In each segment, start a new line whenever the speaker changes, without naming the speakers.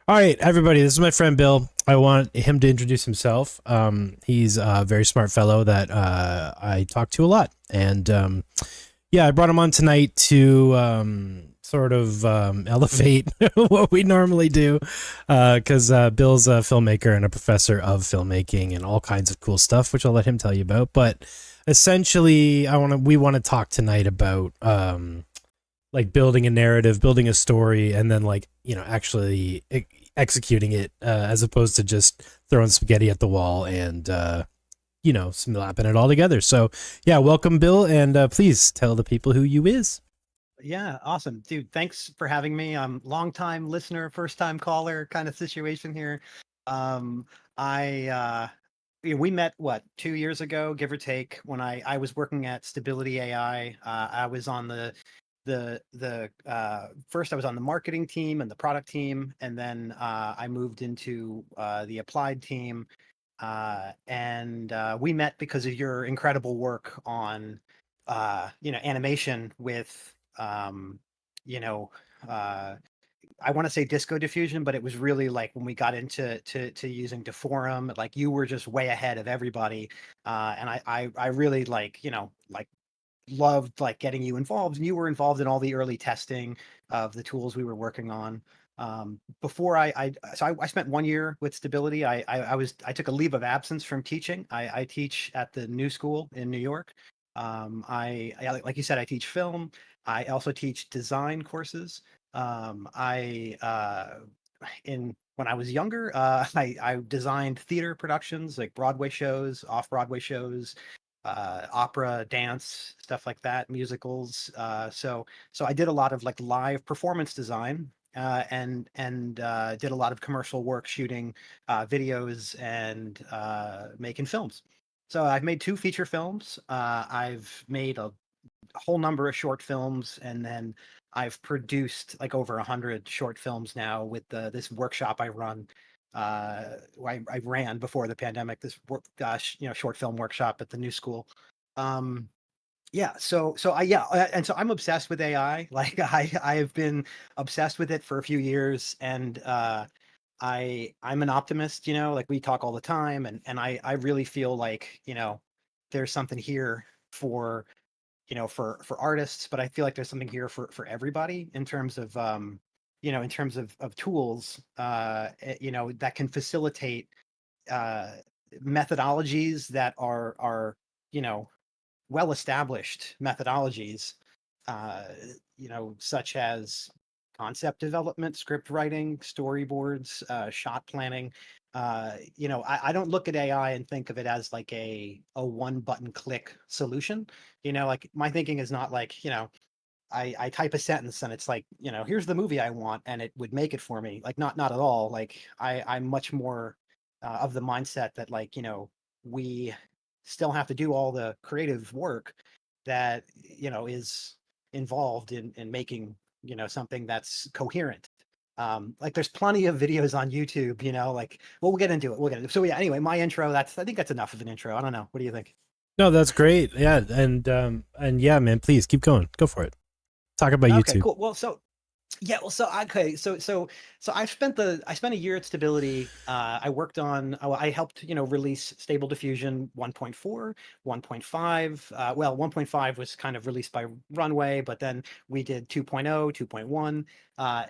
All right, everybody, this is my friend Bill. I want him to introduce himself. He's a very smart fellow that I talk to a lot. And yeah, I brought him on tonight to sort of elevate what we normally do because Bill's a filmmaker and a professor of filmmaking and all kinds of cool stuff, which I'll let him tell you about. But essentially, we want to talk tonight about like building a narrative, building a story, and then like actually executing it as opposed to just throwing spaghetti at the wall and slapping it all together. So yeah, welcome, Bill, and please tell the people who you is.
Yeah, awesome. Dude, thanks for having me. Long time listener, first time caller kind of situation here. Um, we met what, 2 years ago, give or take, when I was working at Stability AI. I was on the first I was on the marketing team and the product team, and then I moved into the applied team. And we met because of your incredible work on animation with you know, uh, I want to say disco diffusion, but it was really like when we got into to using deforum, like you were just way ahead of everybody. And I really like loved like getting you involved, and you were involved in all the early testing of the tools we were working on. Before I spent 1 year with Stability. I took a leave of absence from teaching. I teach at the New School in New York. Like you said, I teach film. I also teach design courses. I in When I was younger, I designed theater productions like Broadway shows, off Broadway shows, opera, dance, stuff like that, musicals. So I did a lot of like live performance design, and did a lot of commercial work, shooting videos and making films. So I've made two feature films. I've made a whole number of short films, and then I've produced like over 100 short films now with this workshop I run. I ran before the pandemic this short film workshop at the New School. Um, yeah, and so I'm obsessed with AI. Like I've been obsessed with it for a few years, and I'm an optimist. Like we talk all the time, and I really feel like there's something here for for artists, but I feel like there's something here for everybody in terms of in terms of tools that can facilitate uh methodologies that are well established methodologies, uh such as concept development, script writing, storyboards, shot planning. I don't look at AI and think of it as like a one button click solution. Like my thinking is not like, I type a sentence and it's like, here's the movie I want, and it would make it for me. Like not at all. Like I'm much more of the mindset that like, we still have to do all the creative work that, is involved in making, something that's coherent. Like there's plenty of videos on YouTube, like, well, we'll get into it. We'll get into it. So yeah, anyway, my intro, I think that's enough of an intro. I don't know. What do you think?
No, that's great. Yeah, and yeah, man, please keep going. Go for it. Talk about
Okay,
YouTube.
cool. Well, okay, so I spent a year at Stability. I helped release Stable Diffusion 1.4, 1.5. Well, 1.5 was kind of released by Runway, but then we did 2.0, 2.1,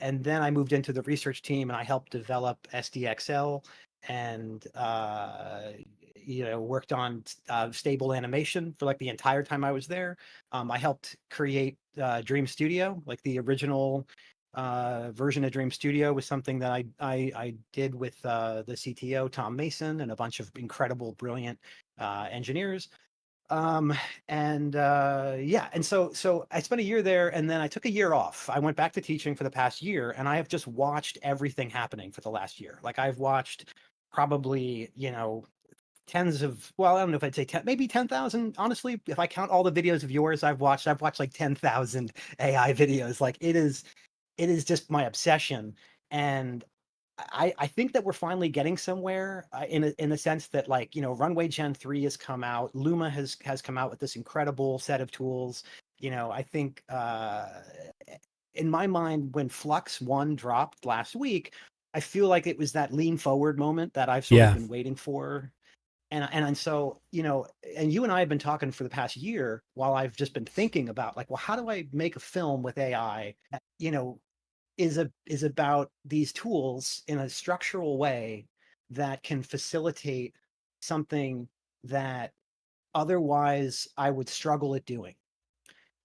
and then I moved into the research team and I helped develop SDXL, and worked on stable animation for like the entire time I was there. I helped create Dream Studio, like the original version of Dream Studio was something that I did with the CTO Tom Mason and a bunch of incredible, brilliant engineers. Um, and I spent a year there, and then I took a year off. I went back to teaching for the past year, and I have just watched everything happening for the last year. Like I've watched probably tens of, well, I don't know if I'd say 10, maybe 10,000. Honestly, if I count all the videos of yours I've watched like 10,000 AI videos. Like it is just my obsession. And I think that we're finally getting somewhere, in the sense that like Runway Gen 3 has come out, Luma has come out with this incredible set of tools. I think in my mind, when Flux 1 dropped last week, I feel like it was that lean forward moment that I've sort of
Yeah.
been waiting for. And so, and you and I have been talking for the past year while I've just been thinking about like, well, how do I make a film with AI that, is about these tools in a structural way that can facilitate something that otherwise I would struggle at doing.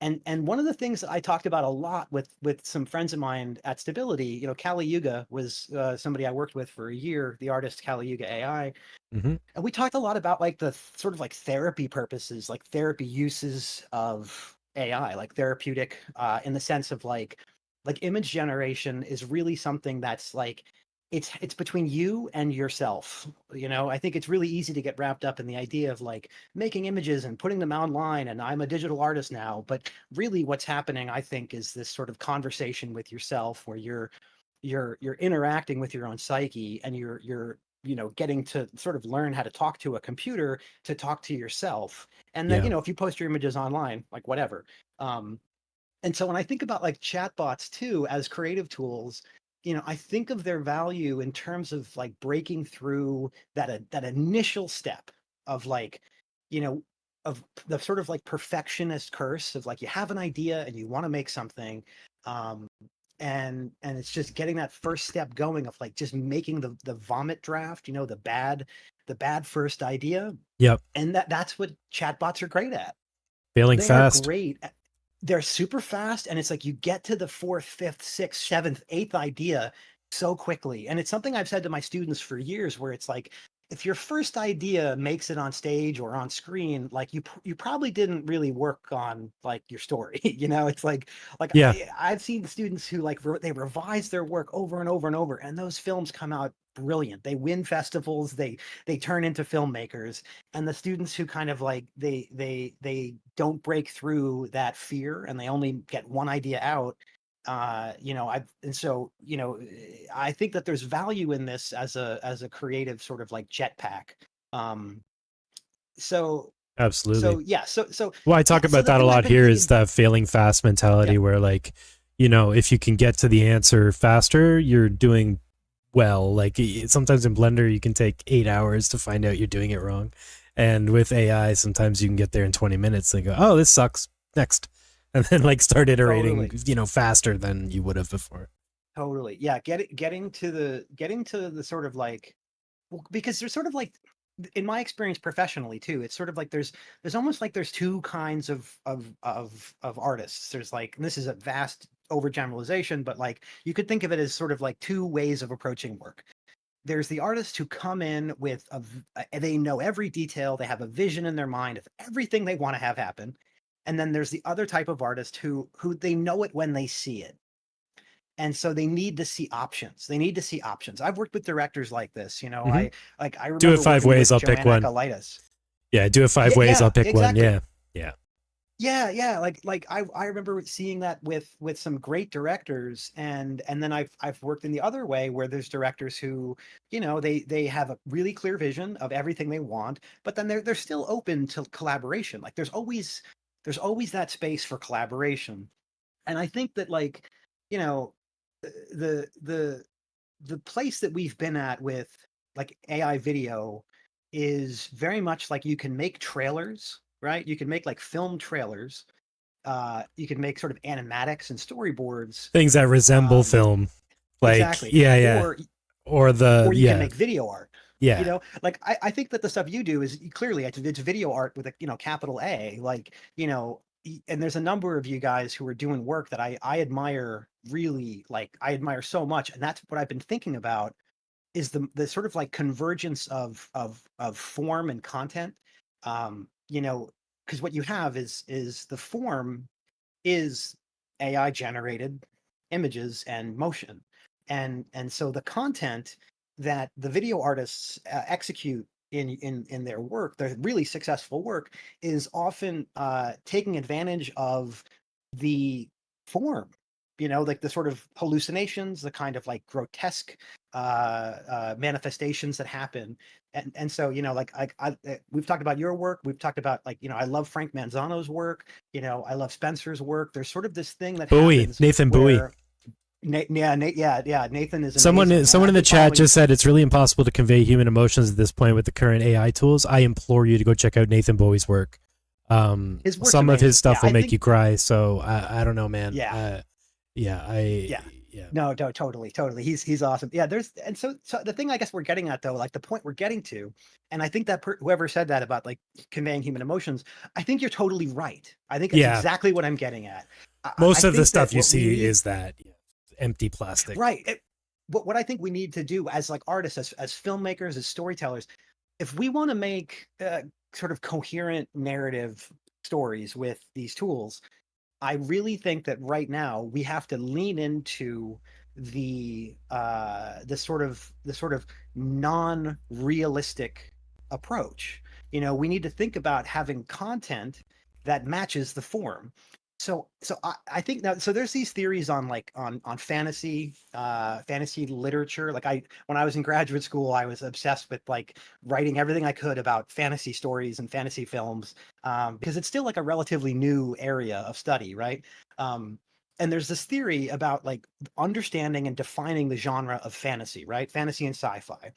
And one of the things that I talked about a lot with some friends of mine at Stability, Kali Yuga was somebody I worked with for a year, the artist Kali Yuga AI.
Hmm.
And we talked a lot about like the sort of like therapy purposes, like therapy uses of AI, like therapeutic, in the sense of like image generation is really something that's like it's between you and yourself. I think it's really easy to get wrapped up in the idea of like making images and putting them online, and I'm a digital artist now. But really, what's happening, I think, is this sort of conversation with yourself where you're interacting with your own psyche, and you're getting to sort of learn how to talk to a computer to talk to yourself. And then
Yeah.
if you post your images online, like whatever. And so when I think about like chatbots too as creative tools, I think of their value in terms of like breaking through that initial step of like, you know, of the sort of like perfectionist curse of like you have an idea and you want to make something, um, and it's just getting that first step going of like just making the vomit draft, the bad first idea,
Yep.
and that's what chatbots are great at.
Failing
They are
fast.
great. They're super fast, and it's like you get to the fourth, fifth, sixth, seventh, eighth idea so quickly. And it's something I've said to my students for years, where it's like, if your first idea makes it on stage or on screen, like you probably didn't really work on like your story. It's like
Yeah.
I've seen students who like they revise their work over and over and over, and those films come out brilliant. They win festivals. They turn into filmmakers. And the students who kind of like they don't break through that fear and they only get one idea out, I think that there's value in this as a creative sort of like jetpack. um so
Absolutely.
so yeah so
Well, I
yeah
talk
so
about
the
that a
thing I've
lot
been
here is
thinking.
that failing fast
Yeah,
mentality where like, if you can get to the answer faster, you're doing well. Like sometimes in Blender, you can take 8 hours to find out you're doing it wrong. And with AI, sometimes you can get there in 20 minutes and go, oh, this sucks. Next. And then like start iterating,
totally.
faster than you would have before.
Totally. Yeah, getting to the sort of like, well, because there's sort of like, in my experience professionally too, it's sort of like there's almost like there's two kinds of artists. There's like, and this is a vast overgeneralization, but like you could think of it as sort of like two ways of approaching work. There's the artists who come in with they know every detail, they have a vision in their mind of everything they want to have happen. And then there's the other type of artist who they know it when they see it, and so they need to see options. They need to see options. I've worked with directors like this.
Hmm.
I
Do it
remember
5
working
ways.
with
I'll pick
Joanna
one.
Akalitis.
Yeah. Do it 5
Yeah,
ways. I'll
yeah,
pick one.
exactly.
Yeah. Yeah.
Yeah. Like I remember seeing that with some great directors, and then I've worked in the other way where there's directors who, they have a really clear vision of everything they want, but then they're still open to collaboration. Like there's always that space for collaboration. And I think that like, you know, the the the place that we've been at with like AI video is very much like you can make trailers, right? You can make like film trailers. You can make sort of animatics and storyboards.
Things that resemble
Um,
film. Like,
exactly.
yeah. Yeah.
Or
Or
or you can
yeah.
make video art.
Yeah.
Like I think that the stuff you do is clearly it's video art with a capital A. Like, and there's a number of you guys who are doing work that I admire, really, like I admire so much. And that's what I've been thinking about, is the sort of like convergence of form and content. Because what you have is the form is AI generated images and motion, and so the content that the video artists execute in their work, their really successful work, is often taking advantage of the form. Like the sort of hallucinations, the kind of like grotesque manifestations that happen. And so like we've talked about your work, we've talked about like I love Frank Manzano's work, I love Spencer's work. There's sort of this thing that
Bowie.
happens
Nathan Bowie.
where Yeah. Nathan is amazing, and
Someone
I've
in the
been
chat
following.
just said it's really impossible to convey human emotions at this point with the current AI tools. I implore you to go check out Nathan Bowie's work.
His work's
Some of his
amazing. Yeah,
stuff will
I
make
think.
you cry. So I don't know, man.
Yeah,
Yeah,
yeah.
yeah.
No, no, totally, totally. He's awesome. Yeah, there's and so the thing I guess we're getting at though, like the point we're getting to, and I think that whoever said that about like conveying human emotions, I think you're totally right. I think that's
Yeah,
exactly what I'm getting at. I
most of the
think that
stuff you
what we
see
need,
is that, yeah, empty plastic.
right? What I think we need to do as like artists, as filmmakers, as storytellers, if we want to make sort of coherent narrative stories with these tools, I really think that right now we have to lean into the sort of non-realistic approach. We need to think about having content that matches the form. So I think now, so there's these theories on like on fantasy literature. Like when I was in graduate school, I was obsessed with like writing everything I could about fantasy stories and fantasy films, because it's still like a relatively new area of study, right? Um, and there's this theory about like understanding and defining the genre of fantasy, right? Fantasy and sci-fi.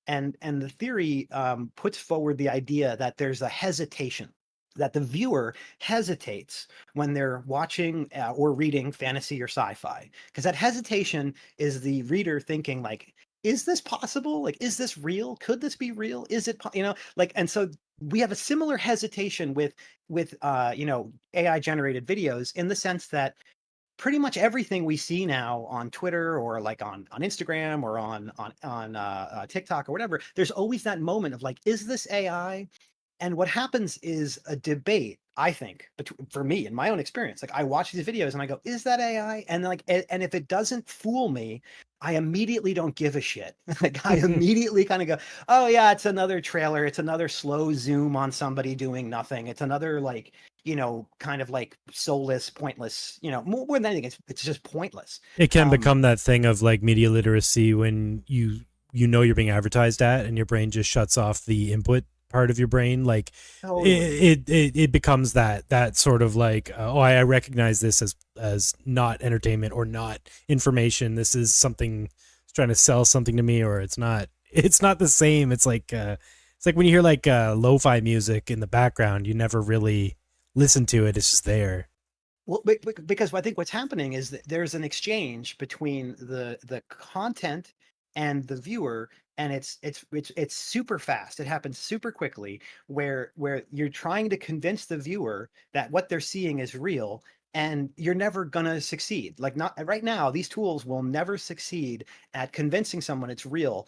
And the theory puts forward the idea that there's a hesitation, that the viewer hesitates when they're watching or reading fantasy or sci-fi, because that hesitation is the reader thinking like, is this possible? Like, is this real? Could this be real? Is it like, and so we have a similar hesitation with AI generated videos, in the sense that pretty much everything we see now on Twitter or like on Instagram or on TikTok or whatever, there's always that moment of like, is this AI? And what happens is a debate, I think, for me in my own experience. Like I watch these videos and I go, is that AI? And like, and if it doesn't fool me, I immediately don't give a shit. Like I immediately kind of go, oh yeah, it's another trailer. It's another slow zoom on somebody doing nothing. It's another like, kind of like soulless, pointless, more than anything, it's just pointless.
It can
Um,
become that thing of like media literacy when you know you're being advertised at and your brain just shuts off the input part of your brain. Like
Totally.
it becomes that sort of like, oh, I recognize this as not entertainment or not information. This is something, it's trying to sell something to me, or it's not the same. It's like when you hear like lo-fi music in the background, you never really listen to it. It's just there.
Well, because I think what's happening is that there's an exchange between the content and the viewer, and it's super fast. It happens super quickly, where you're trying to convince the viewer that what they're seeing is real, and you're never gonna succeed. Like not right now, these tools will never succeed at convincing someone it's real.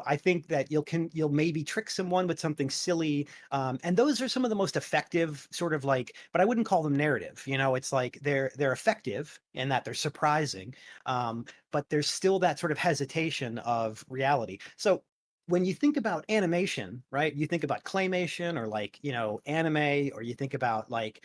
I think that you'll maybe trick someone with something silly, and those are some of the most effective sort of like, but I wouldn't call them narrative. It's like they're effective in that they're surprising, but there's still that sort of hesitation of reality. So when you think about animation, right, you think about claymation or like, anime, or you think about like,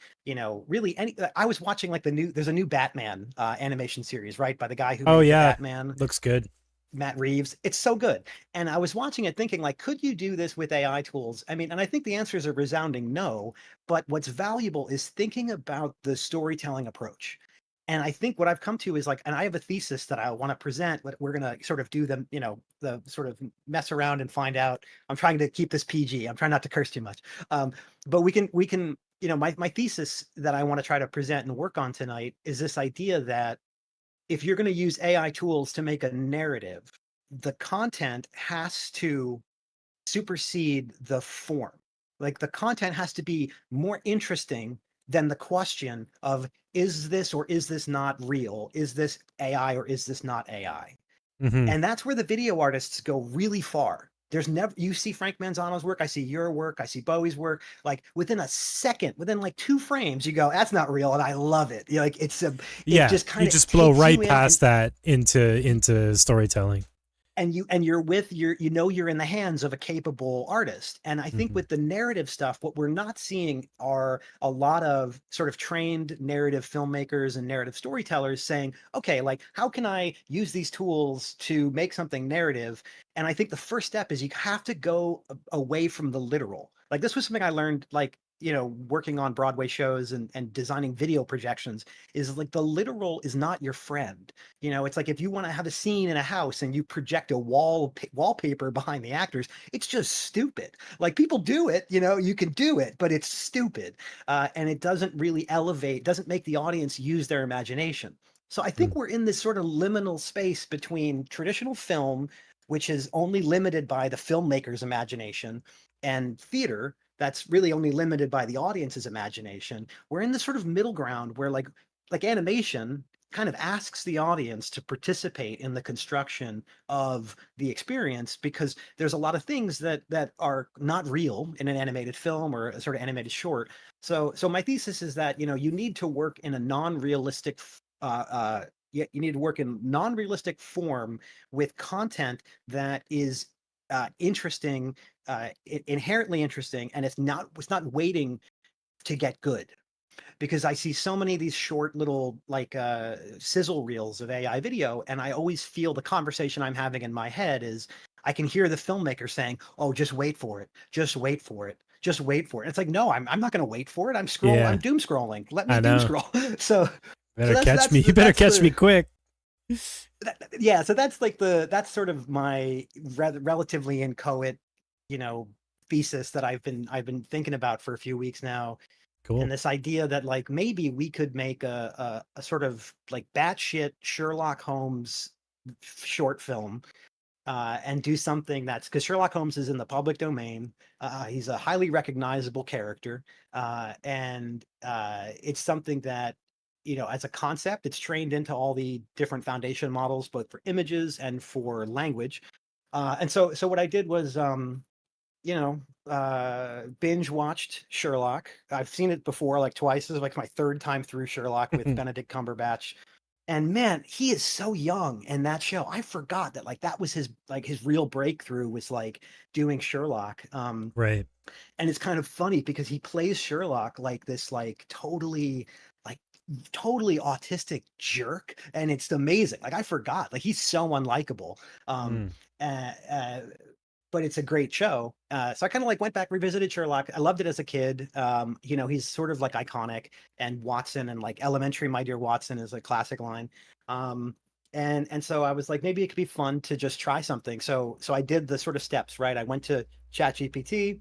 really any, I was watching like there's a new Batman animation series, right, by the guy who
Oh
made the
yeah,
Batman,
looks good.
Matt Reeves. It's so good. And I was watching it thinking like, could you do this with AI tools? I mean, and I think the answer is a resounding no, but what's valuable is thinking about the storytelling approach. And I think what I've come to is like, and I have a thesis that I want to present, but we're going to sort of do the sort of mess around and find out. I'm trying to keep this PG. I'm trying not to curse too much. But we can, my thesis that I want to try to present and work on tonight is this idea that if you're going to use AI tools to make a narrative, the content has to supersede the form. Like the content has to be more interesting than the question of, is this or is this not real? Is this AI or is this not AI?
Hmm.
And that's where the video artists go really far. There's never, you see Frank Manzano's work, I see your work, I see Bowie's work, like within a second, within like 2 frames, you go, that's not real. And I love it. Like it
Yeah,
just
you
kind of
just blow
takes you
right
in,
past that into storytelling.
and you're with you're in the hands of a capable artist. And I think
Hmm.
with the narrative stuff, what we're not seeing are a lot of sort of trained narrative filmmakers and narrative storytellers saying, okay, like how can I use these tools to make something narrative? And I think the first step is you have to go away from the literal. Like this was something I learned like working on Broadway shows and designing video projections is like the literal is not your friend. It's like if you want to have a scene in a house and you project a wallpaper behind the actors, it's just stupid. Like people do it, you can do it, but it's stupid. And it doesn't really doesn't make the audience use their imagination. So I think we're in this sort of liminal space between traditional film, which is only limited by the filmmaker's imagination, and theater that's really only limited by the audience's imagination. We're in this sort of middle ground where like animation kind of asks the audience to participate in the construction of the experience, because there's a lot of things that are not real in an animated film or a sort of animated short. So my thesis is that you need to work in a non-realistic you need to work in non-realistic form with content that is interesting, inherently interesting, and it's not waiting to get good. Because I see so many of these short little like sizzle reels of AI video, and I always feel the conversation I'm having in my head is I can hear the filmmaker saying, "Oh, just wait for it, just wait for it, just wait for it." It's like, no, I'm not going to wait for it. I'm
Yeah,
doom scrolling. Let me
I
doom
know.
scroll. So
Better
that's
catch me. You better catch me quick.
yeah. So that's sort of my relatively inchoate, thesis that I've been thinking about for a few weeks now.
Cool.
And this idea that like maybe we could make a sort of like batshit Sherlock Holmes short film, and do something that's, because Sherlock Holmes is in the public domain. He's a highly recognizable character, and it's something that as a concept, it's trained into all the different foundation models, both for images and for language. And so what I did was binge watched Sherlock. I've seen it before, like twice. This is like my third time through Sherlock with Benedict Cumberbatch. And man, he is so young in that show. I forgot that like that was his real breakthrough, was like doing Sherlock.
Right.
And it's kind of funny because he plays Sherlock like this like totally autistic jerk, and it's amazing. Like I forgot, like he's so unlikable. Uh, uh, but it's a great show. So I kind of like went back, revisited Sherlock. I loved it as a kid. He's sort of like iconic, and Watson and like elementary, my dear Watson is a classic line. And so I was like, maybe it could be fun to just try something. So I did the sort of steps, right? I went to ChatGPT,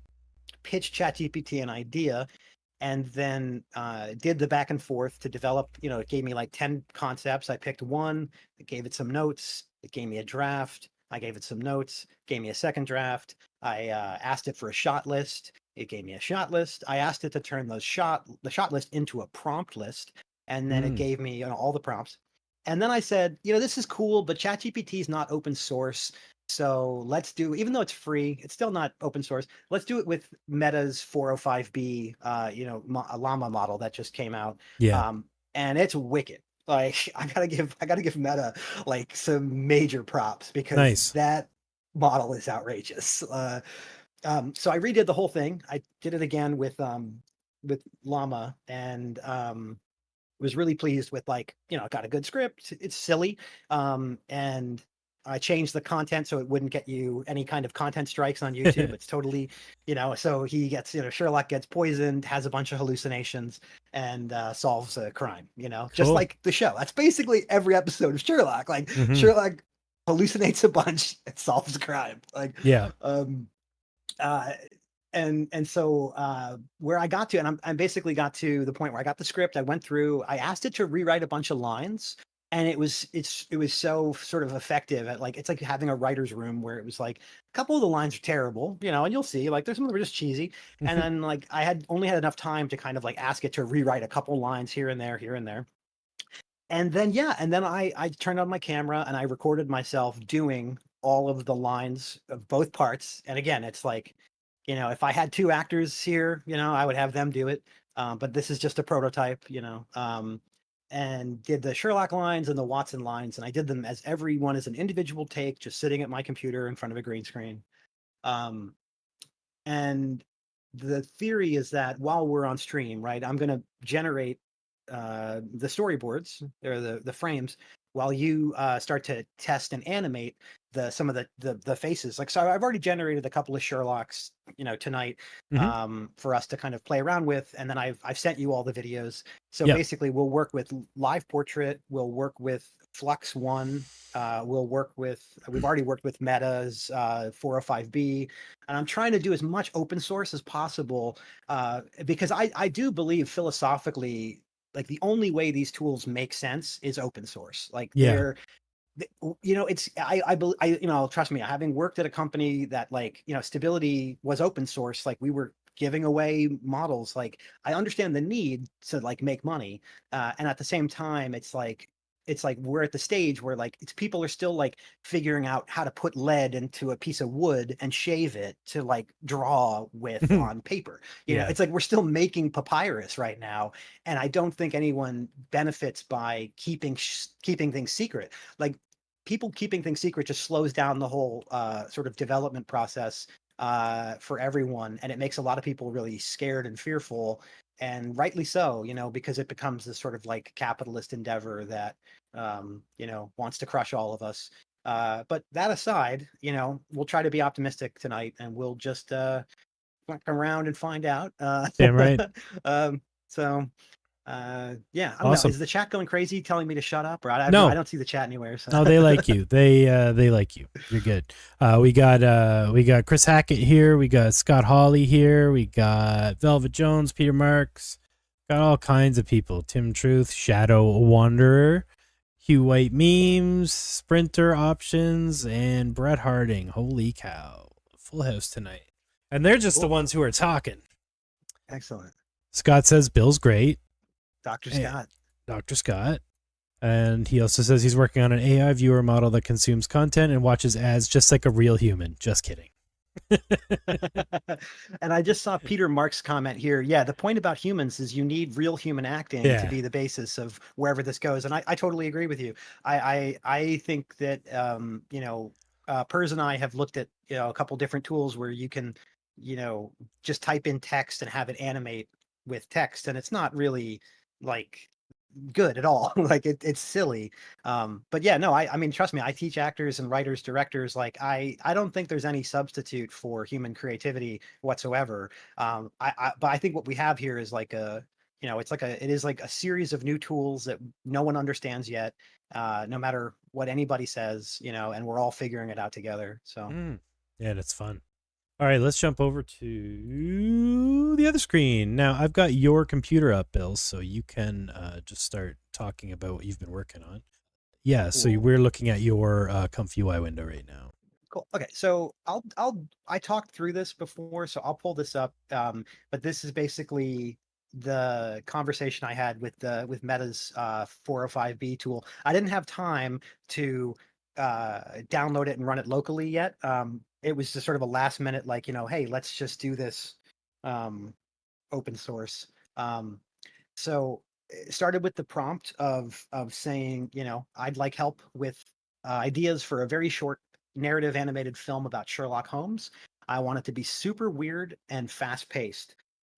pitched ChatGPT an idea, and then did the back and forth to develop, it gave me like 10 concepts. I picked one, it gave it some notes, it gave me a draft, I gave it some notes, gave me a second draft. I asked it for a shot list, it gave me a shot list. I asked it to turn the shot list into a prompt list, and then it gave me all the prompts. And then I said, this is cool, but ChatGPT is not open source. So let's do, even though it's free, it's still not open source. Let's do it with Meta's 405B, Llama model that just came out.
Yeah.
And it's wicked. Like I gotta give Meta like some major props, because
Nice.
that model is outrageous. So I redid the whole thing. I did it again with Llama, and was really pleased with, like, got a good script. It's silly. And I changed the content so it wouldn't get you any kind of content strikes on YouTube. It's totally, so he gets, Sherlock gets poisoned, has a bunch of hallucinations, and solves a crime, just like the show. That's basically every episode of Sherlock. Like Sherlock hallucinates a bunch and solves a crime. Like,
yeah.
And so where I got to, and I basically got to the point where I got the script, I went through, I asked it to rewrite a bunch of lines, and it was so sort of effective at, like, it's like having a writer's room, where it was like a couple of the lines are terrible, and you'll see, like, there's some that were just cheesy. And then like I had only had enough time to kind of like ask it to rewrite a couple lines here and there. And then I turned on my camera and I recorded myself doing all of the lines of both parts. And again, it's like, if I had two actors here, I would have them do it. But this is just a prototype, and did the Sherlock lines and the Watson lines. And I did them as everyone as an individual take, just sitting at my computer in front of a green screen. And the theory is that while we're on stream, right, I'm going to generate the storyboards, or the frames, while you start to test and animate some of the faces. Like, so I've already generated a couple of Sherlocks, tonight,
Hmm.
for us to kind of play around with, and then I've sent you all the videos. So
Yep.
basically, we'll work with LivePortrait, we'll work with Flux One, we've already worked with Meta's 405B, and I'm trying to do as much open source as possible, because I do believe philosophically, like, the only way these tools make sense is open source. Like,
Yeah.
it's trust me, having worked at a company that, like, Stability was open source, like, we were giving away models. Like, I understand the need to, like, make money, and at the same time, it's like we're at the stage where, like, it's people are still, like, figuring out how to put lead into a piece of wood and shave it to, like, draw with on paper.
Yeah.
It's like we're still making papyrus right now, and I don't think anyone benefits by keeping things secret. Like, people keeping things secret just slows down the whole sort of development process for everyone, and it makes a lot of people really scared and fearful, and rightly so, because it becomes this sort of, like, capitalist endeavor that wants to crush all of us. But that aside, we'll try to be optimistic tonight, and we'll just fuck around and find out.
Damn right.
um, so yeah, I don't know.
Awesome.
Is the chat going crazy, telling me to shut up, or I
No,
don't see the chat anywhere? So.
no, they like you. They like you. You're good. We got Chris Hackett here. We got Scott Hawley here. We got Velvet Jones, Peter Marks. Got all kinds of people. Tim Truth, Shadow Wanderer, Hugh White Memes, Sprinter Options, and Brett Harding. Holy cow. Full house tonight. And they're just the
Cool.
ones who are talking.
Excellent.
Scott says Bill's great.
Dr.
Hey,
Scott.
Dr. Scott. And he also says he's working on an AI viewer model that consumes content and watches ads just like a real human. Just kidding.
And I just saw Peter Mark's comment here. Yeah, the point about humans is you need real human acting to
Yeah.
be the basis of wherever this goes. And I totally agree with you. I think that Purz and I have looked at a couple different tools where you can just type in text and have it animate with text, and it's not really, like, good at all. Like, it's silly. But yeah, no, I mean, trust me, I teach actors and writers, directors. Like, I don't think there's any substitute for human creativity whatsoever. But I think what we have here is like it is like a series of new tools that no one understands yet, no matter what anybody says, and we're all figuring it out together. So
Yeah, that's fun. All right, let's jump over to the other screen. Now, I've got your computer up, Bill, so you can just start talking about what you've been working on. Yeah, so
Cool.
we're looking at your Comfy UI window right now.
Cool. Okay, so I talked through this before, so I'll pull this up. But this is basically the conversation I had with Meta's 405B tool. I didn't have time to download it and run it locally yet. It was just sort of a last minute, like, hey, let's just do this open source. So it started with the prompt of saying, I'd like help with ideas for a very short narrative animated film about Sherlock Holmes. I want it to be super weird and fast paced.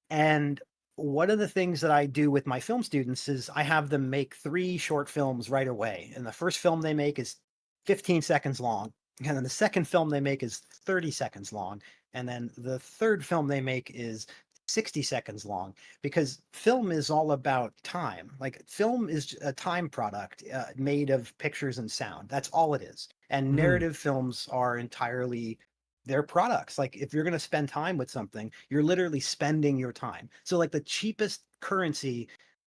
And one of the things that I do with my film students is I have them make 3 short films right away. And the first film they make is 15 seconds long. And then the second film they make is 30 seconds long. And then the third film they make is 60 seconds long, because film is all about time. Like, film is a time product made of pictures and sound. That's all it is. And narrative films are entirely their products. Like, if you're going to spend time with something, you're literally spending your time. So, like, the cheapest currency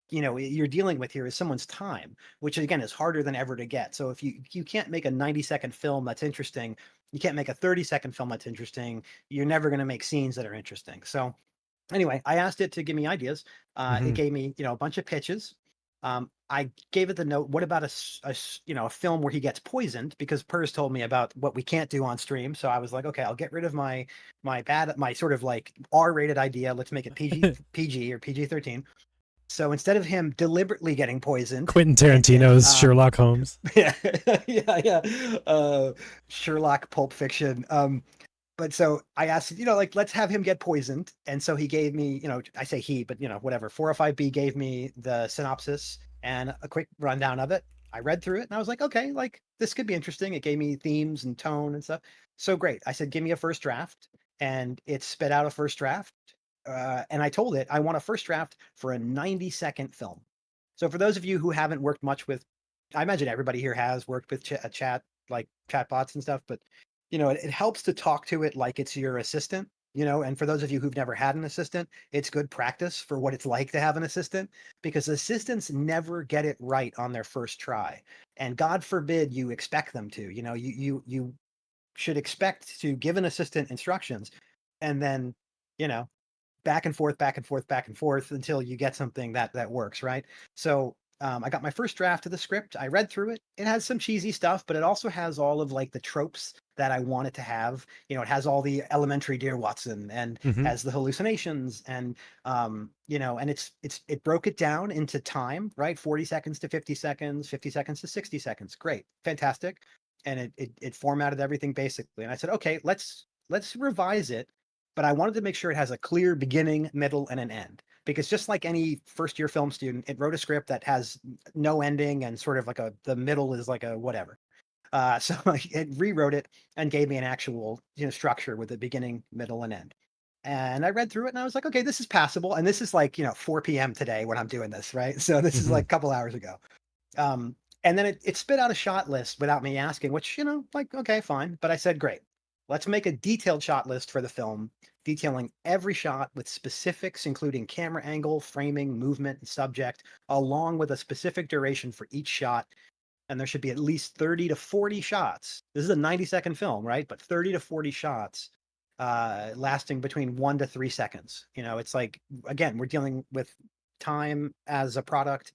you're dealing with here is someone's time, which again is harder than ever to get. So if you can't make a 90-second film that's interesting, you can't make a 30-second film that's interesting, you're never going to make scenes that are interesting. So anyway, I asked it to give me ideas. It gave me, a bunch of pitches. I gave it the note. What about a film where he gets poisoned? Because Purz told me about what we can't do on stream. So I was like, okay, I'll get rid of my sort of like R-rated idea. Let's make it PG or PG-13. So instead of him deliberately getting poisoned,
Quentin Tarantino's Sherlock Holmes.
Yeah, yeah. Sherlock Pulp Fiction. But so I asked, like, let's have him get poisoned. And so he gave me, I say he, but whatever. 405B gave me the synopsis and a quick rundown of it. I read through it and I was like, okay, like this could be interesting. It gave me themes and tone and stuff. So great. I said, give me a first draft, and it spit out a first draft. And I told it I want a first draft for a 90-second film. So for those of you who haven't worked much with, I imagine everybody here has worked with chat, like chatbots and stuff, but it helps to talk to it like it's your assistant. And for those of you who've never had an assistant, it's good practice for what it's like to have an assistant, because assistants never get it right on their first try. And God forbid you expect them to. You should expect to give an assistant instructions and then, back and forth, back and forth, back and forth until you get something that works, right? So I got my first draft of the script. I read through it. It has some cheesy stuff, but it also has all of like the tropes that I want it to have. It has all the elementary Dear Watson, and has the hallucinations, and and it broke it down into time, right? 40 seconds to 50 seconds, 50 seconds to 60 seconds. Great, fantastic. And it formatted everything basically. And I said, okay, let's revise it, but I wanted to make sure it has a clear beginning, middle, and an end. Because just like any first year film student, it wrote a script that has no ending and sort of like the middle is like a whatever. So it rewrote it and gave me an actual structure with a beginning, middle, and end. And I read through it and I was like, okay, this is passable. And this is like 4 p.m. today when I'm doing this, right? So this is like a couple hours ago. And then it spit out a shot list without me asking, which like, okay, fine. But I said, great. Let's make a detailed shot list for the film, detailing every shot with specifics, including camera angle, framing, movement, and subject, along with a specific duration for each shot. And there should be at least 30 to 40 shots. This is a 90-second film, right? But 30 to 40 shots lasting between 1 to 3 seconds. It's like, again, we're dealing with time as a product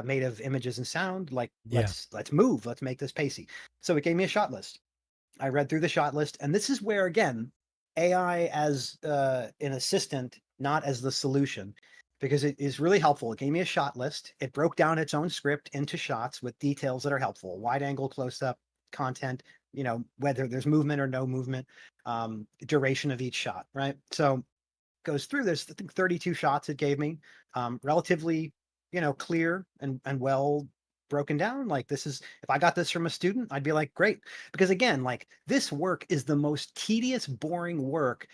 made of images and sound. Like, let's move. Let's make this pacey. So it gave me a shot list. I read through the shot list, and this is where, again, AI as an assistant, not as the solution, because it is really helpful. It gave me a shot list. It broke down its own script into shots with details that are helpful: wide angle, close up, content, whether there's movement or no movement, duration of each shot, right? So goes through this, I think 32 shots it gave me, relatively, clear and well broken down. Like, this is, if I got this from a student, I'd be like, great. Because again, like, this work is the most tedious, boring work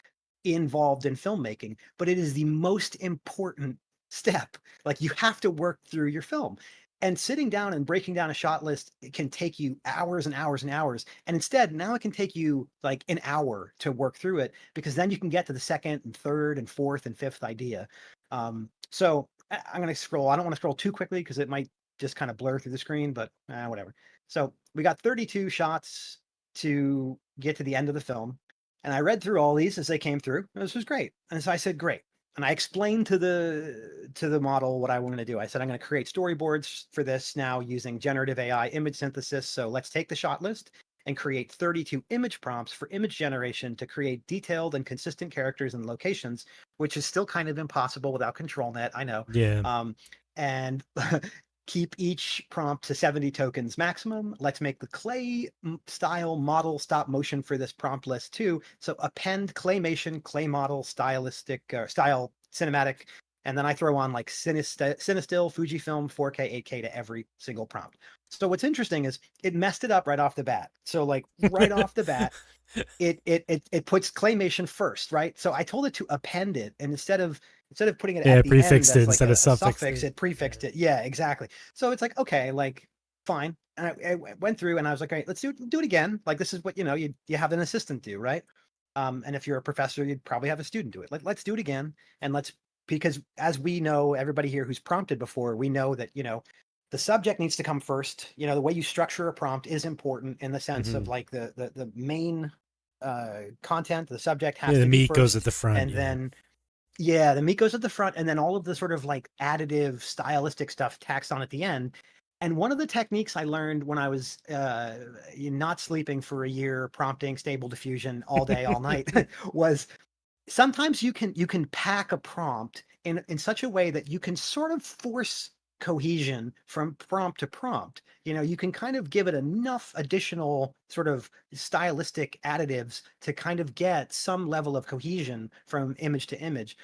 involved in filmmaking, but it is the most important step. Like, you have to work through your film. And sitting down and breaking down a shot list, it can take you hours and hours and hours. And instead, now it can take you like an hour to work through it, because then you can get to the second and third and fourth and fifth idea. So I'm going to scroll. I don't want to scroll too quickly because it might just kind of blur through the screen, but whatever. So we got 32 shots to get to the end of the film. And I read through all these as they came through. This was great. And so I said, great. And I explained to the model what I wanted to do. I said, I'm going to create storyboards for this now using generative AI image synthesis. So let's take the shot list and create 32 image prompts for image generation to create detailed and consistent characters and locations, which is still kind of impossible without ControlNet, I know.
Yeah.
And keep each prompt to 70 tokens maximum. Let's make the clay style model stop motion for this prompt list too. So append claymation, clay model, stylistic style cinematic. And then I throw on like Cinestill, Fujifilm, 4K, 8K to every single prompt. So what's interesting is it messed it up right off the bat. So like right off the bat, it puts claymation first, right? So I told it to append it, and instead of putting it at the
prefixed
end
it
as
instead
like
of
suffix, it prefixed it. Yeah, exactly. So it's like, okay, like fine. And I went through and I was like, all right, let's do it again. Like, this is what you have an assistant do, right? And if you're a professor, you'd probably have a student do it. Let's do it again, and because as we know, everybody here who's prompted before, we know that the subject needs to come first. The way you structure a prompt is important in the sense of like the main content, the subject has to
the
be
meat
first,
goes at the front,
and then the meat goes at the front, and then all of the sort of like additive stylistic stuff taxed on at the end. And one of the techniques I learned when I was not sleeping for a year, prompting Stable Diffusion all day, all night, was sometimes you can pack a prompt in such a way that you can sort of force cohesion from prompt to prompt. You can kind of give it enough additional sort of stylistic additives to kind of get some level of cohesion from image to image.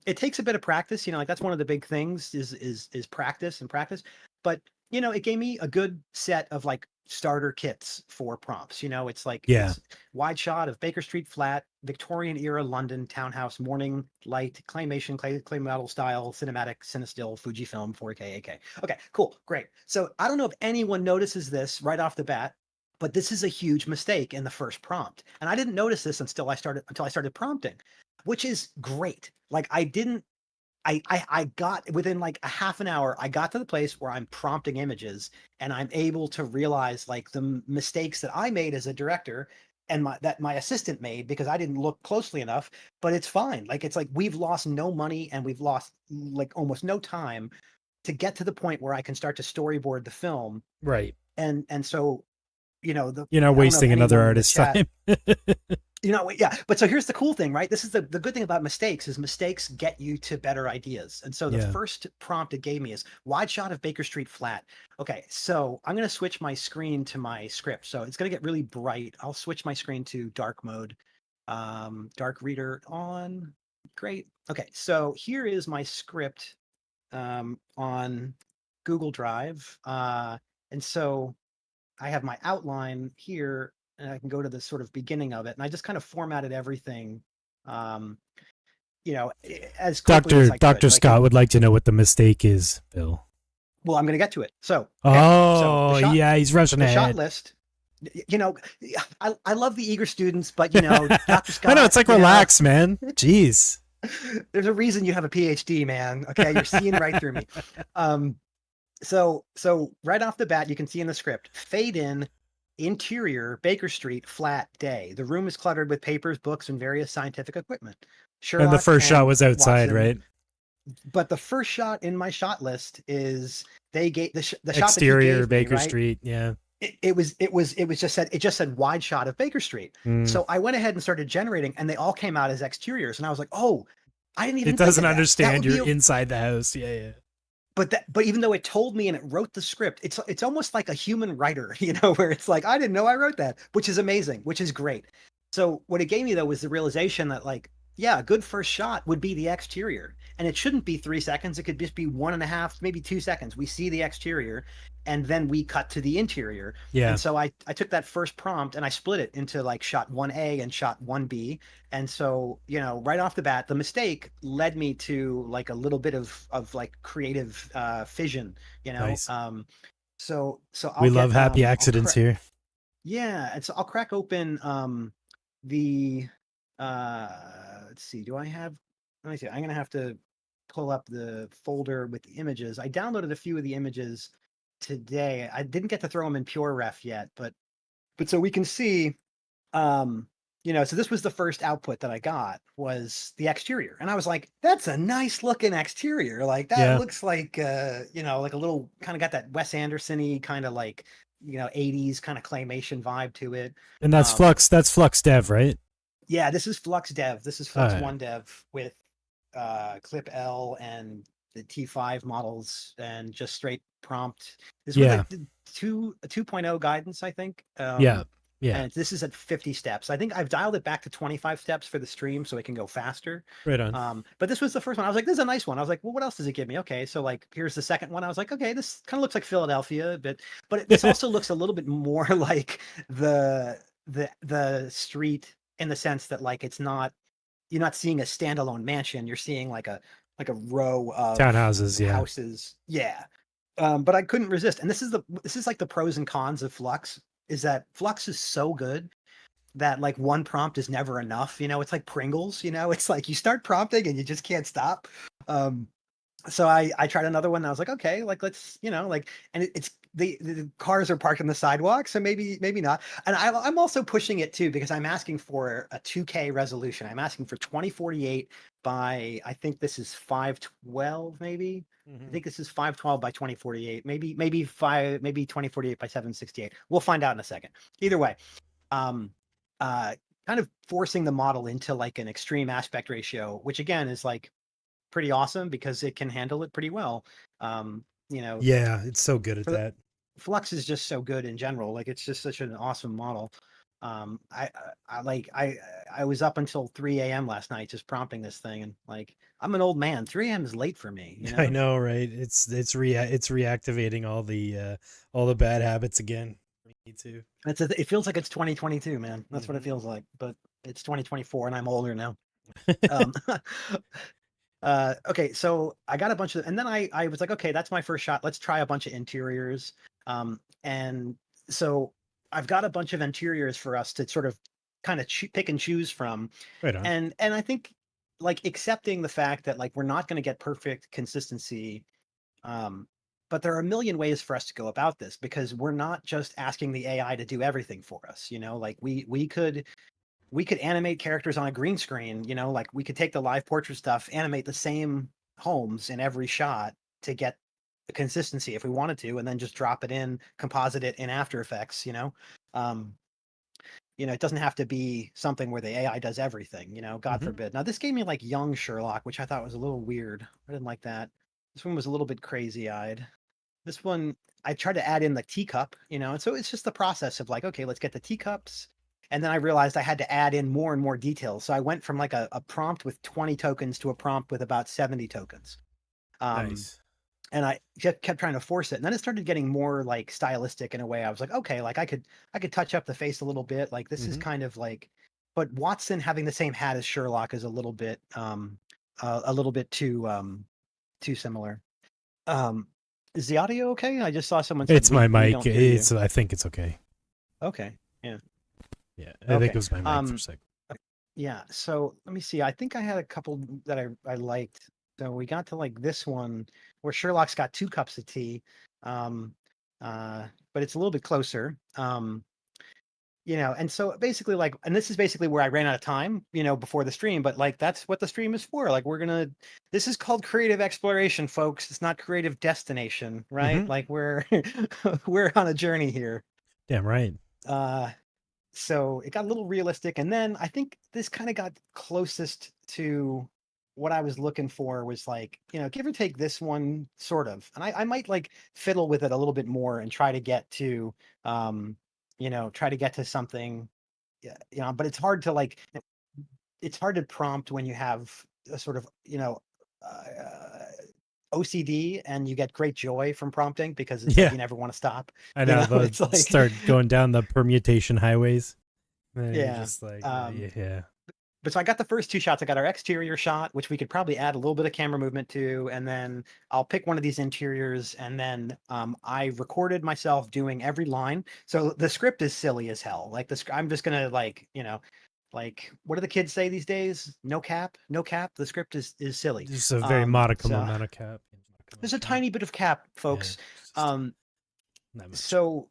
It takes a bit of practice, like that's one of the big things is practice and practice. But it gave me a good set of like starter kits for prompts. It's like
Yeah.
it's wide shot of Baker Street flat, Victorian era London townhouse, morning light, claymation, clay model style, cinematic, cinestill, Fujifilm, 4K, 8K. Okay, cool, great. So I don't know if anyone notices this right off the bat, but this is a huge mistake in the first prompt, and I didn't notice this until I started prompting, which is great. Like I got within like a half an hour, I got to the place where I'm prompting images and I'm able to realize like the mistakes that I made as a director and that my assistant made because I didn't look closely enough, but it's fine. Like it's like we've lost no money and we've lost like almost no time to get to the point where I can start to storyboard the film.
Right.
And so,
You're not
I don't know if
wasting another
anyone in the
artist's
chat,
time.
yeah. But so here's the cool thing, right? This is the good thing about mistakes is mistakes get you to better ideas. And so the
Yeah.
first prompt it gave me is wide shot of Baker Street flat. Okay, so I'm going to switch my screen to my script. So it's going to get really bright. I'll switch my screen to dark mode. Dark reader on. Great. Okay, so here is my script on Google Drive. And so I have my outline here, and I can go to the sort of beginning of it, and I just kind of formatted everything, um, as quickly as I could.
Dr. Scott would like to know what the mistake is, Bill.
Well, I'm going to get to it. So,
yeah, he's rushing
the
ahead.
shot list. I love the eager students, but Dr. Scott.
I know, it's like relax, man. Jeez.
There's a reason you have a PhD, man. Okay, you're seeing right through me. So right off the bat, you can see in the script, fade in, interior, Baker Street, flat day. The room is cluttered with papers, books, and various scientific equipment. Sherlock
and the first shot was outside,
Watson,
right?
But the first shot in my shot list is they gave the shot
exterior
that he gave
Baker
me, right?
Street. Yeah.
It just said wide shot of Baker Street. So I went ahead and started generating, and they all came out as exteriors, and I was like, oh, I didn't even.
It doesn't
think of
understand you're inside the house. Yeah.
But even though it told me and it wrote the script, it's almost like a human writer, where it's like, I didn't know I wrote that, which is amazing, which is great. So what it gave me though was the realization that like, yeah, a good first shot would be the exterior, and it shouldn't be 3 seconds. It could just be 1.5, maybe 2 seconds. We see the exterior, and then we cut to the interior.
Yeah.
And so I took that first prompt and I split it into like shot 1A and shot 1B. And so, right off the bat, the mistake led me to like a little bit of like creative fission,
Nice.
So
we love happy accidents here.
Yeah. And so I'll crack open the let's see, let me see. I'm going to have to pull up the folder with the images. I downloaded a few of the images today. I didn't get to throw them in PureRef yet, but so we can see, so this was the first output that I got was the exterior. And I was like, that's a nice looking exterior. Like that looks like, like a little kind of got that Wes Anderson-y kind of like, 80s kind of claymation vibe to it.
And that's Flux Dev, right?
Yeah, this is Flux Dev. This is Flux 1 Dev with Clip L and the T5 models and just straight prompt. This was like the 2.0 guidance, I think. Yeah. And this is at 50 steps. I think I've dialed it back to 25 steps for the stream so it can go faster.
Right on.
But this was the first one. I was like, this is a nice one. I was like, well, what else does it give me? Okay, so like here's the second one. I was like, okay, this kind of looks like Philadelphia, but this also looks a little bit more like the street, in the sense that like you're not seeing a standalone mansion, you're seeing like a row of
townhouses,
houses. But I couldn't resist, and this is like the pros and cons of Flux, is that Flux is so good that like one prompt is never enough. It's like Pringles. It's like you start prompting and you just can't stop. So I tried another one and I was like, okay, like let's, and it's the cars are parked on the sidewalk, so maybe not. And I'm also pushing it too, because I'm asking for a 2K resolution. I'm asking for 2048 by, I think this is 512, maybe. I think this is 512 by 2048, maybe 2048 by 768. We'll find out in a second. Either way, kind of forcing the model into like an extreme aspect ratio, which again is like pretty awesome because it can handle it pretty well.
It's so good at that.
Flux is just so good in general. Like it's just such an awesome model. I I was up until 3 a.m. last night just prompting this thing, and like I'm an old man. 3 a.m. is late for me, you
I
know?
know, right? It's reactivating all the bad habits again. Me too.
It feels like it's 2022, man. That's what it
Mhm.
feels like. But it's 2024 and I'm older now. Um okay, so I got a bunch of, and then I was like, okay, that's my first shot. Let's try a bunch of interiors. And so I've got a bunch of interiors for us to sort of kind of pick and choose from.
Right on.
And I think like accepting the fact that like we're not going to get perfect consistency. um but there are a million ways for us to go about this because we're not just asking the AI to do everything for us, you know, like we could animate characters on a green screen, you know, like we could take the live portrait stuff, animate the same homes in every shot to get the consistency if we wanted to, and then just drop it in, composite it in After Effects, you know. Um, it doesn't have to be something where the AI does everything, you know, God
Hmm.
forbid. Now this gave me like young Sherlock, which I thought was a little weird. I didn't like that. This one was a little bit crazy-eyed. This one, I tried to add in the teacup, you know, and so it's just the process of like, okay, let's get the teacups. And then I realized I had to add in more and more details. So I went from like a prompt with 20 tokens to a prompt with about 70 tokens. Um,
Nice.
and I just kept trying to force it. And then it started getting more like stylistic in a way. I was like, okay, like I could touch up the face a little bit. Like this is
Hmm.
kind of like, but Watson having the same hat as Sherlock is a little bit too similar. Um, is the audio okay? I just saw someone said
It's my
we
mic.
don't hear you.
I think it's okay.
Okay. Yeah.
Yeah, I think it
Okay.
was my mic for a sec.
Yeah. So let me see. I think I had a couple that I liked. So we got to like this one where Sherlock's got 2 cups of tea. Um, but it's a little bit closer. And so basically like, and this is basically where I ran out of time, before the stream, but like that's what the stream is for. Like this is called creative exploration, folks. It's not creative destination, right?
Hmm.
Like we're we're on a journey here.
Damn right.
Uh so it got a little realistic, and then I think this kind of got closest to what I was looking for, was like, give or take this one sort of. And I might like fiddle with it a little bit more and try to get to something. Yeah, but it's hard to like, it's hard to prompt when you have a sort of, uh, OCD, and you get great joy from prompting because it's like
Yeah,
you never want to stop.
I know. They'll
It's like,
start going down the permutation highways. And you're
yeah.
just like,
Um,
yeah.
but so I got the first 2 shots. I got our exterior shot, which we could probably add a little bit of camera movement to, and then I'll pick one of these interiors, and then I recorded myself doing every line. So the script is silly as hell. Like I'm just gonna like, like what do the kids say these days? No cap, no cap. The script is silly.
Just a very modicum
So
amount of cap.
there's a tiny bit of cap,
Yeah,
folks.
just
Um,
not much.
so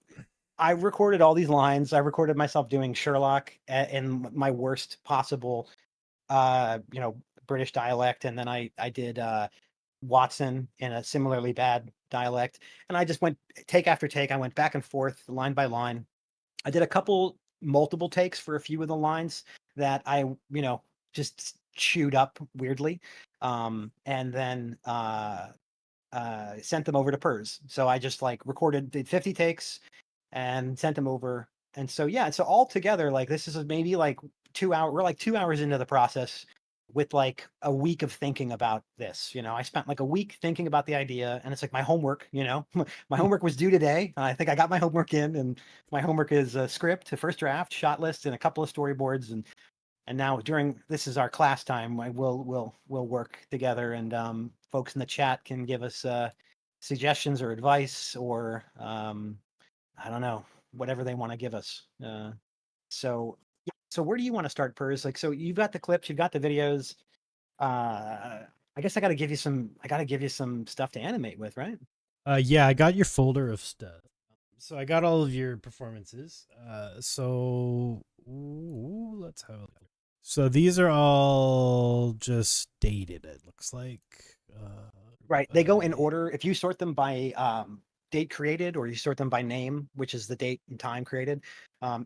I recorded all these lines. I recorded myself doing Sherlock in my worst possible uh, you know, British dialect, and then I did Watson in a similarly bad dialect, and I just went take after take. I went back and forth, line by line. I did a couple multiple takes for a few of the lines that I, just chewed up weirdly, and then sent them over to Purz. So I just like did 50 takes and sent them over. And so yeah, so all together, like this is maybe like 2 hours. We're like 2 hours into the process with like a week of thinking about this. I spent like a week thinking about the idea, and it's like my homework. My homework was due today, and I think I got my homework in. And my homework is a script, a first draft, shot list, and a couple of storyboards. And now this is our class time. We'll work together, and folks in the chat can give us suggestions or advice, or I don't know, whatever they want to give us. So yeah, so where do you want to start, Purz? Like, so you've got the clips, you've got the videos. I guess I got to give you some. I got to give you some stuff to animate with, right?
Yeah, I got your folder of stuff. So I got all of your performances. So let's have a look. So these are all just dated. It looks like.
Right. They go in order. If you sort them by date created, or you sort them by name, which is the date and time created,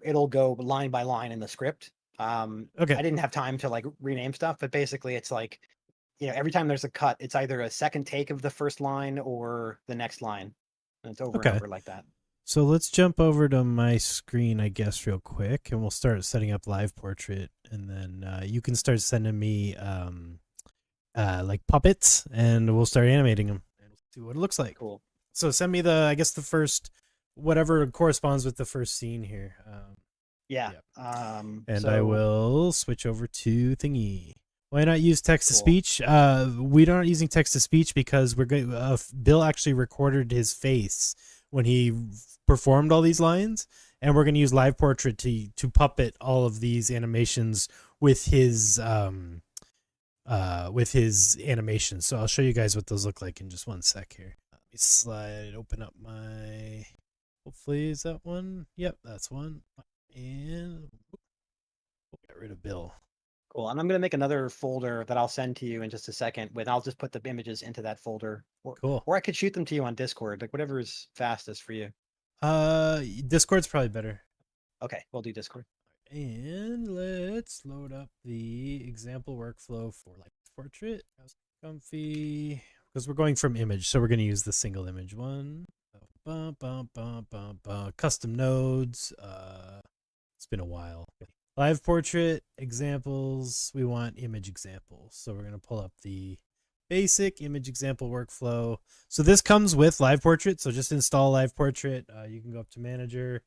it'll go line by line in the script.
Okay.
I didn't have time to like rename stuff, but basically it's like, every time there's a cut, it's either a second take of the first line or the next line. And it's over and
Okay.
over like that.
So let's jump over to my screen, I guess, real quick, and we'll start setting up LivePortrait, and then you can start sending me like puppets, and we'll start animating them and see what it looks like.
Cool.
So send me the, I guess, the first, whatever corresponds with the first scene here.
Yeah.
And
so,
I will switch over to thingy. Why not use text to
Cool.
speech? We're not using text to speech because we're going. Bill actually recorded his face when he performed all these lines, and we're going to use LivePortrait to puppet all of these animations with his animations. So I'll show you guys what those look like in just one sec here. Let me slide open up my. Hopefully, is that one? Yep, that's one. And we'll get rid of Bill.
Cool. And I'm going to make another folder that I'll send to you in just a second. I'll just put the images into that folder.
Cool.
Or I could shoot them to you on Discord, like whatever is fastest for you.
Discord's probably better.
Okay, we'll do Discord.
And let's load up the example workflow for LivePortrait. Comfy, because we're going from image, so we're going to use the single image one. Custom nodes. It's been a while. LivePortrait examples. We want image examples, so we're going to pull up the basic image example workflow. So this comes with LivePortrait, so just install LivePortrait. You can go up to Manager,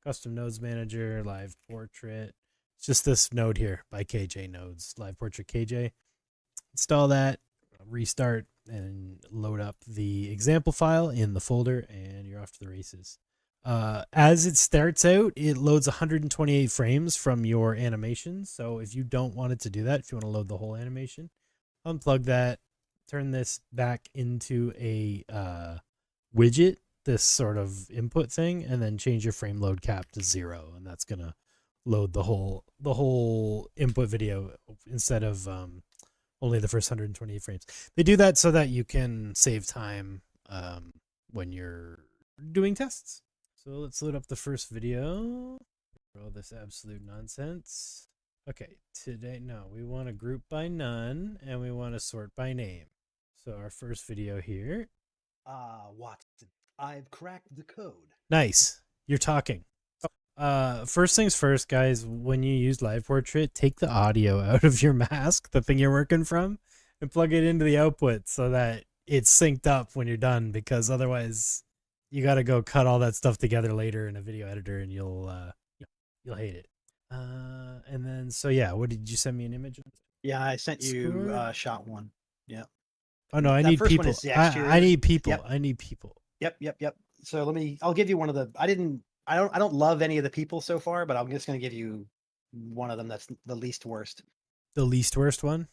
Custom Nodes Manager, LivePortrait. It's just this node here by KJ Nodes, LivePortrait KJ. Install that, restart, and load up the example file in the folder, and you're off to the races. As it starts out, it loads 128 frames from your animation. So if you don't want it to do that, if you want to load the whole animation, unplug that, turn this back into a widget, this sort of input thing, and then change your frame load cap to 0, and that's gonna load the whole input video instead of only the first 128 frames. They do that so that you can save time when you're doing tests. So let's load up the first video. All this absolute nonsense. Okay, we want to group by none, and we want to sort by name. So our first video here.
Watson, I've cracked the code.
Nice. You're talking. First things first, guys, when you use LivePortrait, take the audio out of your mask, the thing you're working from, and plug it into the output so that it's synced up when you're done, because otherwise you got to go cut all that stuff together later in a video editor, and you'll hate it. And then, so yeah, what did you send me an image of?
Yeah, I sent you shot one. Yeah.
Oh no, I
That
need
first one
people.
is the
I
exterior.
need people.
Yep.
I need people.
Yep. So I'll give you one of the, I don't love any of the people so far, but I'm just going to give you one of them that's the least worst.
The least worst one?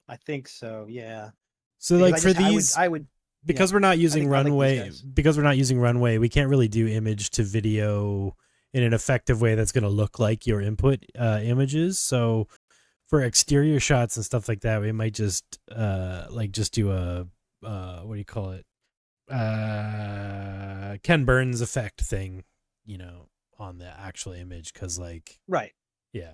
I think so, yeah.
So
Because
like for these,
I would
because we're not using
I like these
Runway,
guys.
because we're not using Runway, we can't really do image to video in an effective way that's going to look like your input images. So for exterior shots and stuff like that, we might just do a what do you call it? Ken Burns effect thing, on the actual image, because
right.
yeah.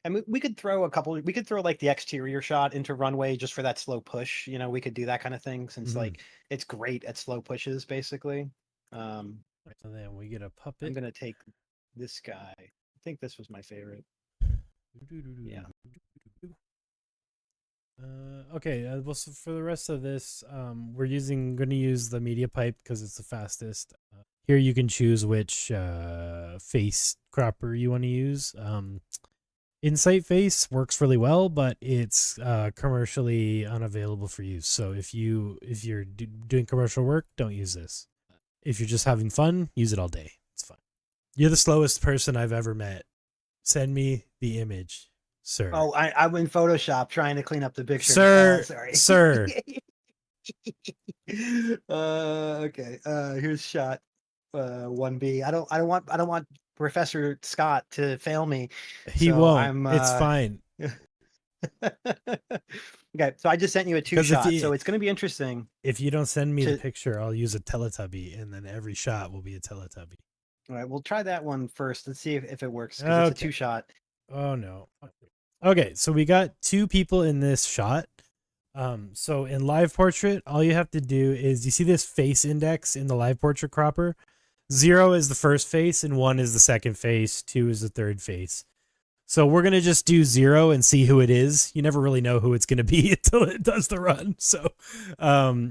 And we could throw like the exterior shot into Runway just for that slow push. We could do that kind of thing since like it's great at slow pushes, basically.
So then we get a puppet.
I'm gonna take this guy. I think this was my favorite. Yeah.
Okay. Well, so for the rest of this, we're going to use the media pipe because it's the fastest. Here you can choose which face cropper you want to use. Insight face works really well, but it's commercially unavailable for use. So if you're doing commercial work, don't use this. If you're just having fun, use it all day. It's fine. You're the slowest person I've ever met. Send me the image, sir.
Oh, I'm in Photoshop trying to clean up the picture.
Sir,
Sorry.
sir.
Okay. Here's shot 1B. I don't want Professor Scott to fail me.
He
So
won't. It's fine.
Okay, so I just sent you a 2-shot, so it's going to be interesting.
If you don't send me the picture, I'll use a Teletubby, and then every shot will be a Teletubby.
All right, we'll try that one first. Let's see if it works, because it's a 2-shot.
Oh, no. Okay, so we got 2 people in this shot. So in LivePortrait, all you have to do is, you see this face index in the LivePortrait cropper? 0 is the first face and 1 is the second face, 2 is the third face. So we're going to just do 0 and see who it is. You never really know who it's going to be until it does the run. So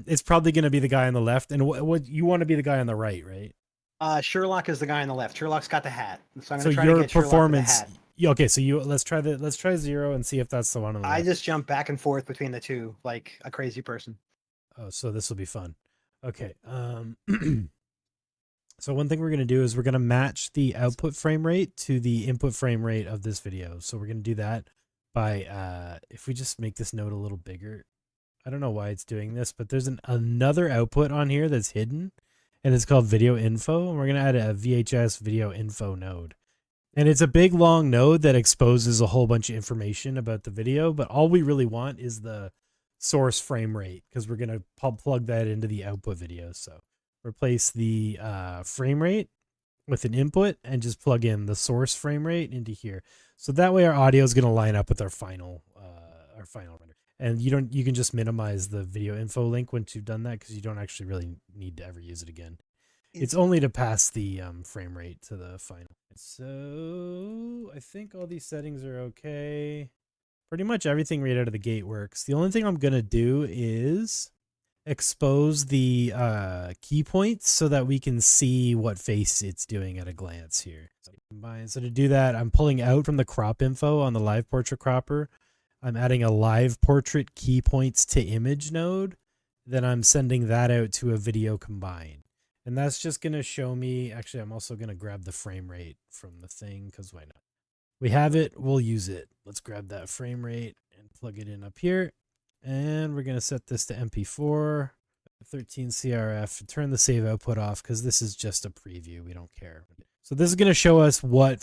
it's probably going to be the guy on the left. And what you want to be the guy on the right, right?
Sherlock is the guy on the left. Sherlock's got the hat. So I'm
So
going to try
your
to get
performance.
Sherlock the hat.
Yeah, okay, so let's try 0 and see if that's the one on the left.
I just jump back and forth between the two like a crazy person.
Oh, so this will be fun. Okay. So one thing we're going to do is we're going to match the output frame rate to the input frame rate of this video. So we're going to do that by, if we just make this node a little bigger. I don't know why it's doing this, but there's another output on here that's hidden, and it's called video info. And we're going to add a VHS video info node. And it's a big, long node that exposes a whole bunch of information about the video, but all we really want is the source frame rate because we're going to plug that into the output video. So replace the frame rate with an input and just plug in the source frame rate into here. So that way our audio is going to line up with our final render. And you can just minimize the video info link once you've done that because you don't actually really need to ever use it again. It's only to pass the frame rate to the final. So I think all these settings are okay. Pretty much everything right out of the gate works. The only thing I'm going to do is expose the key points so that we can see what face it's doing at a glance here. So to do that, I'm pulling out from the crop info on the LivePortrait cropper. I'm adding a LivePortrait key points to image node. Then I'm sending that out to a video combine. And that's just going to show me, actually, I'm also going to grab the frame rate from the thing because why not? We have it, we'll use it. Let's grab that frame rate and plug it in up here. And we're going to set this to MP4, 13 CRF, turn the save output off because this is just a preview. We don't care. So this is going to show us what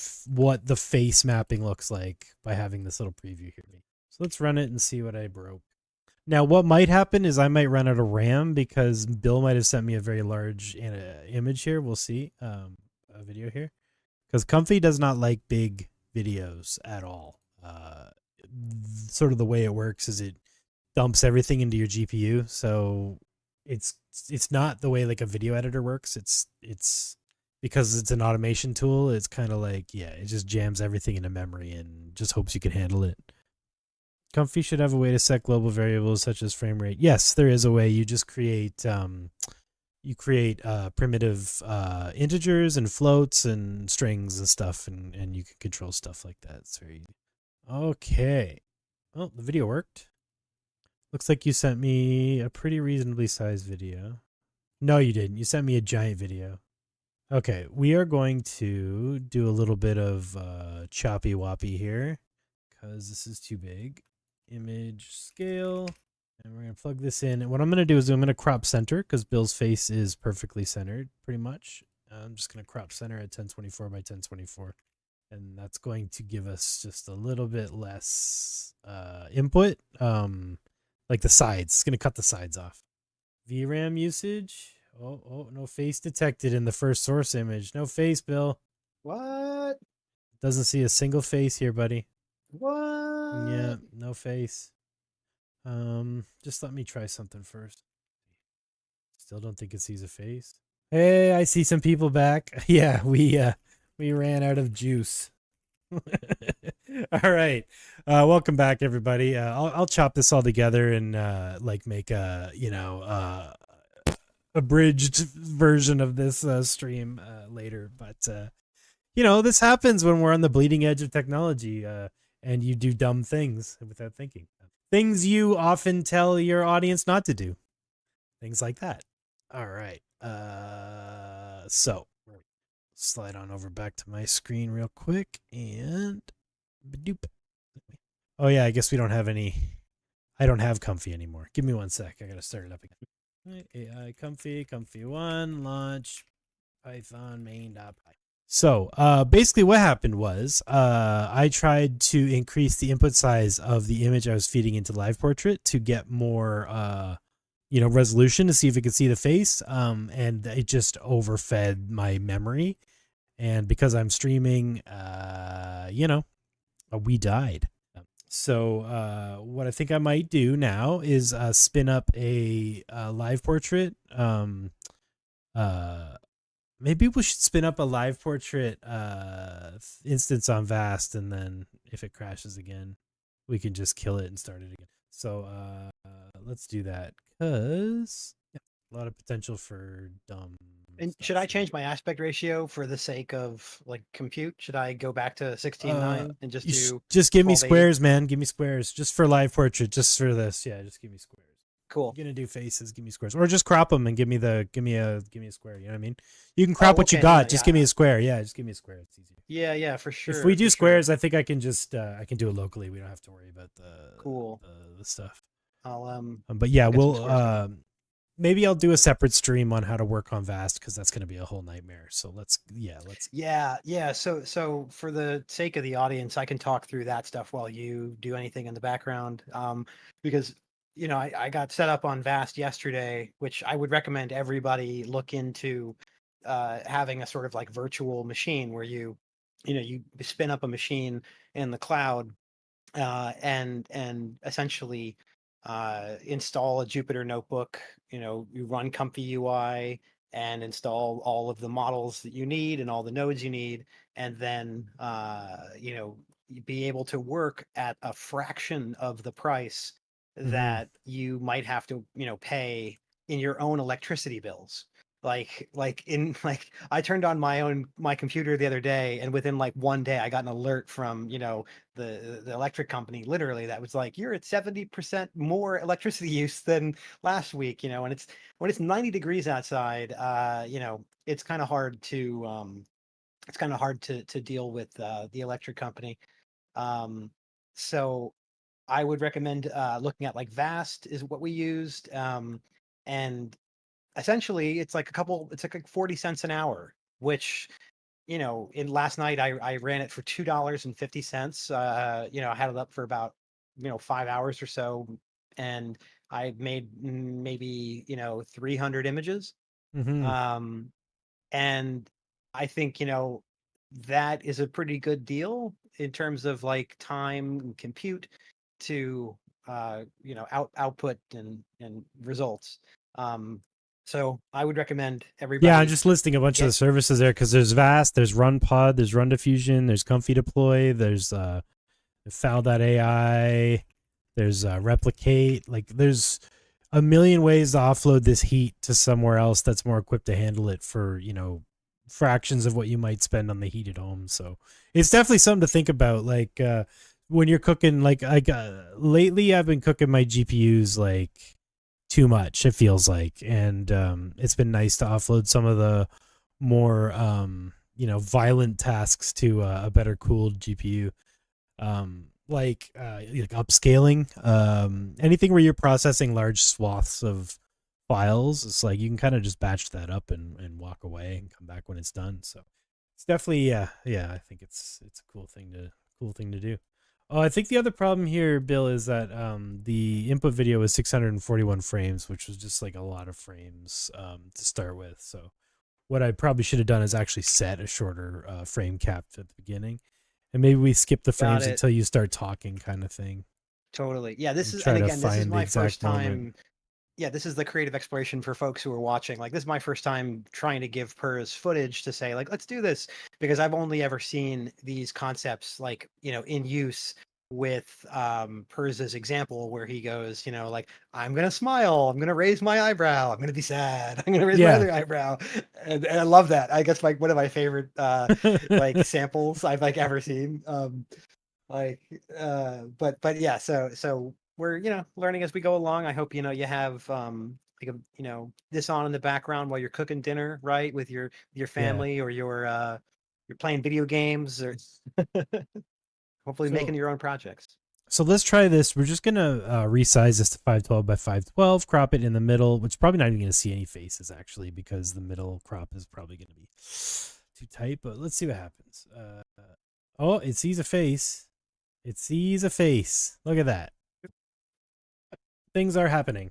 the face mapping looks like by having this little preview here. So let's run it and see what I broke. Now, what might happen is I might run out of RAM because Bill might have sent me a very large image here. We'll see a video here because Comfy does not like big videos at all. Sort of the way it works is it dumps everything into your GPU. So it's not the way like a video editor works. It's because it's an automation tool. It's kind of like, yeah, it just jams everything into memory and just hopes you can handle it. Comfy should have a way to set global variables such as frame rate. Yes, there is a way. You just create primitive integers and floats and strings and stuff, and you can control stuff like that. It's very easy. Okay. Well, the video worked. Looks like you sent me a pretty reasonably sized video. No, you didn't. You sent me a giant video. Okay, we are going to do a little bit of choppy woppy here because this is too big. Image scale, and we're going to plug this in. And what I'm going to do is I'm going to crop center because Bill's face is perfectly centered pretty much. I'm just going to crop center at 1024 by 1024. And that's going to give us just a little bit less input. Like the sides. It's going to cut the sides off. VRAM usage. Oh, no face detected in the first source image. No face, Bill.
What?
Doesn't see a single face here, buddy.
What?
Yeah, no face. Just let me try something first. Still don't think it sees a face. Hey, I see some people back. Yeah, we ran out of juice. All right. Welcome back, everybody. I'll chop this all together and like make a abridged version of this stream later. But this happens when we're on the bleeding edge of technology and you do dumb things without thinking. Things you often tell your audience not to do. Things like that. All right. So slide on over back to my screen real quick and doop. Oh yeah, I guess we don't have any. I don't have Comfy anymore. Give me 1 sec. I gotta start it up again. AI Comfy 1 launch Python main.py. So basically what happened was I tried to increase the input size of the image I was feeding into LivePortrait to get more resolution to see if it could see the face, and it just overfed my memory. And because I'm streaming, we died. So what I think I might do now is spin up a LivePortrait maybe we should spin up a live portrait instance on Vast, and then if it crashes again, we can just kill it and start it again. So let's do that, because a lot of potential for dumb.
And
stuff
should I
here.
change my aspect ratio for the sake of like compute? Should I go back to 16:9 and just do
just give me
1280?
squares, man. Give me squares just for live portrait, just for this. Yeah, just give me squares.
Cool.
You're gonna do faces, give me squares, or just crop them and give me a square. You know what I mean? You can crop what you
Okay,
got.
no,
Just
yeah.
give me a square. Yeah, just give me a square. It's easy.
Yeah, for sure.
If we do
for sure.
squares, I think I can just I can do it locally. We don't have to worry about
Cool.
the stuff.
I'll
But yeah,
get some
we'll
squares
maybe I'll do a separate stream on how to work on Vast, because that's gonna be a whole nightmare. So let's.
Yeah. So for the sake of the audience, I can talk through that stuff while you do anything in the background. Because I got set up on Vast yesterday, which I would recommend everybody look into having a sort of like virtual machine where you spin up a machine in the cloud and essentially install a Jupyter notebook. You run Comfy UI and install all of the models that you need and all the nodes you need, and then be able to work at a fraction of the price that you might have to pay in your own electricity bills. Like I turned on my computer the other day, and within like one day I got an alert from the electric company, literally, that was like, you're at 70% more electricity use than last week. And it's when it's 90 degrees outside, it's kind of hard to deal with the electric company. So I would recommend looking at like Vast is what we used, and essentially it's like 40 cents an hour, which in last night I ran it for $2.50. I had it up for about 5 hours or so, and I made maybe 300 images. And I think that is a pretty good deal in terms of like time and compute to output and results. So I would recommend everybody.
Yeah, I'm just listing a bunch of the services there, because there's Vast, there's RunPod, there's Run Diffusion, there's Comfy Deploy, there's Foul.ai, there's Replicate. Like, there's a million ways to offload this heat to somewhere else that's more equipped to handle it for fractions of what you might spend on the heat at home. So it's definitely something to think about. Like when you're cooking, like lately I've been cooking my GPUs like too much, it feels like, and it's been nice to offload some of the more violent tasks to a better cooled GPU, like upscaling, anything where you're processing large swaths of files. It's like you can kind of just batch that up and walk away and come back when it's done. So it's definitely I think it's a cool thing to do. Oh, I think the other problem here, Bill, is that the input video was 641 frames, which was just like a lot of frames to start with. So what I probably should have done is actually set a shorter frame cap at the beginning, and maybe we skip the frames until you start talking, kind of thing.
Totally. Yeah, this is my first time.
Moment.
Yeah, this is the creative exploration for folks who are watching. Like, this is my first time trying to give Purz footage to say, like, let's do this, because I've only ever seen these concepts like, in use with Purz's example, where he goes, like, I'm gonna smile, I'm gonna raise my eyebrow, I'm gonna be sad, I'm gonna raise my other eyebrow. And I love that. I guess like one of my favorite like samples I've like ever seen. But yeah, so we're learning as we go along. I hope you have like this on in the background while you're cooking dinner, right, with your family, or you're playing video games, or hopefully making your own projects.
So let's try this. We're just gonna resize this to 512 by 512, crop it in the middle, which probably not even gonna see any faces actually, because the middle crop is probably gonna be too tight. But let's see what happens. Oh, it sees a face. It sees a face. Look at that. Things are happening.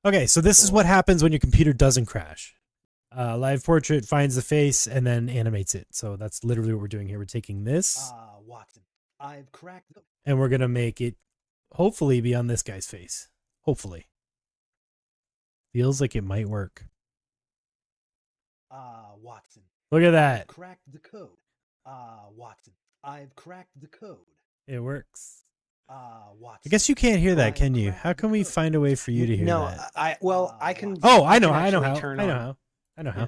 Okay, so this is what happens when your computer doesn't crash. LivePortrait finds the face and then animates it. So that's literally what we're doing here. We're taking this.
Watson, I've cracked the...
And we're going to make it hopefully be on this guy's face. Hopefully. Feels like it might work.
Watson,
Look at
I've
that.
cracked the code. Watson, I've cracked the code.
It works.
Watson.
I guess you can't hear that,
I've
can you?
cracked
How
the
can we
code.
find a way for you to hear
No,
that?
I can.
Oh, I
I
know.
can
I know
actually
how.
turn
I know
on-
how. I know how.
Yeah.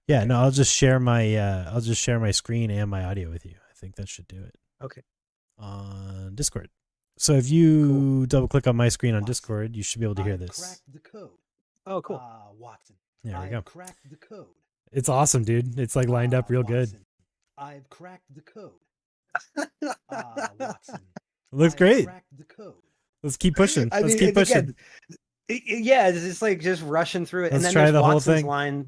Yeah,
Okay.
no, I'll just share my screen and my audio with you. I think that should do it.
Okay.
On Discord. So if you double click on my screen on Discord, you should be able to hear
I've
this.
cracked the code.
Oh, cool.
Watson.
There we go.
I've cracked the code.
It's awesome, dude. It's like lined up real good.
Watson, I've cracked the code. Watson.
It looks
I've
great.
cracked the code.
Let's keep pushing.
I
Let's
mean,
keep
and
pushing.
again, yeah, it's just like just rushing through it.
Let's
and then
try
there's
the whole
Watson's
thing.
line.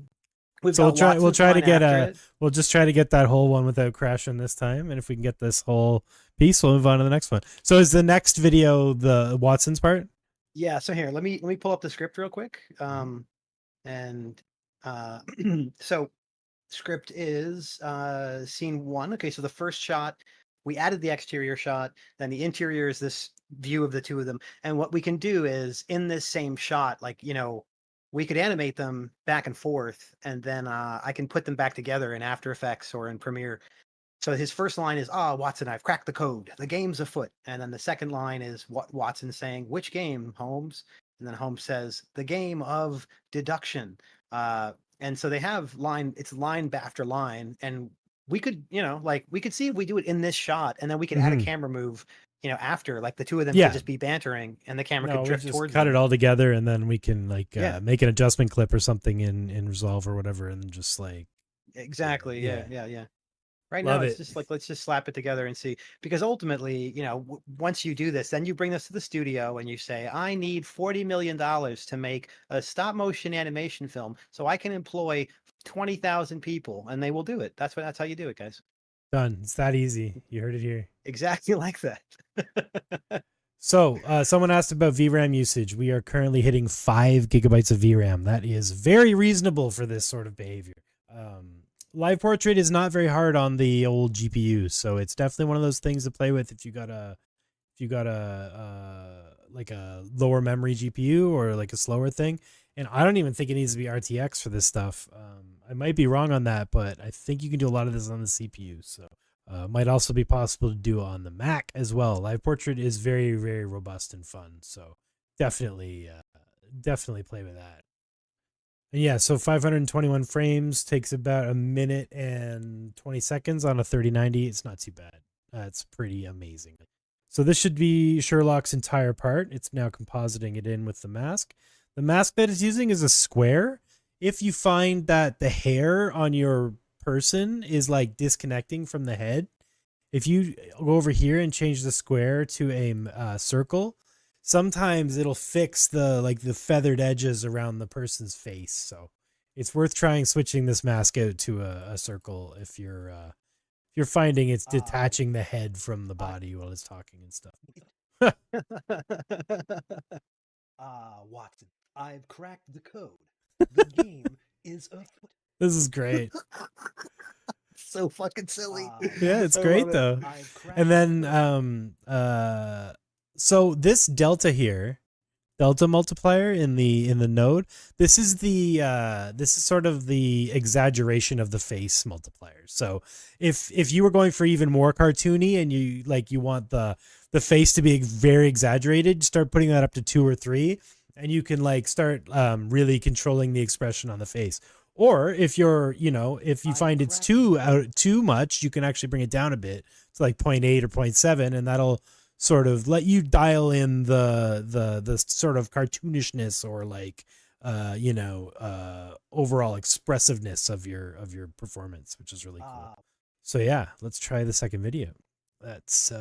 We've
So
got
we'll try to
Watson's
get
line after it.
we'll just try to get that whole one without crashing this time, and if we can get this whole piece, we'll move on to the next one. So is the next video the Watson's part?
Yeah, so here, let me pull up the script real quick. And so script is scene 1. Okay, so the first shot, we added the exterior shot, then the interior is this view of the two of them. And what we can do is in this same shot, like, we could animate them back and forth, and then I can put them back together in After Effects or in Premiere. So his first line is, Watson, I've cracked the code. The game's afoot. And then the second line is Watson saying, which game, Holmes? And then Holmes says, the game of deduction. And so they have it's line after line. And we could, we could see if we do it in this shot, and then we could add a camera move, after, like the two of them could just be bantering and the camera could drift
just
towards
cut
them.
it all together, and then we can make an adjustment clip or something in Resolve or whatever, and just like
Exactly. Yeah. Right
Love
now, it's
it.
just like, let's just slap it together and see. Because ultimately, once you do this, then you bring this to the studio and you say, I need $40 million to make a stop motion animation film so I can employ 20,000 people, and they will do it. That's how you do it, guys.
done. It's that easy. You heard it here.
Exactly like that.
So someone asked about VRAM usage. We are currently hitting 5 gigabytes of VRAM. That is very reasonable for this sort of behavior. LivePortrait is not very hard on the old GPUs, so it's definitely one of those things to play with if you got a like a lower memory GPU or like a slower thing. And I don't even think it needs to be RTX for this stuff. I might be wrong on that, but I think you can do a lot of this on the CPU. So might also be possible to do on the Mac as well. LivePortrait is very, very robust and fun. So definitely play with that. And yeah, so 521 frames takes about 1 minute and 20 seconds on a 3090. It's not too bad. That's pretty amazing. So this should be Sherlock's entire part. It's now compositing it in with the mask. The mask that it's using is a square. If you find that the hair on your person is like disconnecting from the head, if you go over here and change the square to a circle, sometimes it'll fix the feathered edges around the person's face. So it's worth trying switching this mask out to a circle if you're finding it's detaching the head from the body while it's talking and stuff.
Watson, I've cracked the code. The game is afoot.
This is great.
So fucking silly.
Yeah, it's
I
great
love it.
though.
I've cracked
And then
the code.
so this delta here, delta multiplier in the node, this is sort of the exaggeration of the face multiplier. So if you were going for even more cartoony and you want the face to be very exaggerated, start putting that up to 2 or 3, and you can like start really controlling the expression on the face. Or if you're, if you find it's too much, you can actually bring it down a bit to like 0.8 or 0.7, and that'll sort of let you dial in the sort of cartoonishness or like overall expressiveness of your performance, which is really cool. So yeah, let's try the second video. That's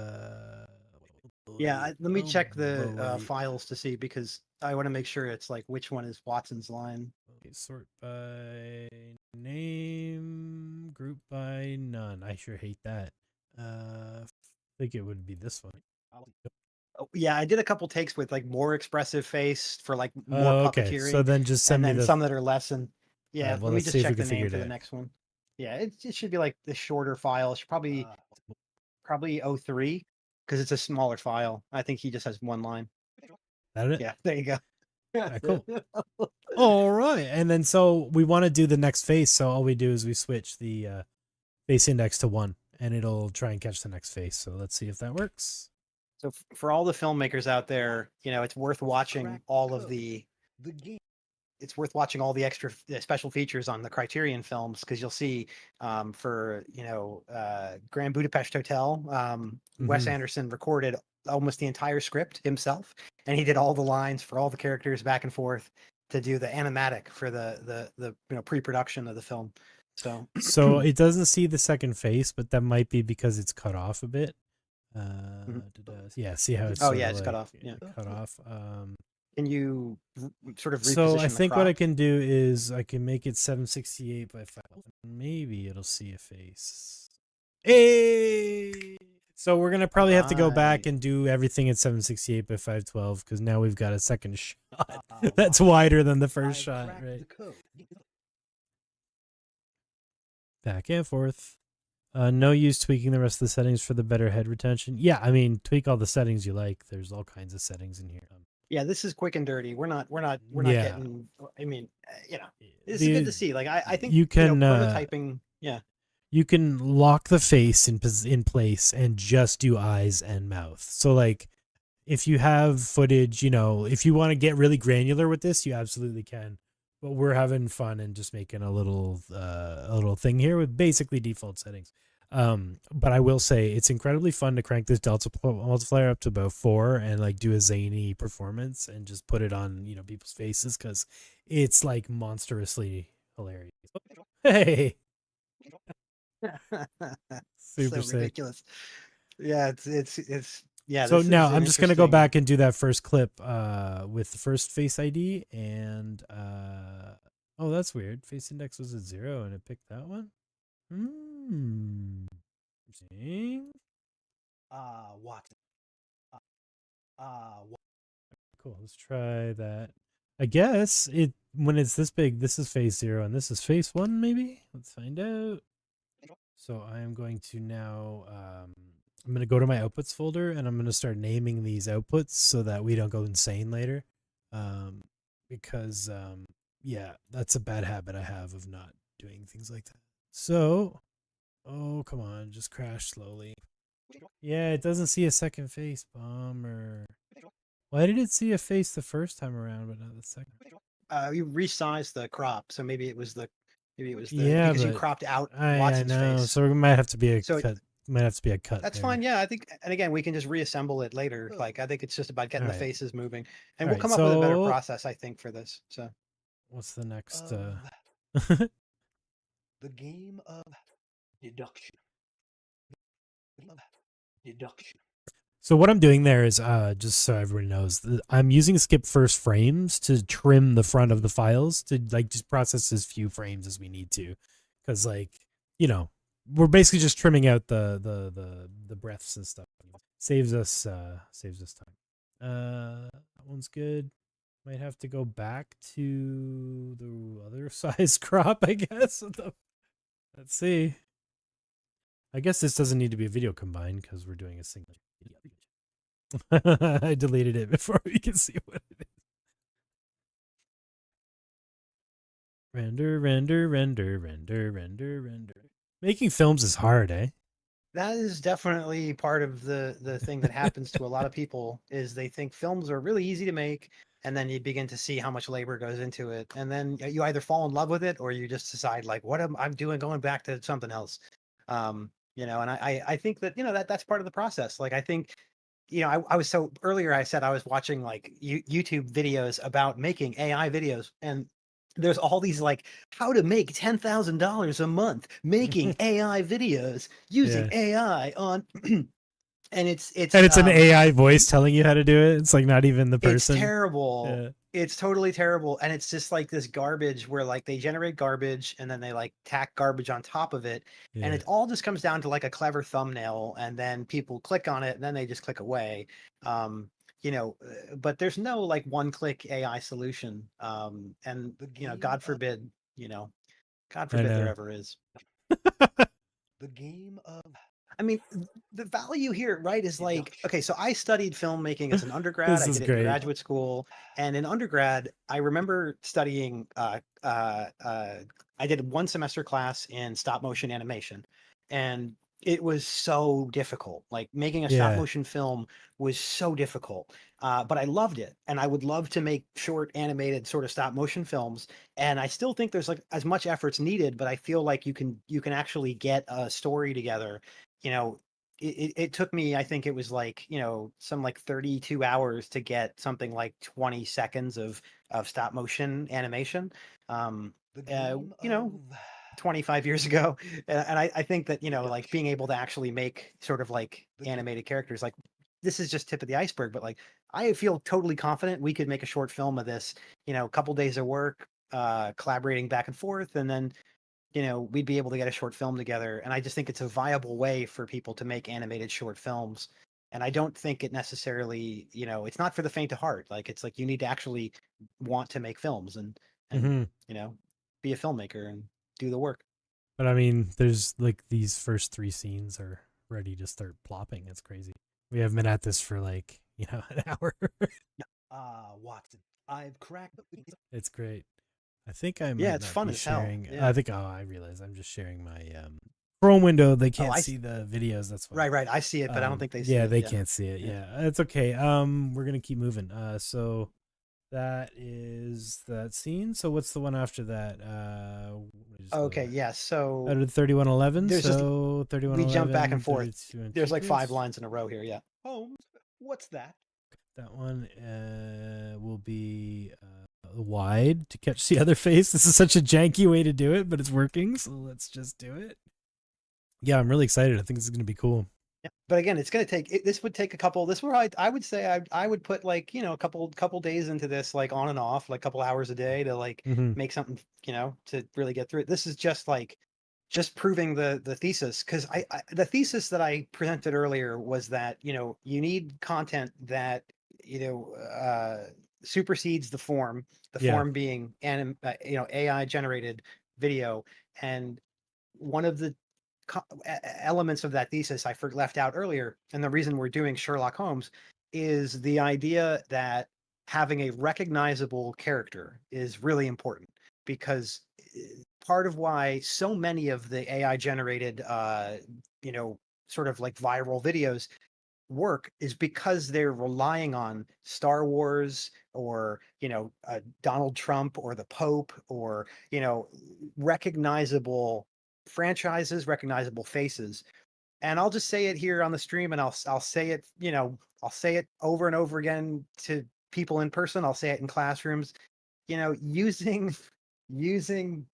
Yeah, let me check the files to see, because I want to make sure it's like which one is Watson's line.
Okay, sort by name, group by none. I sure hate that. I think it would be this one.
Oh, yeah, I did a couple takes with like more expressive face for like more
okay.
puppeteering.
So then just send
and
me
then some that are less than. Yeah,
well,
let me
let's
just
see if we
check
can
the
figure
name
it
for the
out.
next one. Yeah, it should be like the shorter file. It should probably 03, because it's a smaller file. I think he just has one line.
That it?
Yeah, there you go.
Alright, cool. All right. And then so we want to do the next face. So all we do is we switch the face index to 1 and it'll try and catch the next face. So let's see if that works.
So for all the filmmakers out there, it's worth watching
Crack
all
code.
of the
game.
it's worth watching all the extra special features on the Criterion films, because you'll see for Grand Budapest Hotel, Wes Anderson recorded almost the entire script himself, and he did all the lines for all the characters back and forth to do the animatic for the pre-production of the film.
So it doesn't see the second face, but that might be because it's cut off a bit. Yeah, see how it's
it's cut off. Yeah,
cut off.
Can you sort of reposition
So I think what I
crop?
can do is I can make it 768 by 5. Maybe it'll see a face. Hey! So we're gonna probably have to go back
Right.
and do everything at 768 by 512 because now we've got a second shot that's wider than the first shot,
cracked
right?
the code.
Back and forth. No use tweaking the rest of the settings for the better head retention. Yeah, I mean, tweak all the settings you like. There's all kinds of settings in here.
Yeah, this is quick and dirty. We're not
Yeah.
getting. I mean, this is good to see. Like I think
you can
prototyping. Yeah,
you can lock the face in place and just do eyes and mouth. So like, if you have footage, if you want to get really granular with this, you absolutely can. But we're having fun and just making a little thing here with basically default settings. But I will say it's incredibly fun to crank this delta multiplier up to about 4 and like do a zany performance and just put it on people's faces because it's like monstrously hilarious. Hey, super
so
sick.
ridiculous. Yeah, it's yeah.
So
this
now
is
I'm just gonna go
interesting-
back and do that first clip with the first face ID and oh, that's weird. Face index was at 0 and it picked that one. Interesting.
Watson.
Cool. Let's try that. I guess when it's this big, this is face 0 and this is face 1. Maybe let's find out. So I am going to now. I'm going to go to my outputs folder and I'm going to start naming these outputs so that we don't go insane later. Because yeah, that's a bad habit I have of not doing things like that. So, oh, come on, just crash slowly. Yeah, it doesn't see a second face. Bummer. Why did it see a face the first time around, but not the second?
You resized the crop, so maybe it was the
Yeah,
because you
but
cropped out
I
Watson's
know.
face.
So it might have to be a
So
cut. Might have to be a cut.
That's
there.
fine. Yeah, I think, and again, we can just reassemble it later. Like, I think it's just about getting
Alright.
the faces moving, and
Alright,
we'll come up with a better
so-
process, I think, for this. So,
What's the next?
The game of deduction. Deduction.
So what I'm doing there is just so everyone knows, I'm using skip first frames to trim the front of the files to like just process as few frames as we need to, because like we're basically just trimming out the breaths and stuff. Saves us time. That one's good. Might have to go back to the other size crop, I guess. Let's see. I guess this doesn't need to be a video combined because we're doing a single. I deleted it before we can see what it is. Render. Making films is hard, eh?
that is definitely part of the thing that happens to a lot of people is they think films are really easy to make, and then you begin to see how much labor goes into it, and then you either fall in love with it or you just decide like, what am I doing, going back to something else. And I think that that's part of the process. Like, I think I was so earlier I said I was watching like YouTube videos about making AI videos, and there's all these like how to make $10,000 a month making AI videos using AI on and it's
an AI voice telling you how to do it. It's like not even the person.
It's terrible.
Yeah.
It's totally terrible, and it's just like this garbage where like they generate garbage and then they like tack garbage on top of it, and it all just comes down to like a clever thumbnail, and then people click on it and then they just click away. But there's no like one-click AI solution. And God forbid, God forbid there ever is.
The game of
I mean, the value here, right, is like, okay, so I studied filmmaking as an undergrad.
This
I
is
did it in
great.
graduate school, and in undergrad, I remember studying. I did one semester class in stop motion animation, and it was so difficult. Like making a stop
Yeah.
motion film was so difficult, but I loved it, and I would love to make short animated sort of stop motion films. And I still think there's like as much effort's needed, but I feel like you can actually get a story together. You know, it took me, I think it was like, some like 32 hours to get something like 20 seconds of stop motion animation. Um,
The
uh,
game
you know,
of
25 years ago. And I think that, like
Introduction.
being able to actually make sort of like
The game.
animated characters, like this is just tip of the iceberg, but like I feel totally confident we could make a short film of this, a couple days of work, collaborating back and forth, and then we'd be able to get a short film together. And I just think it's a viable way for people to make animated short films. And I don't think it necessarily, it's not for the faint of heart. Like it's like you need to actually want to make films and
Hmm.
be a filmmaker and do the work.
But I mean, there's like these first 3 scenes are ready to start plopping. It's crazy. We haven't been at this for like, an hour.
Watson, I've cracked the
It's great. I think I
Yeah,
might
it's
not
fun
be
as hell.
sharing.
Yeah.
I realize I'm just sharing my Chrome window. They
Oh,
can't see the videos. That's why.
right. I see it, but I don't think they see
Yeah,
it.
they
Yeah.
can't see it.
Yeah.
Yeah, it's okay. We're gonna keep moving. So that is that scene. So what's the one after that?
Okay. Yeah.
Out
So
of 3111.
there's just
So
we jump back
3111,
and forth.
32 and
There's like 5
2/3.
lines in a row here. Yeah.
Holmes. What's that?
That one will be wide to catch the other face. This is such a janky way to do it, but it's working. So let's just do it. Yeah, I'm really excited. I think this is going to be cool.
Yeah. But again, it's going to take, this would take a couple, this where I would say I would put like, a couple days into this, like on and off, like a couple hours a day to like
Mm-hmm.
make something, to really get through it. This is just like, just proving the thesis. Cause the thesis that I presented earlier was that, you need content that, supersedes the
Yeah.
form being, AI generated video. And one of the elements of that thesis I left out earlier, and the reason we're doing Sherlock Holmes is the idea that having a recognizable character is really important, because part of why so many of the AI generated, sort of like viral videos work is because they're relying on Star Wars or Donald Trump or the Pope or recognizable franchises, recognizable faces. And I'll just say it here on the stream, and I'll say it, I'll say it over and over again to people in person. I'll say it in classrooms. Using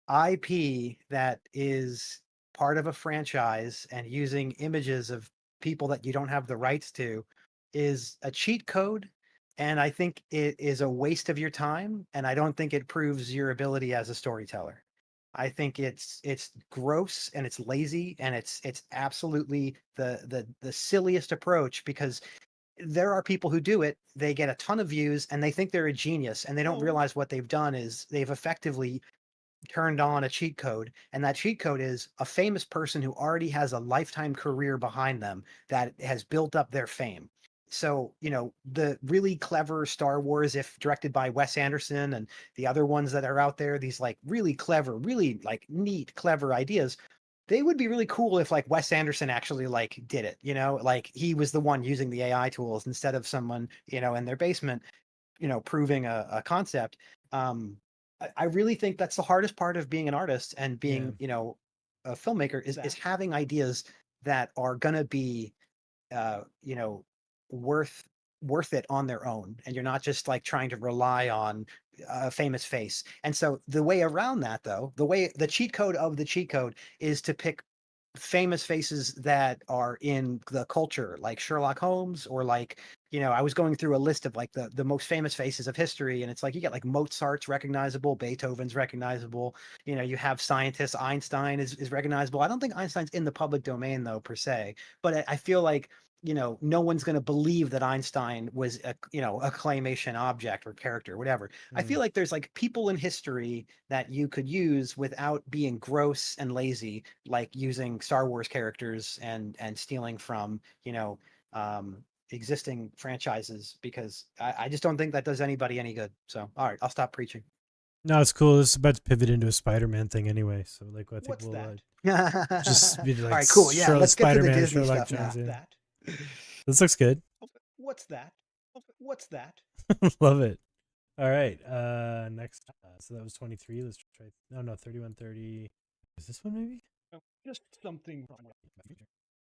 IP that is part of a franchise and using images of people that you don't have the rights to is a cheat code. And I think it is a waste of your time. And I don't think it proves your ability as a storyteller. I think it's gross and it's lazy and it's absolutely the silliest approach, because there are people who do it, they get a ton of views and they think they're a genius, and they don't
Holmes.
realize what they've done is they've effectively turned on a cheat code, and that cheat code is a famous person who already has a lifetime career behind them that has built up their fame. So, the really clever Star Wars, if directed by Wes Anderson, and the other ones that are out there, these like really clever, really like neat, clever ideas, they would be really cool if like Wes Anderson actually like did it, like he was the one using the AI tools instead of someone, in their basement, proving a concept. I really think that's the hardest part of being an artist and being, a filmmaker is having ideas that are gonna be, uh, you know, worth worth it on their own, and you're not just like trying to rely on a famous face. And so the way around that, though, the cheat code of the cheat code is to pick famous faces that are in the culture, like Sherlock Holmes, or like, I was going through a list of like the most famous faces of history, and it's like you get like Mozart's recognizable, Beethoven's recognizable, you have scientists, Einstein is recognizable. I don't think Einstein's in the public domain though, per se, but I feel like no one's going to believe that Einstein was a claymation object or character, whatever. I feel like there's like people in history that you could use without being gross and lazy, like using Star Wars characters and stealing from existing franchises, because I just don't think that does anybody any good. So all right, I'll stop preaching.
No, it's cool. This is about to pivot into a Spider-Man thing anyway. So like, I think
What's
we'll
that?
just be like,
all right, cool. Yeah, let's get to the Disney
Sherlock
stuff now.
Jones, yeah.
That?
This looks good.
What's that? What's that?
Love it. All right. Next. So that was 23. Let's try. No, 3130. Is this one maybe?
Oh, just something.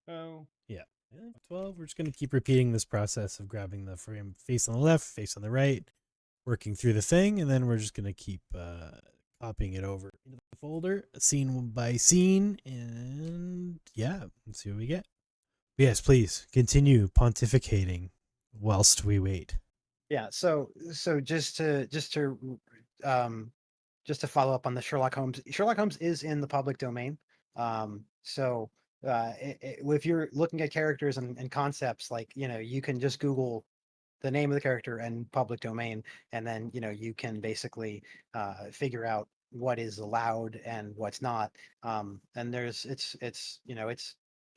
Oh.
Yeah. 12. We're just going to keep repeating this process of grabbing the frame face on the left, face on the right, working through the thing, and then we're just going to keep copying it over into the folder, scene by scene, and yeah, let's see what we get. Yes, please continue pontificating whilst we wait.
Yeah. So just to follow up on the Sherlock Holmes. Sherlock Holmes is in the public domain. If you're looking at characters and concepts, like you can just Google the name of the character and public domain, and then you can basically figure out what is allowed and what's not. And it's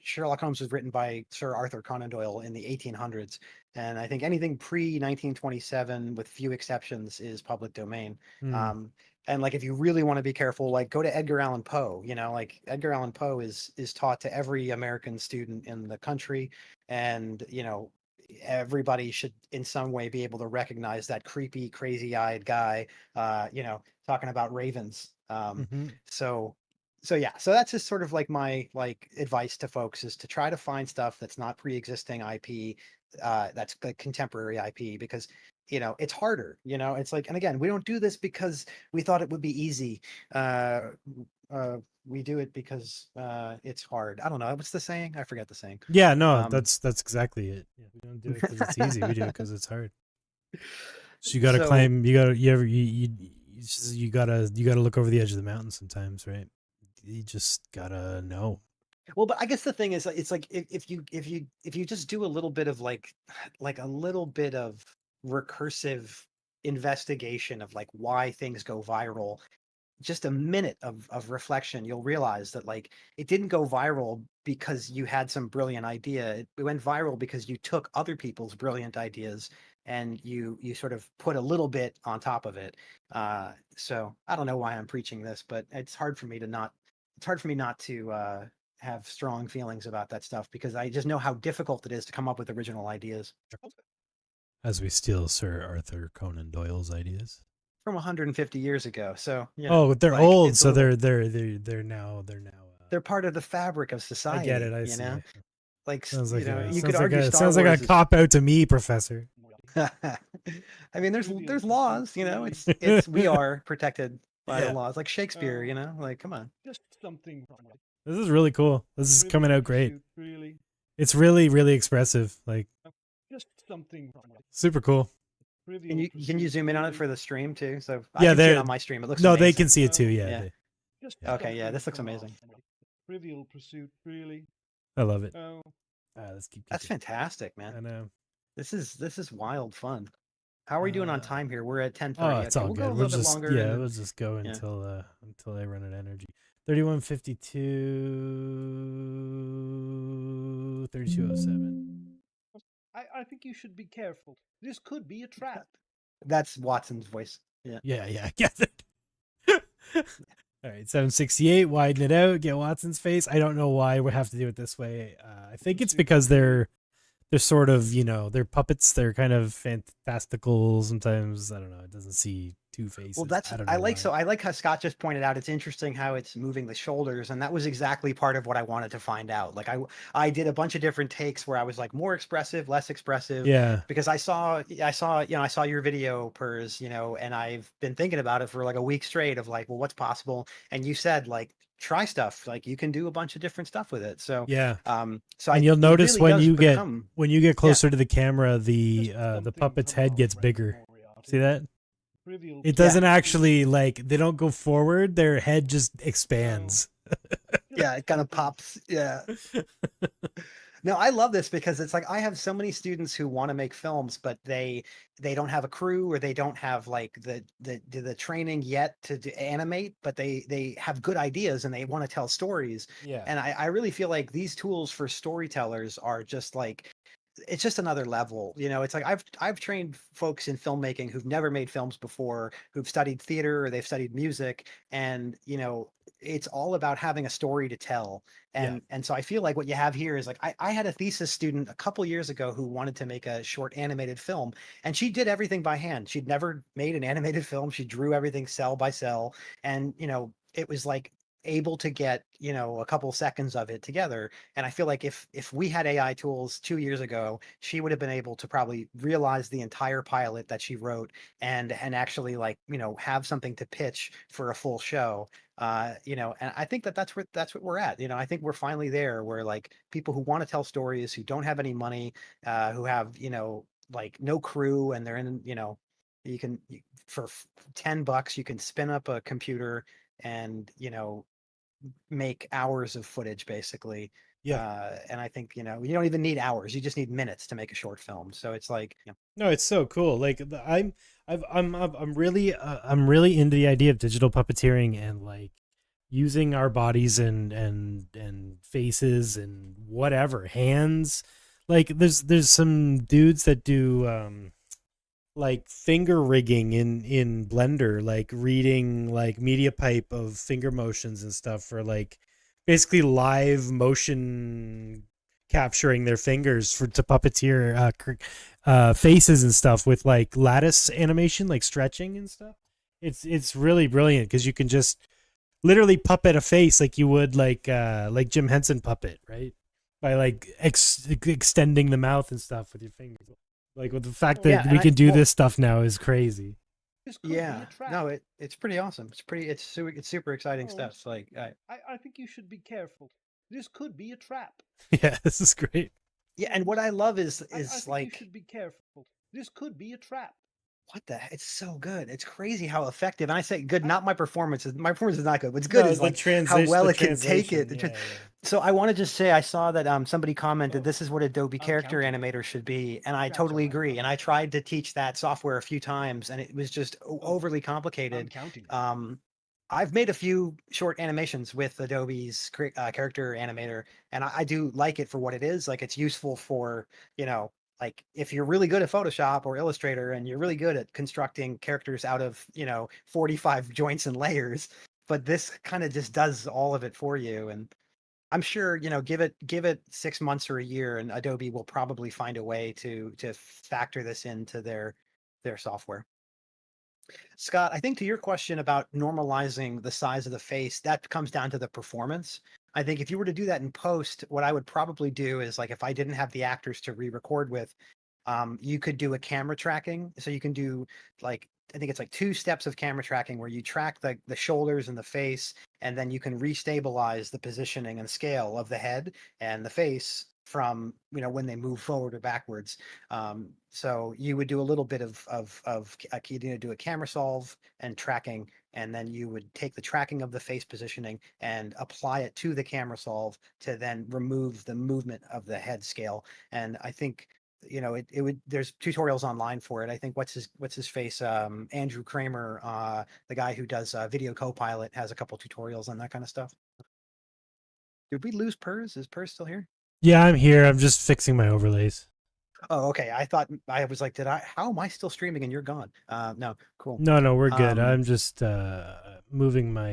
Sherlock Holmes was written by Sir Arthur Conan Doyle in the 1800s, and I think anything pre-1927, with few exceptions, is public domain. And like, if you really want to be careful, like, go to Edgar Allan Poe. Like, Edgar Allan Poe is taught to every American student in the country, and everybody should in some way be able to recognize that creepy, crazy-eyed guy, talking about ravens. So that's just sort of like my advice to folks, is to try to find stuff that's not pre-existing IP, that's like contemporary IP, because it's harder. It's like, and again, we don't do this because we thought it would be easy. We do it because it's hard. I don't know, what's the saying? I forget the saying.
Yeah, no, that's exactly it. Yeah, we don't do it because it's easy. We do it because it's hard. So you got to climb. You got to look over the edge of the mountain sometimes, right? You just gotta know.
Well, but I guess the thing is, it's like, if you just do a little bit of like a little bit of recursive investigation of like why things go viral, just a minute of reflection, you'll realize that like it didn't go viral because you had some brilliant idea. It went viral because you took other people's brilliant ideas and you sort of put a little bit on top of it. So I don't know why I'm preaching this, but it's hard for me not to have strong feelings about that stuff, because I just know how difficult it is to come up with original ideas.
As we steal Sir Arthur Conan Doyle's ideas
from 150 years ago. So
they're
like,
old, so they're now
they're part of the fabric of society.
I get it. I see.
Like,
sounds like
you could argue
it sounds like a cop out to me, Professor.
I mean, there's laws. It's we are protected by the laws, like Shakespeare. Like, come on.
Just something.
This is really cool. This is coming out great.
Really.
It's really, really expressive. Like,
just something.
Super cool.
Can you zoom in on it for the stream too? So
yeah,
I can see it on my stream. It looks amazing.
They can see it too. Yeah.
Okay. Yeah, this looks amazing.
Trivial Pursuit, really.
I love it.
Let's keep. That's fantastic, man.
I know.
This is wild fun. How are we doing on time here? We're at 10:30.
Oh, it's all good. We'll just
longer.
Yeah, we'll just go until I run out of energy. 31:52, 32:07.
I think you should be careful. This could be a trap.
That's Watson's voice.
Yeah. I get it. All right, 768. Widen it out. Get Watson's face. I don't know why we have to do it this way. I think it's because they're sort of, they're puppets. They're kind of fantastical sometimes. I don't know. It doesn't see two faces.
Well, I like how Scott just pointed out. It's interesting how it's moving the shoulders, and that was exactly part of what I wanted to find out. Like, I did a bunch of different takes where I was like more expressive, less expressive.
Yeah.
Because I saw your video, Purz, and I've been thinking about it for like a week straight of like, well, what's possible? And you said, like, try stuff, like you can do a bunch of different stuff with it. So
and you'll notice when you get closer to the camera, the puppet's head gets bigger. See that? It doesn't actually, like, they don't go forward, their head just expands.
Yeah, it kind of pops. Yeah. No, I love this because it's like I have so many students who want to make films, but they don't have a crew or they don't have like the training yet to animate, but they have good ideas and they want to tell stories.
Yeah.
And I really feel like these tools for storytellers are just like it's just another level. It's like I've trained folks in filmmaking who've never made films before, who've studied theater or they've studied music, and it's all about having a story to tell.
Yeah.
And so I feel like what you have here is like I had a thesis student a couple years ago who wanted to make a short animated film, and she did everything by hand. She'd never made an animated film. She drew everything cell by cell, and it was like able to get a couple seconds of it together. And I feel like if we had AI tools 2 years ago, she would have been able to probably realize the entire pilot that she wrote and actually like have something to pitch for a full show. And I think that's what we're at. I think we're finally there where like people who want to tell stories, who don't have any money, who have like no crew, and they're in you can for $10 you can spin up a computer and make hours of footage basically.
Yeah.
And I think you don't even need hours, you just need minutes to make a short film. So it's like
No, it's so cool. Like I'm really into the idea of digital puppeteering and like using our bodies and faces and whatever, hands. Like there's some dudes that do like finger rigging in Blender, like reading like media pipe of finger motions and stuff for like basically live motion capturing their fingers to puppeteer faces and stuff with like lattice animation, like stretching and stuff. It's really brilliant because you can just literally puppet a face like you would like Jim Henson puppet, right? By like extending the mouth and stuff with your fingers. Like with the fact that
yeah,
we can do this stuff now is crazy.
This could be
yeah,
a trap.
no, it's pretty awesome. It's super exciting
Oh,
stuff. Like
I think you should be careful. This could be a trap.
Yeah, this is great.
yeah, and what I love is
I think you
like
should be careful. This could be a trap.
what the it's so good. It's crazy how effective. And I say good, not my performance. My performance is not good. What's good
No,
is
the
like how
transition-
well
the
it can take
translation,
it.
yeah, yeah.
So I want to just say I saw that somebody commented
Oh,
this is what Adobe
I'm
Character
counting.
Animator should be, and I
Traps
totally
are my
agree. And I
problem.
tried to teach that software a few times, and it was just overly
I'm
complicated.
counting.
I've made a few short animations with Adobe's Character Animator, and I do like it for what it is. Like it's useful for like if you're really good at Photoshop or Illustrator and you're really good at constructing characters out of 45 joints and layers, but this kind of just does all of it for you. And I'm sure give it 6 months or a year and Adobe will probably find a way to factor this into their software. Scott, I think to your question about normalizing the size of the face, that comes down to the performance. I think if you were to do that in post, what I would probably do is like if I didn't have the actors to re-record with, you could do a camera tracking. So you can do like I think it's like 2 steps of camera tracking where you track the shoulders and the face, and then you can restabilize the positioning and scale of the head and the face from when they move forward or backwards. So you would do a little bit of you do a camera solve and tracking, and then you would take the tracking of the face positioning and apply it to the camera solve to then remove the movement of the head scale. And I think it would there's tutorials online for it. I think what's his face Andrew Kramer, the guy who does Video Copilot, has a couple tutorials on that kind of stuff. Did we lose Purz? Is Purz still here?
Yeah, I'm here. I'm just fixing my overlays.
Oh, okay. I thought I was like, how am I still streaming and you're gone? No, cool.
No, we're good. I'm just moving my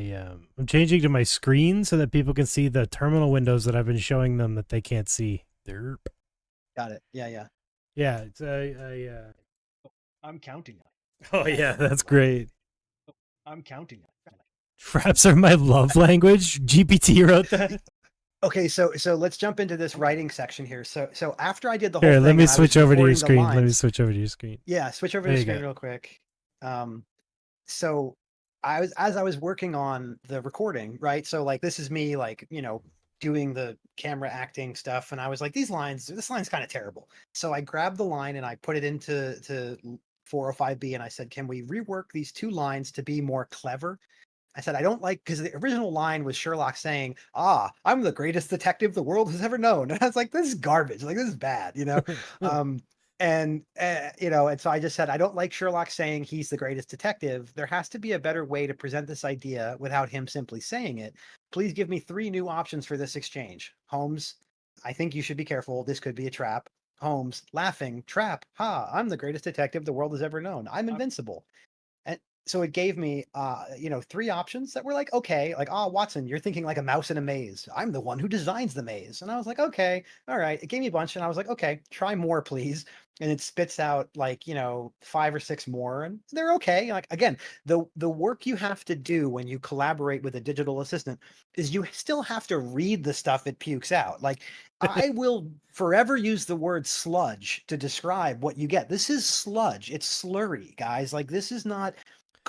I'm changing to my screen so that people can see the terminal windows that I've been showing them that they can't see. Derp.
Got it. Yeah.
Yeah, it's
I'm counting.
Oh yeah, that's great.
I'm counting.
Traps are my love language. GPT wrote that.
Okay, so let's jump into this writing section here. So after I did the whole
Here,
thing,
let me
and I was
switch over to your
recording the
screen. Let me
lines-
switch over to your screen.
Yeah, switch over
There
to
you
the screen
go.
real quick. So as I was working on the recording, right? So like this is me like, doing the camera acting stuff, and I was like, this line's kind of terrible. So I grabbed the line and I put it into 405B and I said, can we rework these 2 lines to be more clever? I said, I don't like, because the original line was Sherlock saying, I'm the greatest detective the world has ever known. And I was like, this is garbage. Like, this is bad, and so I just said, I don't like Sherlock saying he's the greatest detective. There has to be a better way to present this idea without him simply saying it. Please give me 3 new options for this exchange. Holmes, I think you should be careful. This could be a trap. Holmes, laughing, trap. Ha, I'm the greatest detective the world has ever known. I'm invincible. And so it gave me 3 options that were like, okay, like, Watson, you're thinking like a mouse in a maze. I'm the one who designs the maze. And I was like, okay, all right. It gave me a bunch, and I was like, okay, try more, please. And it spits out like 5 or 6 more, and they're okay. Like, again, the work you have to do when you collaborate with a digital assistant is you still have to read the stuff it pukes out. Like, I will forever use the word sludge to describe what you get. This is sludge. It's slurry, guys. Like, this is not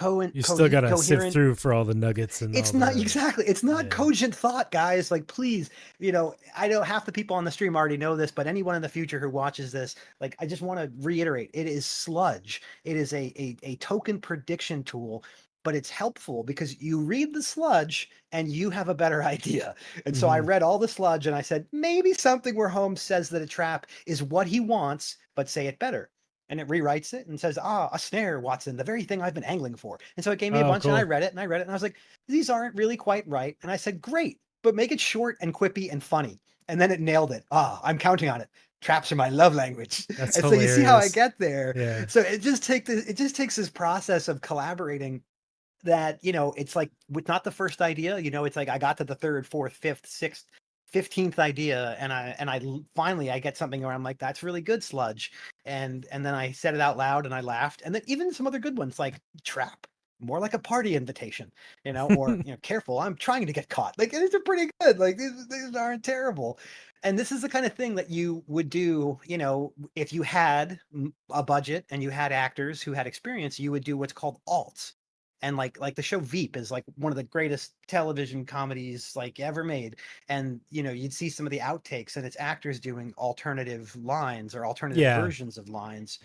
You still gotta sift
coherent.
through for all the nuggets and
It's
all
not
the,
exactly. It's not
yeah.
cogent thought, guys. Like, please, I know half the people on the stream already know this, but anyone in the future who watches this, like, I just want to reiterate, it is sludge. It is a token prediction tool, but it's helpful because you read the sludge and you have a better idea. And so I read all the sludge and I said, maybe something where Holmes says that a trap is what he wants, but say it better. And it rewrites it and says, a snare, Watson, the very thing I've been angling for. And so it gave me a bunch,
cool.
and I read it and I was like, these aren't really quite right. And I said, great, but make it short and quippy and funny. And then it nailed it. I'm counting on it. Traps are my love language.
That's
and
hilarious.
So you see how I get there.
Yeah.
So it just takes this process of collaborating that, it's like, with not the first idea, it's like I got to the 3rd, 4th, 5th, 6th, 15th idea, and I finally I get something where I'm like, that's really good, sludge. And then I said it out loud and I laughed. And then even some other good ones like trap, more like a party invitation, or careful, I'm trying to get caught. Like, these are pretty good. Like, these aren't terrible. And this is the kind of thing that you would do, if you had a budget and you had actors who had experience, you would do what's called alts. And like the show Veep is like one of the greatest television comedies like ever made. And you'd see some of the outtakes, and it's actors doing alternative lines or alternative versions of lines.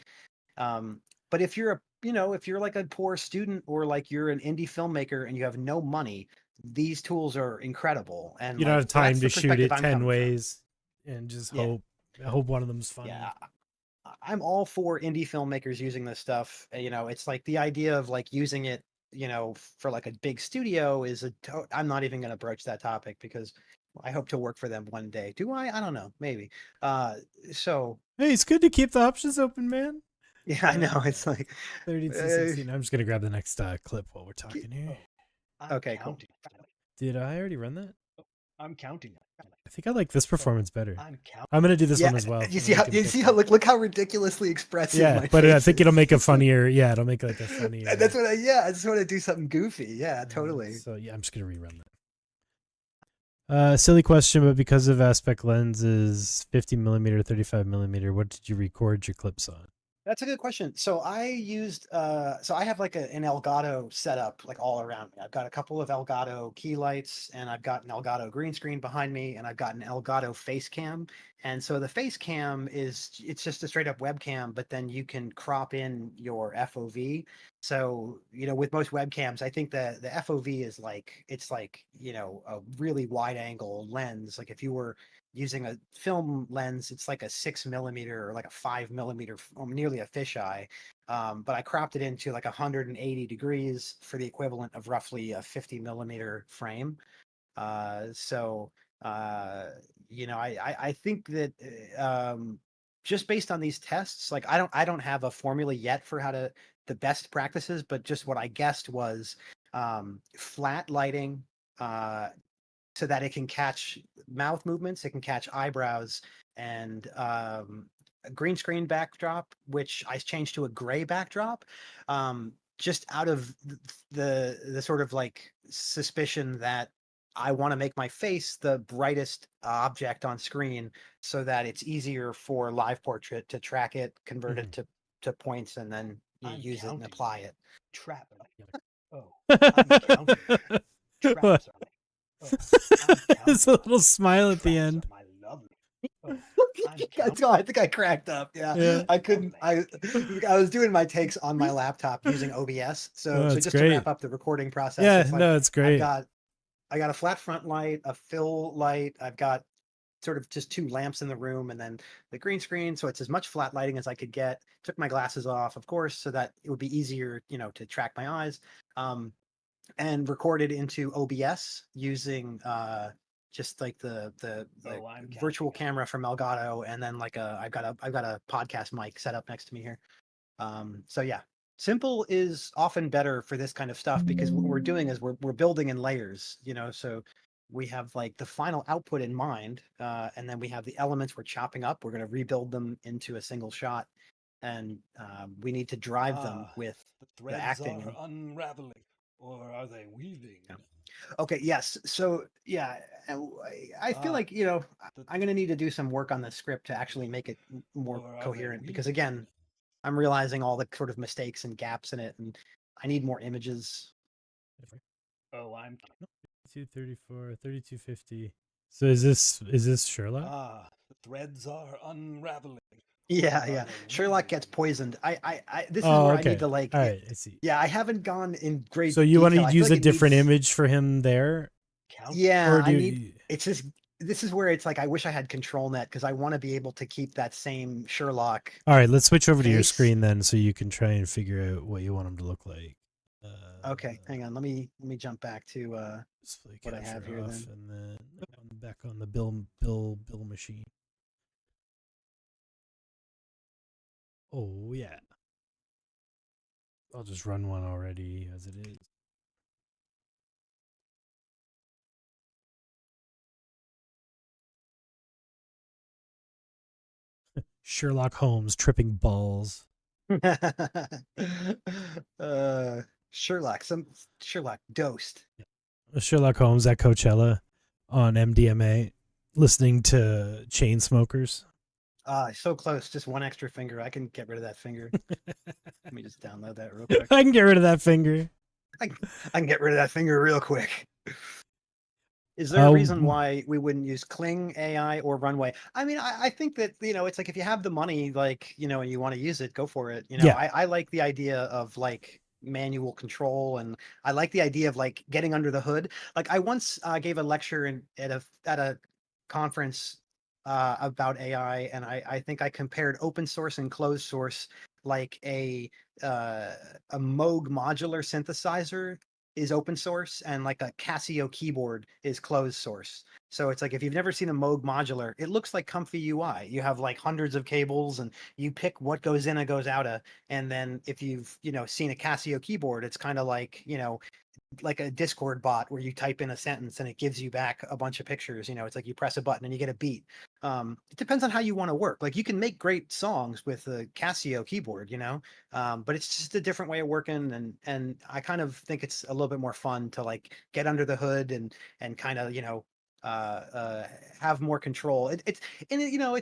But if you're if you're like a poor student, or like you're an indie filmmaker and you have no money, these tools are incredible. And
you don't have time to shoot it 10 ways
from.
And just hope one of them's funny.
Yeah. I'm all for indie filmmakers using this stuff. It's like the idea of like using it, for like a big studio is I'm not even going to broach that topic because I hope to work for them one day. Do I? I don't know. Maybe. So.
Hey, it's good to keep the options open, man.
Yeah, I know. It's like
30 to 16. I'm just going to grab the next clip while we're talking here.
Okay, cool.
Did I already run that?
I'm counting.
I think I like this performance better. I'm gonna do this one as well.
You see how look how ridiculously expressive.
Yeah, but I think it'll make a funnier. Yeah, it'll make like a funnier.
That's what I just want to do something goofy. Yeah, totally.
So yeah, I'm just gonna rerun that. Silly question, but because of aspect lenses, 50mm, 35mm, what did you record your clips on?
That's a good question. So I used, so I have like an Elgato setup like all around me. I've got a couple of Elgato key lights, and I've got an Elgato green screen behind me, and I've got an Elgato face cam. And so the face cam it's just a straight up webcam, but then you can crop in your FOV. So, with most webcams, I think the FOV is like, it's like, a really wide angle lens. Like if you were using a film lens, it's like a 6mm or like a 5mm, or nearly a fisheye. But I cropped it into like 180 degrees for the equivalent of roughly a 50mm frame. I think that just based on these tests, like I don't have a formula yet for how to the best practices, but just what I guessed was flat lighting, so that it can catch mouth movements, it can catch eyebrows, and a green screen backdrop, which I changed to a gray backdrop, just out of the sort of like suspicion that I want to make my face the brightest object on screen, so that it's easier for LivePortrait to track it, convert it to points, and then use it and apply it.
Trap. I'm counting. Traps are
There's a little smile at the end.
My lovely.
That's all. I think I cracked up. Yeah,
Yeah.
I couldn't. I was doing my takes on my laptop using OBS. So
That's
just to
great.
wrap up the recording process,
Yeah,
it's like
no, it's great.
I got a flat front light, a fill light. I've got sort of just two lamps in the room, and then the green screen. So it's as much flat lighting as I could get. Took my glasses off, of course, so that it would be easier, to track my eyes. And recorded into OBS using just like the
Oh, I'm
virtual
counting.
camera from Elgato, and then like I've got a podcast mic set up next to me here. So yeah, simple is often better for this kind of stuff because what we're doing is we're building in layers, so we have like the final output in mind, and then we have the elements we're chopping up. We're going to rebuild them into a single shot, and we need to drive them with
The
the
threads
acting.
are unraveling, or are they weaving?
Yeah. Okay, yes. So yeah, I feel like I'm going to need to do some work on the script to actually make it more
Or are they
coherent because
weaving?
again, I'm realizing all the sort of mistakes and gaps in it, and I need more images.
Oh, I'm
234, 3250. So is this Sherlock?
the threads are unraveling.
Yeah,
Or are
yeah.
they
Sherlock gets
weaving?
poisoned. This is
Oh,
where I
okay.
need to like.
All right, I see.
Yeah, I haven't gone in great.
So you want
detail.
to
I feel
use
like
a
it
different
needs-
image for him there,
Yeah,
or do
I need.
you?
It's just. This is where it's like I wish I had control net because I want to be able to keep that same Sherlock.
All right, let's switch over to your
face.
screen then, so you can try and figure out what you want him to look like.
Okay, hang on. Let me jump back to
Display
what I
capture
have here
off,
then.
and then back on the bill machine. Oh yeah, I'll just run one already as it is. Sherlock Holmes tripping balls.
Sherlock dosed.
Sherlock Holmes at Coachella on MDMA, listening to Chainsmokers.
So close. Just one extra finger. I can get rid of that finger. Let me just download that real quick.
I can get rid of that finger.
I can get rid of that finger real quick. Is there a reason why we wouldn't use Kling AI or Runway? I mean, I think that, it's like if you have the money, like, and you want to use it, go for it.
Yeah.
I like the idea of like manual control, and I like the idea of like getting under the hood. Like I once gave a lecture at a conference about AI, and I think I compared open source and closed source like a Moog modular synthesizer is open source and like a Casio keyboard is closed source. So it's like if you've never seen a Moog modular, it looks like comfy UI. You have like hundreds of cables and you pick what goes in and goes out of. And then if you've, seen a Casio keyboard, it's kind of like, like a Discord bot where you type in a sentence and it gives you back a bunch of pictures. It's like you press a button and you get a beat. It depends on how you want to work. Like you can make great songs with a Casio keyboard, but it's just a different way of working. And I kind of think it's a little bit more fun to like get under the hood and kind of, have more control. It's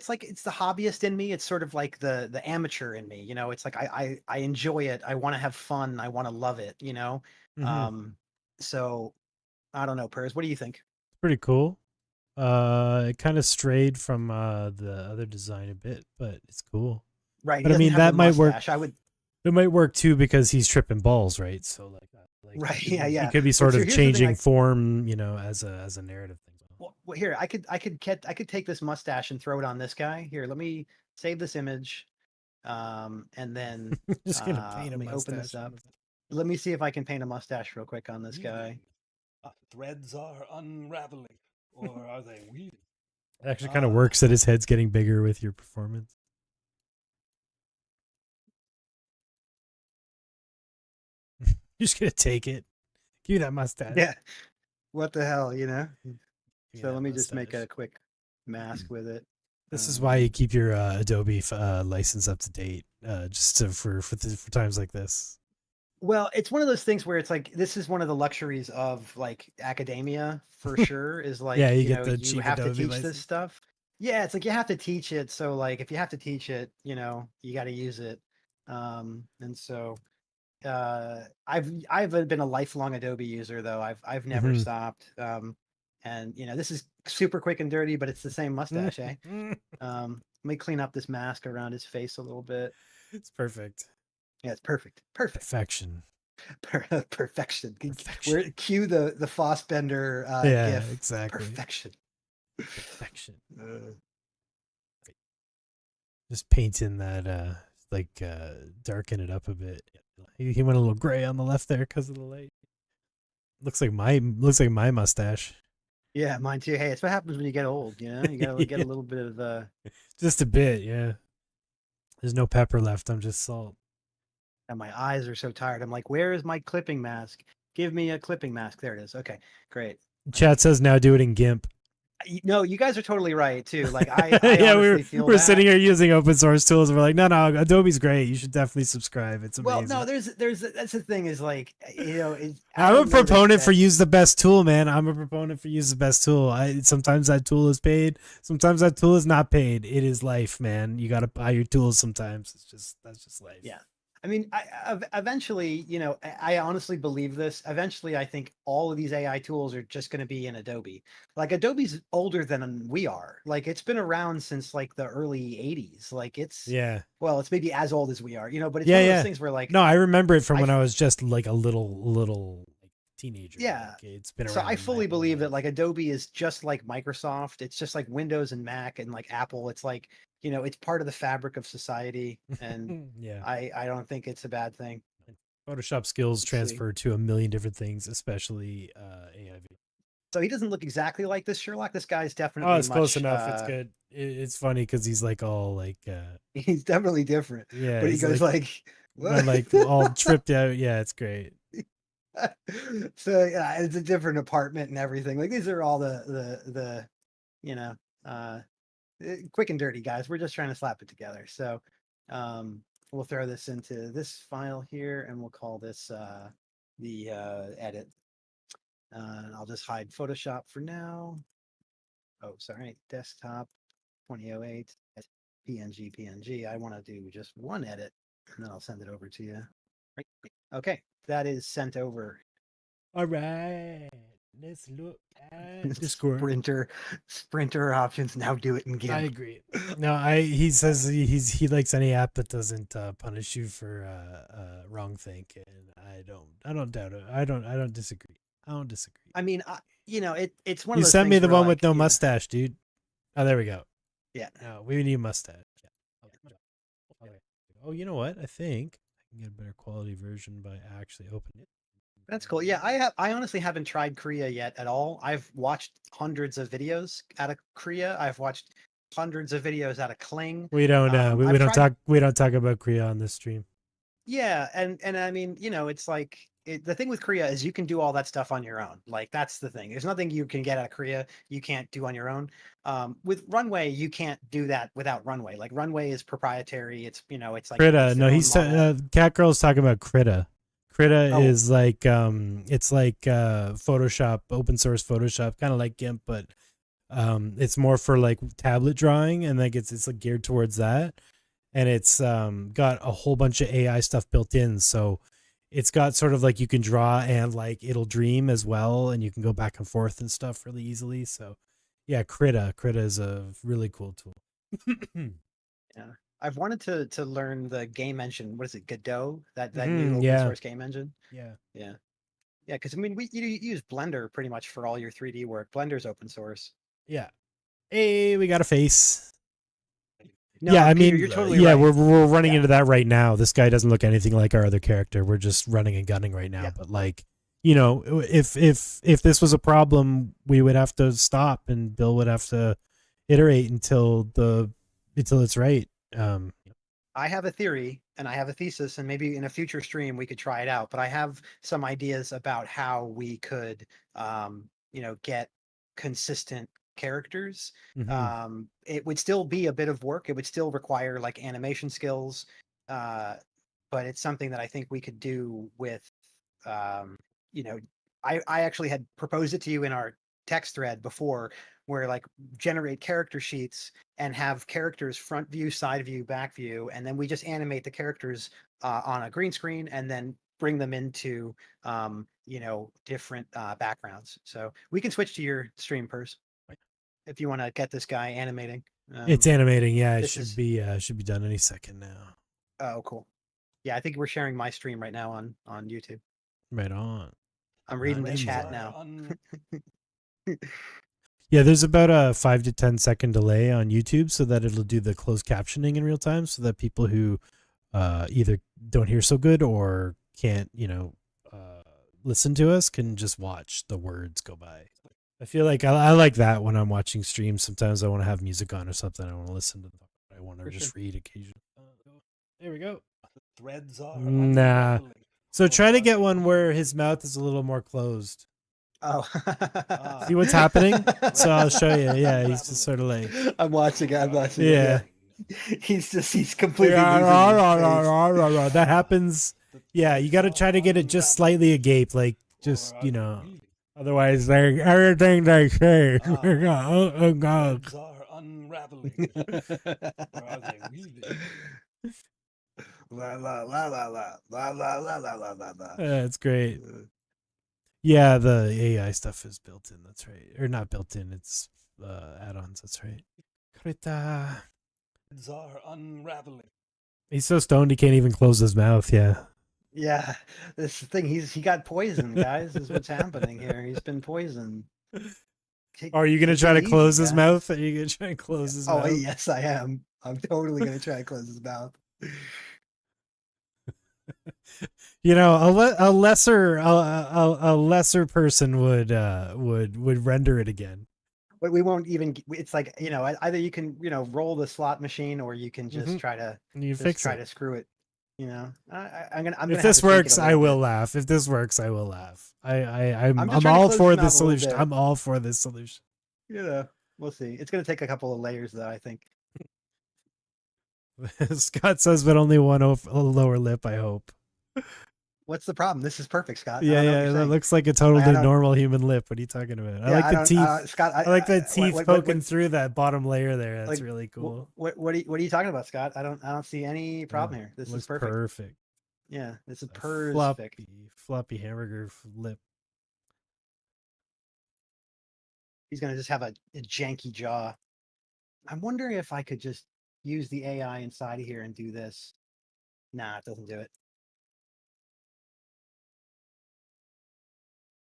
like it's the hobbyist in me. It's sort of like the amateur in me. It's like I enjoy it. I want to have fun. I want to love it.
Mhm.
So I don't know, Purz, what do you think?
Pretty cool. It kind of strayed from the other design a bit, but it's cool.
Right.
But I mean, that might work. It might work too because he's tripping balls, right? So like that.
Right. Yeah. Yeah.
He could be sort of changing form, as a narrative thing.
Well, here I could take this mustache and throw it on this guy. Here, let me save this image, and then
just gonna paint
let me open this up. Let me see if I can paint a mustache real quick on this guy.
Threads are unraveling, or are they weaving?
It actually kind of works that his head's getting bigger with your performance. You're just gonna take it. Give me that mustache.
Yeah. What the hell, So let me just make a quick mask with it.
This is why you keep your Adobe license up to date, just for times like this.
Well, it's one of those things where it's like this is one of the luxuries of like academia for sure. Is like
yeah,
you have
Adobe
to teach
license.
this stuff. Yeah, it's like you have to teach it. So like if you have to teach it, you got to use it. And so I've been a lifelong Adobe user though. I've never stopped. And this is super quick and dirty, but it's the same mustache, eh? Let me clean up this mask around his face a little bit.
It's perfect.
Yeah, it's perfect. Perfect.
Perfection.
Perfection.
Perfection.
Where cue the Fossbender
Yeah,
gif.
exactly.
Perfection.
Perfection. Just painting that darken it up a bit. He went a little gray on the left there because of the light. Looks like my mustache.
Yeah, mine too. Hey, it's what happens when you get old, you gotta get a little bit of
just a bit, yeah. There's no pepper left, I'm just salt.
and my eyes are so tired. I'm like, where is my clipping mask? Give me a clipping mask. There it is. Okay, great.
Chat says now do it in GIMP.
No, you guys are totally right too. Like I
yeah,
honestly feel
we're
that.
sitting here using open source tools and we're like, no, Adobe's great. You should definitely subscribe. It's amazing.
Well, no, there's that's the thing is like,
I'm a proponent for use the best tool, man. I'm a proponent for use the best tool. Sometimes that tool is paid, sometimes that tool is not paid. It is life, man. You got to buy your tools sometimes. That's just life.
Yeah. I mean, eventually, I honestly believe this. Eventually, I think all of these AI tools are just going to be in Adobe. Like Adobe's older than we are. Like it's been around since like the early 80s. Like it's it's maybe as old as we are, but it's one of those things where like
no, I remember it from when I was just like a little teenager.
Yeah,
like, it's been around.
So I fully believe that like Adobe is just like Microsoft. It's just like Windows and Mac and like Apple. It's like it's part of the fabric of society, and I don't think it's a bad thing.
Photoshop skills transfer to a million different things, especially AI.
So he doesn't look exactly like this Sherlock. This guy's definitely
it's close enough. It's good. It's funny because he's like all like
he's definitely different.
Yeah,
but he goes like
all tripped out. Yeah, it's great.
So yeah, it's a different apartment and everything. Like these are all the quick and dirty guys. We're just trying to slap it together. So we'll throw this into this file here and we'll call this the edit. I'll just hide Photoshop for now. Oh, sorry, desktop 2008 PNG. I want to do just one edit and then I'll send it over to you. Okay, that is sent over.
All right, let's look at Discord.
Sprinter options. Now do it in GIMP.
I agree. No, he says he likes any app that doesn't punish you for wrong think, and I don't doubt it. I don't disagree.
I mean, it's one.
You
of those
sent me
things
the
where,
one
like,
with no mustache, dude. Oh, there we go.
Yeah.
No, we need a mustache. Yeah. Oh, you know what? I think I can get a better quality version by actually opening it.
That's cool. Yeah, I honestly haven't tried Kriya yet at all. I've watched hundreds of videos out of Kriya. I've watched hundreds of videos out of Kling.
We don't we don't talk about Kriya on this stream.
Yeah, and I mean, it's like the thing with Kriya is you can do all that stuff on your own. Like that's the thing. There's nothing you can get out of Kriya you can't do on your own. With Runway, you can't do that without Runway. Like Runway is proprietary. It's it's like
Krita. No, he's Cat Girl's talking about Krita. Krita is like it's like Photoshop, open source Photoshop, kind of like GIMP, but it's more for like tablet drawing, and like it's like geared towards that, and it's got a whole bunch of AI stuff built in, so it's got sort of like you can draw and like it'll dream as well, and you can go back and forth and stuff really easily. So yeah, Krita is a really cool tool.
Yeah. I've wanted to learn the game engine. What is it, Godot? That new open source game engine. Yeah. Because I mean, you use Blender pretty much for all your 3D work. Blender's open source.
Yeah. Hey, we got a face.
No,
yeah, I
Peter,
mean,
you're totally right.
we're running into that right now. This guy doesn't look anything like our other character. We're just running and gunning right now. But like, if this was a problem, we would have to stop, and Bill would have to iterate until it's right.
I have a theory and I have a thesis, and maybe in a future stream we could try it out, but I have some ideas about how we could get consistent characters. It would still be a bit of work. It would still require like animation skills, but it's something that I think we could do with I actually had proposed it to you in our text thread before, where like generate character sheets and have characters front view, side view, back view, and then we just animate the characters on a green screen and then bring them into different backgrounds. So we can switch to your stream, Purz, if you want to get this guy animating.
It's animating. Yeah, it
this
should
is-
be done any second now.
Oh, cool. Yeah, I think we're sharing my stream right now on YouTube.
Right on.
I'm reading the
Reds
chat
are
now.
Yeah, there's about a 5 to 10 second delay on YouTube so that it'll do the closed captioning in real time so that people who either don't hear so good or can't, listen to us can just watch the words go by. I feel like I like that when I'm watching streams. Sometimes I want to have music on or something. I want to listen to them. I want to
For
just
sure.
read occasionally. There we go.
Threads are
Nah.
unraveling.
So
Or
try to
are
get
they
one where
weaving?
his mouth is a little more closed.
Oh.
See what's happening? So I'll show you. Yeah, he's just sort of like.
I'm watching it. I'm watching
Yeah.
it. Yeah. He's completely losing his face.
That happens.
The
Yeah, you got to
threads
try to
are
get it just
unraveling.
slightly agape, like
Or
just,
are they weaving?
otherwise they everything they say. Oh, God.
Threads are unraveling. Or are they weaving?
La la la la la la la la la la la la.
It's great. Yeah, the AI stuff is built in. That's right. Or not built in. It's add-ons. That's right. Karita.
Threads are unraveling.
He's so stoned he can't even close his mouth. Yeah.
Yeah, this thing. He got poisoned, guys. This is what's happening here. He's been poisoned.
Are you gonna
Take
try
it
to
easy,
close his
guys.
mouth? Are you gonna try and close his
Oh
mouth?
yes, I am. I'm totally gonna try to close his mouth.
A lesser person would render it again.
But we won't even. It's like either you can roll the slot machine or you can just
Mhm.
try to
You
just
fix
try
it.
to screw it. I'm gonna.
If
have
this
to tweak it a
works, I
little
will
bit.
laugh. If this works, I will laugh. I'm
I'm just trying to
all
close
for
his mouth
this
a little
solution.
bit.
I'm all for this solution.
We'll see. It's gonna take a couple of layers though. I think.
Scott says, but only one lower lip. I hope.
What's the problem? This is perfect, Scott. I
Yeah,
don't know what
yeah,
you're
that
saying.
looks like a totally
don't-
normal human lip. What are you talking about? I
Yeah,
like the
don't-
teeth.
Scott.
I like the teeth
what-
poking through that bottom layer there. That's
like,
really cool.
What are you talking about, Scott? I don't see any problem here. This
Looks
is perfect.
Perfect.
Yeah, this is
A
perfect.
floppy hamburger lip.
He's gonna just have a janky jaw. I'm wondering if I could just use the AI inside of here and do this. Nah, it doesn't do it.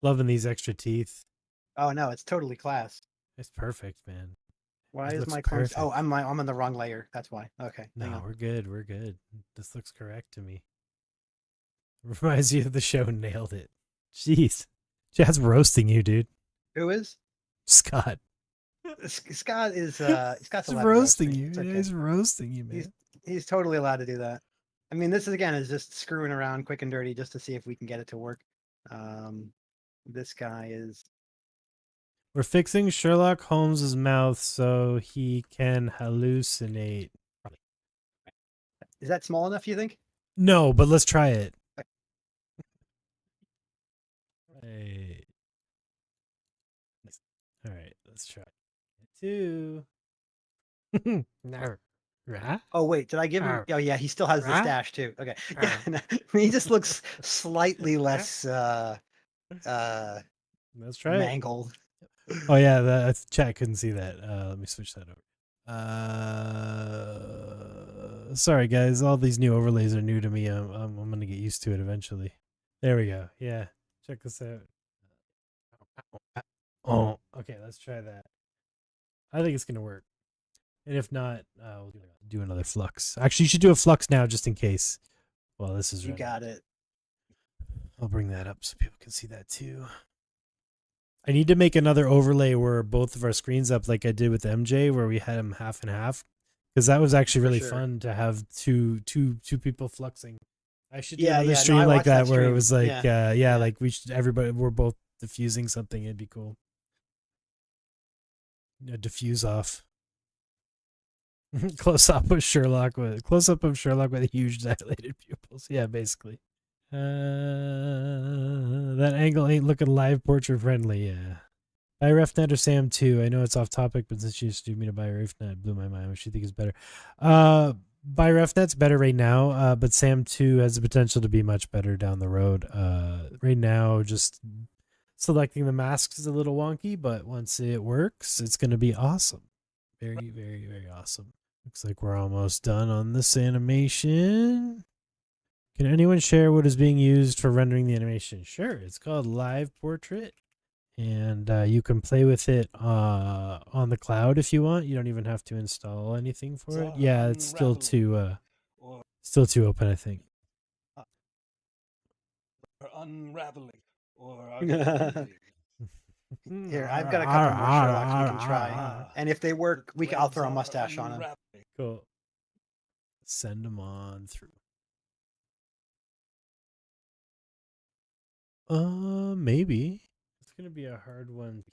Loving these extra teeth.
Oh no, it's totally class.
It's perfect, man.
Why
This
is
looks
my clone? Oh,
perfect.
I'm on the wrong layer. That's why. Okay. hang
No,
on.
we're good. We're good. This looks correct to me. Reminds you of the show. Nailed it. Jeez. Jazz roasting you, dude.
Who is?
Scott.
Scott is Scott's
He's
allowed to roast
roasting
me.
you.
It's okay.
He's roasting you, man.
He's totally allowed to do that. I mean, this is just screwing around quick and dirty just to see if we can get it to work. This guy is.
We're fixing Sherlock Holmes's mouth so he can hallucinate.
Is that small enough? You think?
No, but let's try it. Hey. All right, let's try. 2. No. Right?
Oh wait, did I give him?
Arr.
Oh yeah, he still has the
Arr.
stash too. Okay,
Arr.
yeah, no, he just looks slightly less
Let's try it.
mangled.
Oh yeah, that's chat couldn't see that. Let me switch that over. Sorry guys, all these new overlays are new to me. I'm gonna get used to it eventually. There we go. Yeah, check this out. Oh, okay, let's try that. I think it's gonna work. And if not, we'll do another flux. Actually, you should do a flux now just in case. Well, this is
You
ready.
got it.
I'll bring that up so people can see that too. I need to make another overlay where both of our screens up like I did with MJ where we had them half and half. Because that was actually
For
really
sure.
fun to have two people fluxing. I should do
Yeah,
another
yeah, no,
stream
I
like
watched that
that where it
stream.
was like
Yeah.
like we're both diffusing something. It'd be cool. Diffuse off. Close up of Sherlock with huge dilated pupils. Yeah, basically. That angle ain't looking live portrait friendly. Yeah. Buy RefNet or Sam 2. I know it's off topic, but since you introduced me to buy RefNet, it blew my mind. Which you think is better? Buy RefNet's better right now, but Sam 2 has the potential to be much better down the road. Right now, just selecting the masks is a little wonky, but once it works, it's going to be awesome. Very, very, very awesome. Looks like we're almost done on this animation. Can anyone share what is being used for rendering the animation? Sure, it's called LivePortrait, and you can play with it on the cloud if you want. You don't even have to install anything for it. Yeah, it's still too open, I think.
Unraveling, or are they
Here, I've got a couple more Sherlocks we can try, and if they work, I'll throw a mustache on them.
Cool. Send them on through. Maybe it's gonna be a hard one.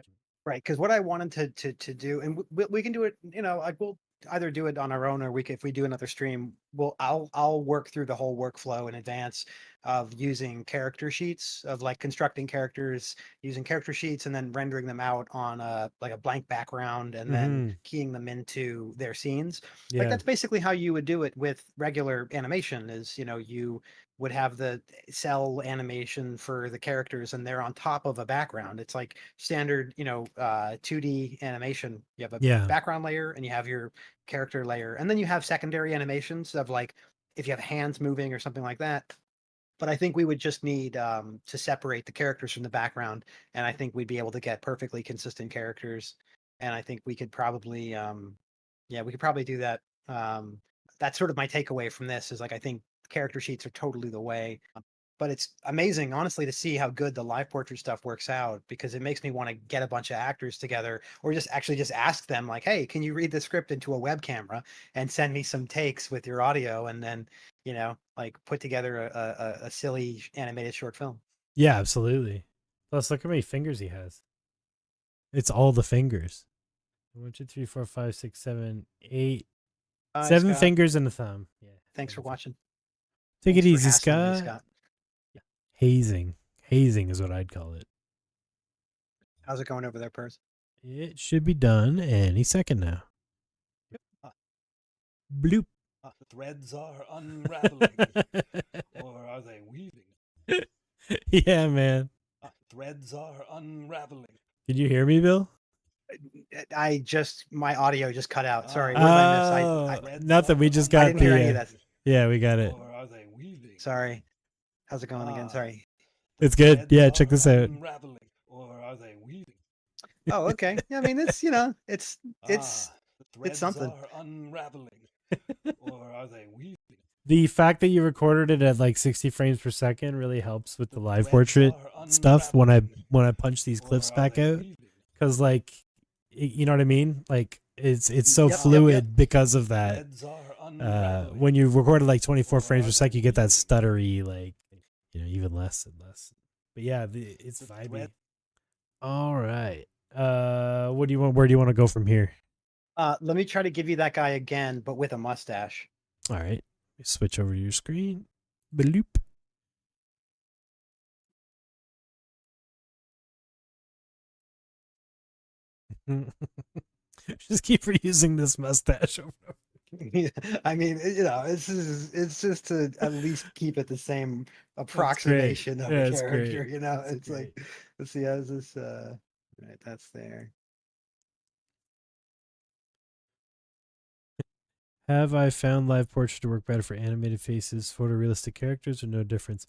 Right, because what I wanted to do, and we can do it. We'll either do it on our own, or if we do another stream, I'll work through the whole workflow in advance of using character sheets, of like constructing characters using character sheets, and then rendering them out on a blank background, and then keying them into their scenes. Like that's basically how you would do it with regular animation. Is you would have the cell animation for the characters, and they're on top of a background. It's like standard 2D animation. You have a background layer, and you have your character layer, and then you have secondary animations of like if you have hands moving or something like that. But I think we would just need to separate the characters from the background, and I think we'd be able to get perfectly consistent characters. And I think we could probably do that. That's sort of my takeaway from this, is like I think character sheets are totally the way. But it's amazing, honestly, to see how good the live portrait stuff works out, because it makes me want to get a bunch of actors together, or just ask them like, hey, can you read the script into a web camera and send me some takes with your audio, and then like put together a silly animated short film.
Yeah, absolutely. Plus, look how many fingers he has. It's all the fingers. 1, 2, 3, 4, 5, 6, 7, 8. 7
Scott.
Fingers and a thumb. Yeah.
Thanks for watching.
Take it easy, Scott. Yeah. Hazing is what I'd call it.
How's it going over there, Purz?
It should be done any second now. Bloop.
Threads are unraveling, or are they weaving?
Yeah, man.
Threads are unraveling.
Did you hear me, Bill?
My audio just cut out. Sorry. What did I miss?
Nothing. We just got
I didn't hear any of that.
Yeah, we got it.
Or are they weaving?
Sorry. How's it going again? Sorry.
It's good. Yeah, check this out.
Unraveling, or are they weaving?
Oh, okay. Yeah, I mean, it's it's something.
Are unraveling, or are they weaving?
The fact that you recorded it at like 60 frames per second really helps with the live portrait stuff when I punch these clips back out, because like you know what I mean, like it's so fluid because of that. When you record it like 24 frames per second, you get that stuttery, like even less and less. But yeah, it's vibey. All right. What do you want? Where do you want to go from here?
Let me try to give you that guy again, but with a mustache.
All right. Switch over to your screen. Bloop. Just keep reusing this mustache over.
I mean, it's just to at least keep it the same approximation of a character. It's like, let's see, how's this? Right, that's there.
Have I found live portrait to work better for animated faces, photorealistic characters, or no difference?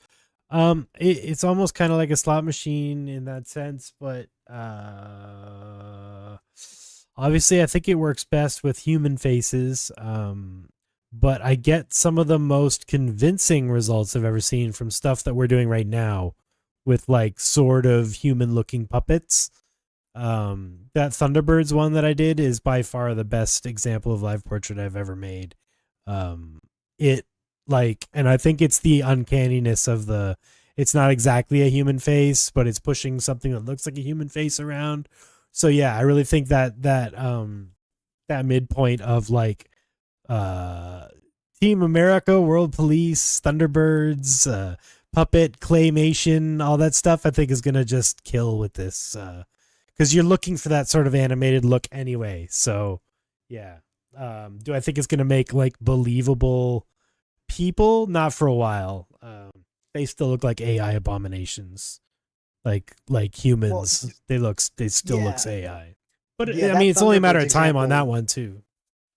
It's almost kind of like a slot machine in that sense, but obviously I think it works best with human faces. But I get some of the most convincing results I've ever seen from stuff that we're doing right now with like sort of human looking puppets. That Thunderbirds one that I did is by far the best example of live portrait I've ever made. And I think it's the uncanniness of it's not exactly a human face, but it's pushing something that looks like a human face around. So yeah, I really think that midpoint of like, Team America, World Police, Thunderbirds, puppet, claymation, all that stuff, I think is going to just kill with this, because you're looking for that sort of animated look anyway. So yeah. Do I think it's gonna make like believable people? Not for a while. They still look like AI abominations, like humans. They still looks AI. But
Yeah,
I mean,
that
it's only a matter
Thunderbirds
of time on that
example-
one too.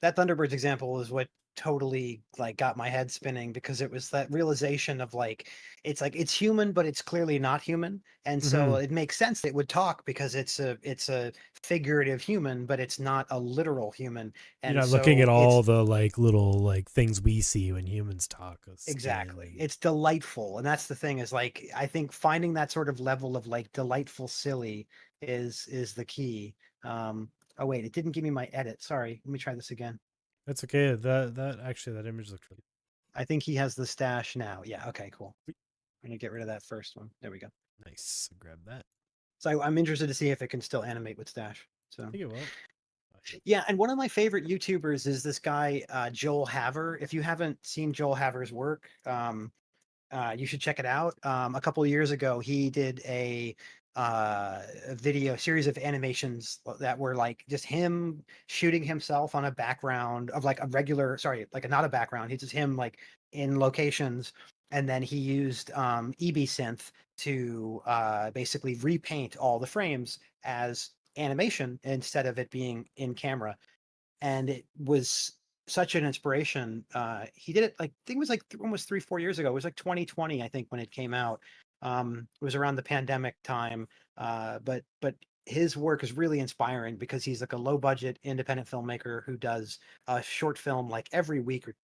That Thunderbirds example is what totally like got my head spinning, because it was that realization of like it's human, but it's clearly not human, and so
Mhm.
it makes sense that it would talk because it's a figurative human, but it's not a literal human,
You're
and
not looking at
so
all
it's
the like little like things we see when humans talk.
exactly, it's delightful, and that's the thing, is like I think finding that sort of level of like delightful silly is the key. Oh wait, it didn't give me my edit. Sorry, let me try this again.
That's okay. That actually that image looks really
I think he has the stash now. Yeah. Okay. Cool. I'm gonna get rid of that first one. There we go.
nice. Grab that.
So I'm interested to see if it can still animate with stash.
I
So
think it will.
yeah, and one of my favorite YouTubers is this guy Joel Haver. If you haven't seen Joel Haver's work, you should check it out. A couple of years ago, he did a video series of animations that were like just him shooting himself on a background of like a regular, sorry, like not a background. He's just him like in locations, and then he used EB synth to basically repaint all the frames as animation instead of it being in camera, and it was such an inspiration. He did it like I think it was like almost 3-4 years ago. It was like 2020, I think, when it came out. It was around the pandemic time, but his work is really inspiring because he's like a low budget independent filmmaker who does a short film like every week, or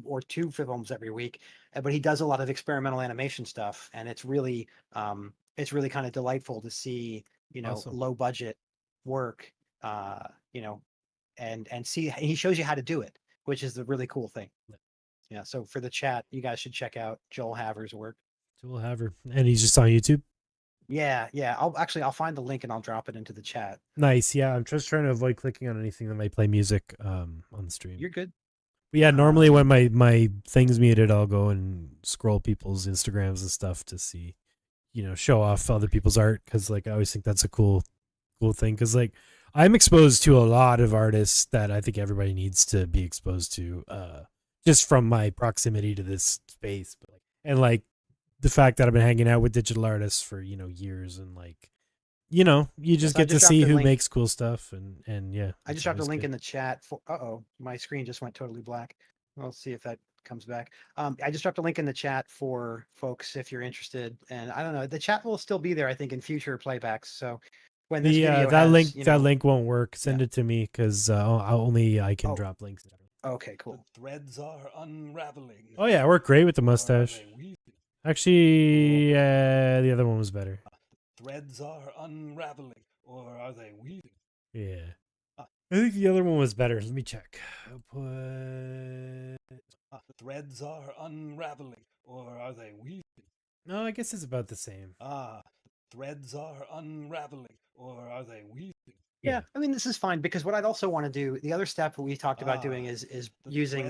or two films every week. But he does a lot of experimental animation stuff, and it's really kind of delightful to see
Awesome.
low budget work. Uh, you know, and see, he shows you how to do it, which is the really cool thing. Yeah. So for the chat, you guys should check out Joel Haver's work.
Joel Haver, and he's just on YouTube.
Yeah. I'll find the link and I'll drop it into the chat.
Nice. Yeah, I'm just trying to avoid clicking on anything that might play music on the stream.
You're good.
But yeah, normally when my thing's muted, I'll go and scroll people's Instagrams and stuff to see, show off other people's art, because like I always think that's a cool thing, because like I'm exposed to a lot of artists that I think everybody needs to be exposed to, just from my proximity to this space, and like the fact that I've been hanging out with digital artists for years, and like you just get to see who makes cool stuff, and yeah.
I just dropped a link in the chat for my screen just went totally black. We'll see if that comes back. I just dropped a link in the chat for folks if you're interested, and I don't know, the chat will still be there, I think, in future playbacks. So when this video
that link won't work. Send it to me, because only I can drop links.
Okay, cool.
The threads are unraveling.
Oh yeah, I work great with the mustache. Actually, the other one was better.
Threads are unraveling, or are they weaving?
Yeah. I think the other one was better. Let me check.
The threads are unraveling, or are they weaving?
No, I guess it's about the same.
Threads are unraveling, or are they weaving?
Yeah, I mean, this is fine, because what I'd also want to do, the other step we talked about doing is using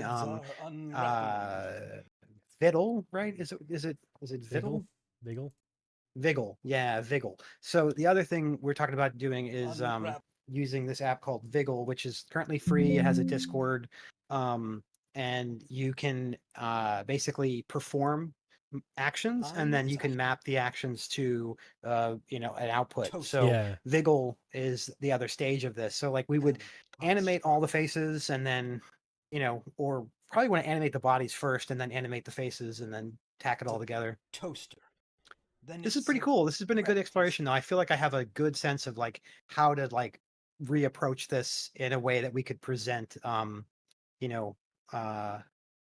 Viddle, right? Is it Viddle? Viggle. Yeah, Viggle. So the other thing we're talking about doing is using this app called Viggle, which is currently free. It has a Discord, and you can basically perform actions, and then you can map the actions to an output. So Viggle is the other stage of this. So like we would animate all the faces, and then or probably want to animate the bodies first, and then animate the faces, and then tack it all together.
Toaster.
This is pretty cool. This has been a good exploration, though. I feel like I have a good sense of like how to like reapproach this in a way that we could present like a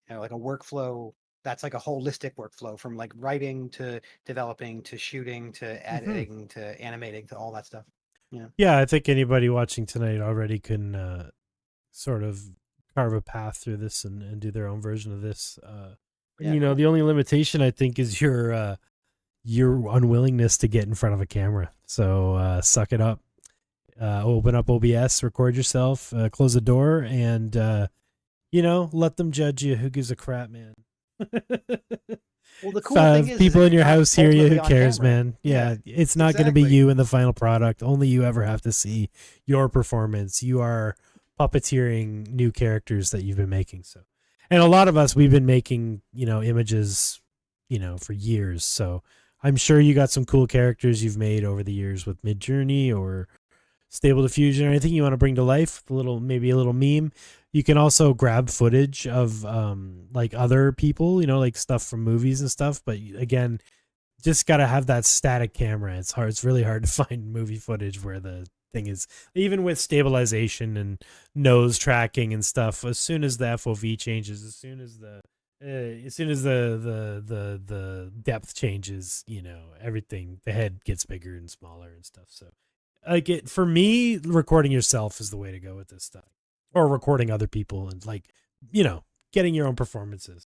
workflow that's like a holistic workflow, from like writing to developing to shooting to editing to animating to all that stuff.
Yeah, I think anybody watching tonight already can sort of carve a path through this and do their own version of this. Cool. The only limitation, I think, is your unwillingness to get in front of a camera. So suck it up. Open up OBS, record yourself, close the door, and let them judge you. Who gives a crap, man?
Well, the cool thing is
people
that
in
you're
your
not
house hear you.
ultimately
Who
on
cares,
camera.
man? Yeah, it's not going to be
exactly.
you in the final product. Only you ever have to see your performance. You are puppeteering new characters that you've been making. So, and a lot of us, we've been making, images, for years. So I'm sure you got some cool characters you've made over the years with Midjourney or Stable Diffusion or anything you want to bring to life. Maybe a little meme. You can also grab footage of like other people, like stuff from movies and stuff. But again, just got to have that static camera. It's hard. It's really hard to find movie footage where the thing is, even with stabilization and nose tracking and stuff. As soon as the FOV changes, as soon as the depth changes, everything, the head gets bigger and smaller and stuff. So for me, recording yourself is the way to go with this stuff, or recording other people and getting your own performances.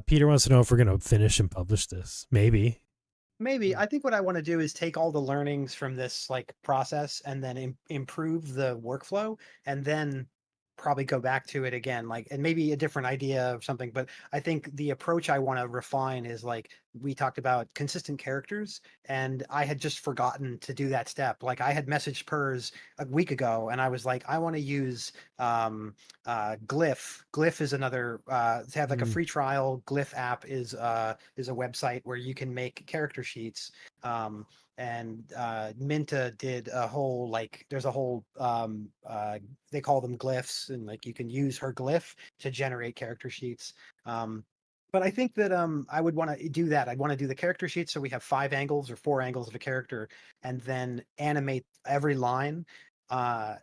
Peter wants to know if we're going to finish and publish this. Maybe.
I think what I want to do is take all the learnings from this like process and then improve the workflow, and then probably go back to it again, like, and maybe a different idea of something. But I think the approach I want to refine is, like we talked about, consistent characters, and I had just forgotten to do that step. Like, I had messaged Purz a week ago and I was like, I want to use Glyph is another to have like a free trial. Glyph app is a website where you can make character sheets. And Minta did a whole, like, there's a whole they call them glyphs, and like you can use her glyph to generate character sheets. But I think that I would want to do that. I'd want to do the character sheets so we have 5 angles or 4 angles of a character, and then animate every line. But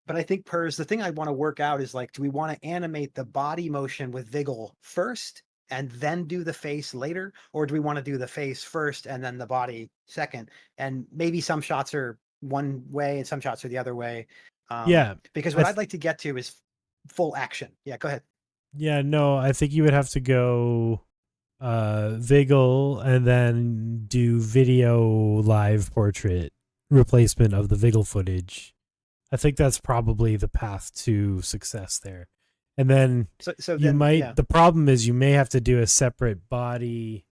I think Purz, the thing I want to work out is, like, do we want to animate the body motion with Viggle first and then do the face later? Or do we want to do the face first and then the body second? And maybe some shots are one way and some shots are the other way. Because what I'd like to get to is full action. Yeah, go ahead.
Yeah, no, I think you would have to go Viggle and then do video live portrait replacement of the Viggle footage. I think that's probably the path to success there. And then the problem is you may have to do a separate body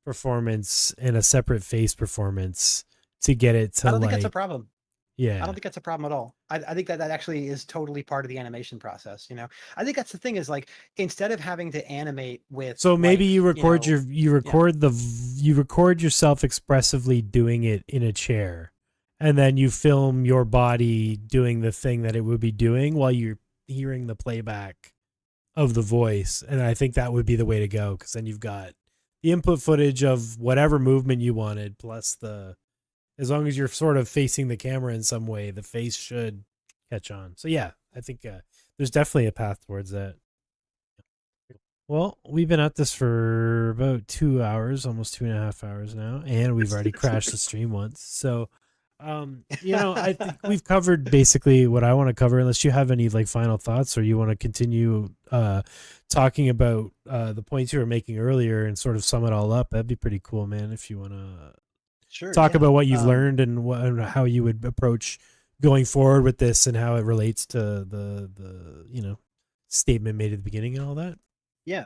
performance and a separate face performance to get it to,
I don't think that's a problem.
Yeah.
I don't think that's a problem at all. I think that actually is totally part of the animation process. I think that's the thing, is, like, instead of having to animate with,
so maybe
like,
you record yourself expressively doing it in a chair, and then you film your body doing the thing that it would be doing while you're hearing the playback of the voice. And I think that would be the way to go, because then you've got the input footage of whatever movement you wanted, plus as long as you're sort of facing the camera in some way, the face should catch on. So yeah, I think there's definitely a path towards that. Well, we've been at this for about 2 hours, almost 2.5 hours now, and we've already crashed the stream once. So, I think we've covered basically what I want to cover, unless you have any like final thoughts, or you want to continue talking about the points you were making earlier and sort of sum it all up. That'd be pretty cool, man, if you want to talk about what you've learned and how you would approach going forward with this and how it relates to the statement made at the beginning and all that.
Yeah.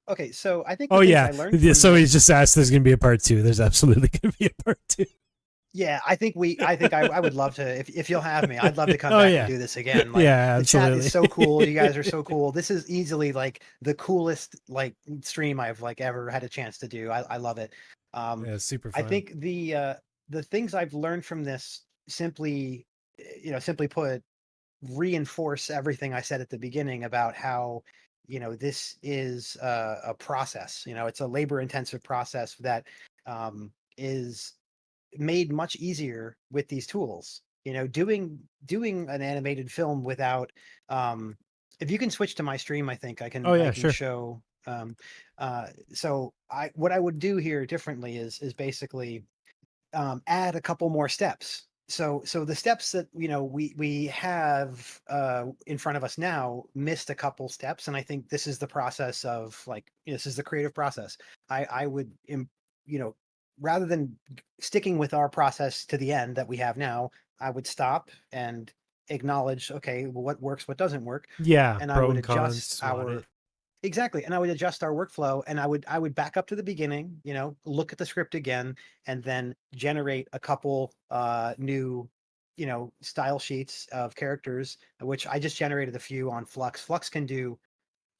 Okay, so I think
I learned somebody's just asked, there's going to be a part 2. There's absolutely going to be a part 2.
Yeah, I think I would love to, if you'll have me, I'd love to come back and do this again. Like,
yeah, absolutely.
The chat is so cool. You guys are so cool. This is easily like the coolest like stream I've like ever had a chance to do. I love it.
Yeah, super fun.
I think the things I've learned from this simply put, reinforce everything I said at the beginning about how, this is a process. It's a labor intensive process that is made much easier with these tools. Doing an animated film without if you can switch to my stream, I think I can
sure.
show so what I would do here differently is basically add a couple more steps. So the steps that we have in front of us now missed a couple steps, and I think this is the process of, like, this is the creative process. I would rather than sticking with our process to the end that we have now, I would stop and acknowledge, okay, well, what works, what doesn't work.
Yeah,
and I would adjust our Exactly. And I would adjust our workflow, and I would back up to the beginning, look at the script again, and then generate a couple new, style sheets of characters, which I just generated a few on Flux. Flux can do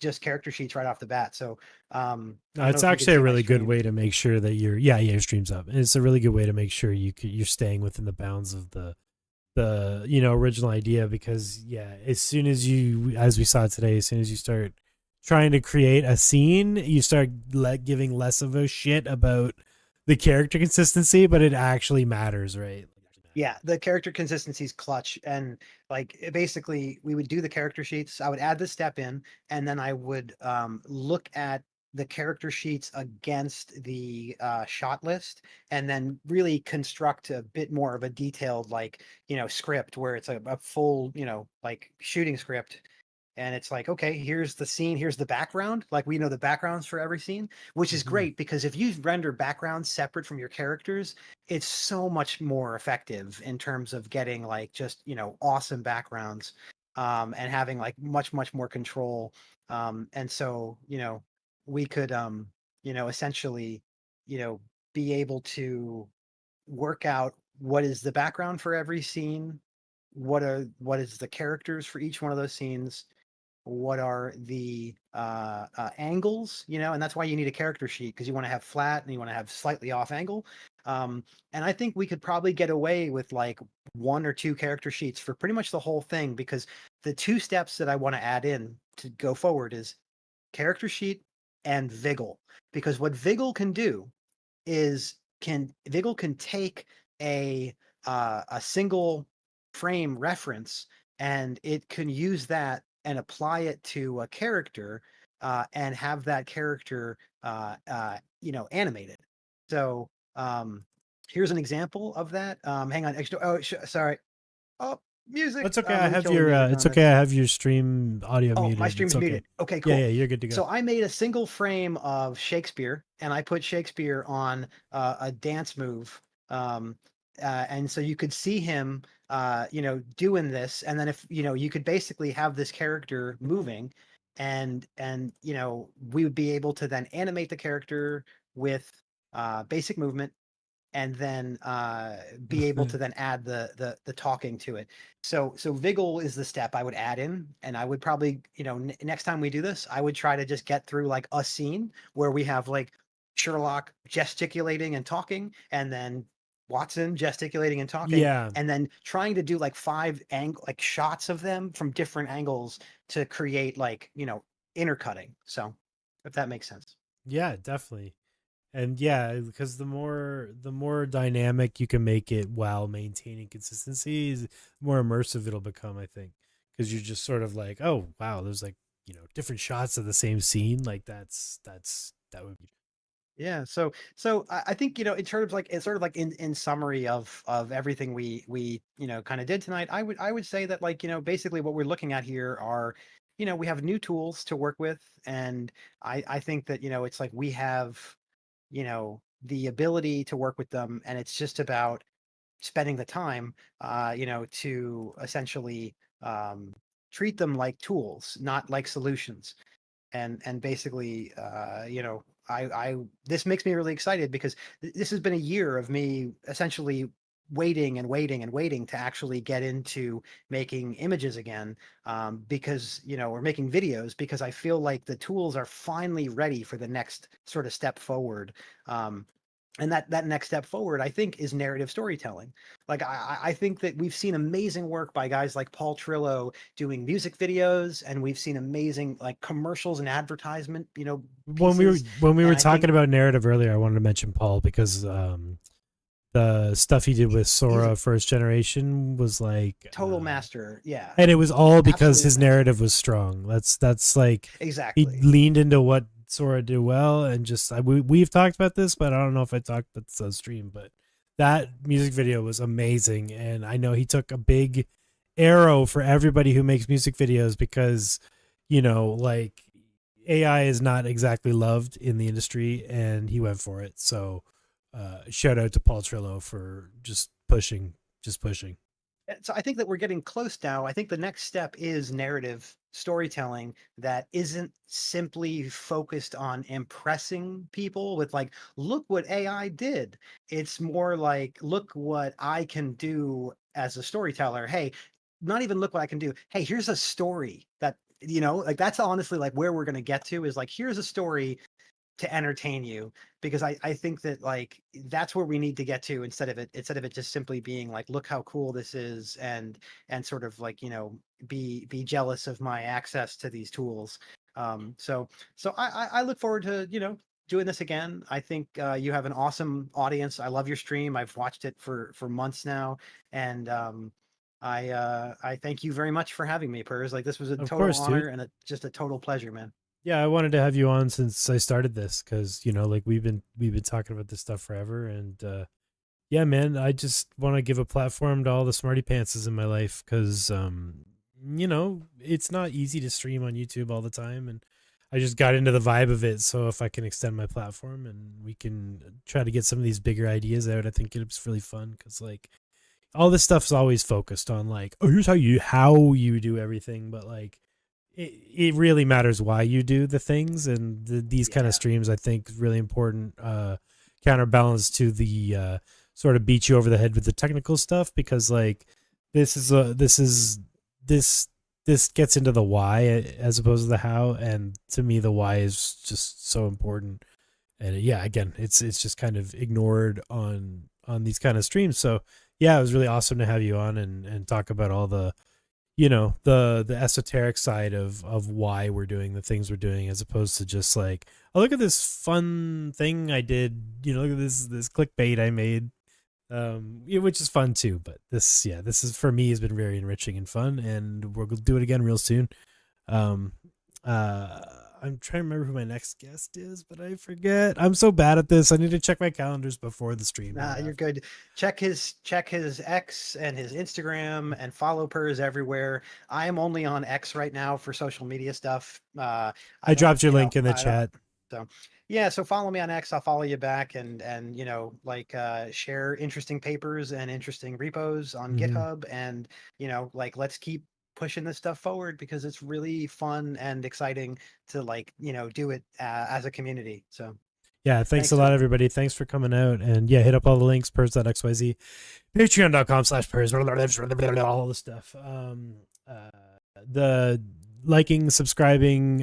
just character sheets right off the bat. So I don't know
It's
if you can
actually a
see my
really good
stream.
way to make sure that your stream's up. And it's a really good way to make sure you're staying within the bounds of the original idea, because as soon as as we saw today, as soon as you start trying to create a scene, you start giving less of a shit about the character consistency, but it actually matters, right?
Yeah, the character consistency is clutch. And like basically we would do the character sheets. I would add the step in, and then I would look at the character sheets against the shot list, and then really construct a bit more of a detailed, like, script where it's a full, like shooting script. And it's like, okay, here's the scene, here's the background. Like, we know the backgrounds for every scene, which is
Mhm.
great, because if you render backgrounds separate from your characters, it's so much more effective in terms of getting like just, awesome backgrounds, and having like much more control. And so, we could, essentially, you know, be able to work out what is the background for every scene, what is the characters for each one of those scenes, what are the angles, and that's why you need a character sheet, because you want to have flat and you want to have slightly off angle. And I think we could probably get away with like one or two character sheets for pretty much the whole thing, because the two steps that I want to add in to go forward is character sheet and Viggle. Because what Viggle can do is Viggle can take a single frame reference, and it can use that and apply it to a character, and have that character animated. So here's an example of that. Hang on. Sorry. Oh, music.
It's okay.
Let me kill the music
It's
on
okay.
this.
I have your stream audio
Oh, my
muted. It's
stream's
okay.
muted. Okay,
Yeah,
cool.
you're good to go.
So I made a single frame of Shakespeare, and I put Shakespeare on a dance move. And so you could see him, doing this. And then if, you could basically have this character moving, and we would be able to then animate the character with basic movement, and then be able to then add the talking to it. So Viggle is the step I would add in, and I would probably, next time we do this, I would try to just get through like a scene where we have like Sherlock gesticulating and talking, and then Watson gesticulating and talking,
Yeah.
and then trying to do like like shots of them from different angles to create like, intercutting. So if that makes sense.
Yeah, definitely. And because the more dynamic you can make it while maintaining consistency, the more immersive it'll become, I think. Because you're just sort of like, oh wow, there's like, different shots of the same scene. Like that would be.
Yeah, so I think, in terms, like, it's sort of like in summary of everything we kind of did tonight, I would say that, like, basically what we're looking at here are, we have new tools to work with, and I think that, it's like we have, the ability to work with them, and it's just about spending the time, to essentially treat them like tools, not like solutions. And basically, I this makes me really excited, because this has been a year of me essentially waiting and waiting and waiting to actually get into making images again, because, or making videos, because I feel like the tools are finally ready for the next sort of step forward. And that next step forward, I think, is narrative storytelling. Like, I think that we've seen amazing work by guys like Paul Trillo doing music videos, and we've seen amazing like commercials and advertisement,
When we were
pieces.
when we
And
were
I think
talking about narrative earlier, I wanted to mention Paul because the stuff he did with
he's
Sora First Generation was like,
total master. Yeah,
and it was all because
absolute
his
master.
narrative was strong. That's like he
Exactly.
leaned into what Sora did well, and just we've talked about this, but I don't know if I talked about this on stream. But that music video was amazing, and I know he took a big arrow for everybody who makes music videos, because like AI is not exactly loved in the industry, and he went for it. So shout out to Paul Trillo for just pushing.
So I think that we're getting close now. I think the next step is narrative storytelling that isn't simply focused on impressing people with like, look what AI did. It's more like, look what I can do as a storyteller. Hey, not even look what I can do. Hey, here's a story that, like that's honestly like where we're going to get to is like, here's a story to entertain you, because I think that like that's where we need to get to, instead of it just simply being like, look how cool this is, and sort of like, be jealous of my access to these tools. So I look forward to, doing this again. I think you have an awesome audience. I love your stream. I've watched it for months now, and I thank you very much for having me, Purz. Like, this was a
Of
total
course,
honor
dude.
and just a total pleasure, man.
Yeah, I wanted to have you on since I started this because like we've been talking about this stuff forever, and yeah, man, I just want to give a platform to all the smarty pantses in my life because it's not easy to stream on YouTube all the time, and I just got into the vibe of it. So if I can extend my platform and we can try to get some of these bigger ideas out, I think it's really fun because like all this stuff's always focused on like, oh, here's how you do everything, but like it really matters why you do the things, and these kind
Yeah.
of streams I think is really important counterbalance to the sort of beat you over the head with the technical stuff, because like this this gets into the why as opposed to the how, and to me the why is just so important. And yeah, again, it's just kind of ignored on these kind of streams. So yeah, it was really awesome to have you on and talk about all the the esoteric side of why we're doing the things we're doing, as opposed to just like, oh, look at this fun thing I did, look at this clickbait I made, which is fun too. But this is, for me, has been very enriching and fun, and we'll do it again real soon. um I'm trying to remember who my next guest is, but I forget. I'm so bad at this. I need to check my calendars before the stream.
You're good. Check his X and his Instagram, and follow Purz everywhere. I am only on X right now for social media stuff.
I
don't,
dropped your link in the chat.
so yeah, so follow me on X. I'll follow you back, and like share interesting papers and interesting repos on
Mhm.
GitHub, and like let's keep pushing this stuff forward, because it's really fun and exciting to like do it as a community. So
Yeah, thanks a
thanks.
lot, everybody. Thanks for coming out. And yeah, hit up all the links, Purz.xyz, patreon.com/Purz, all the stuff. The liking, subscribing,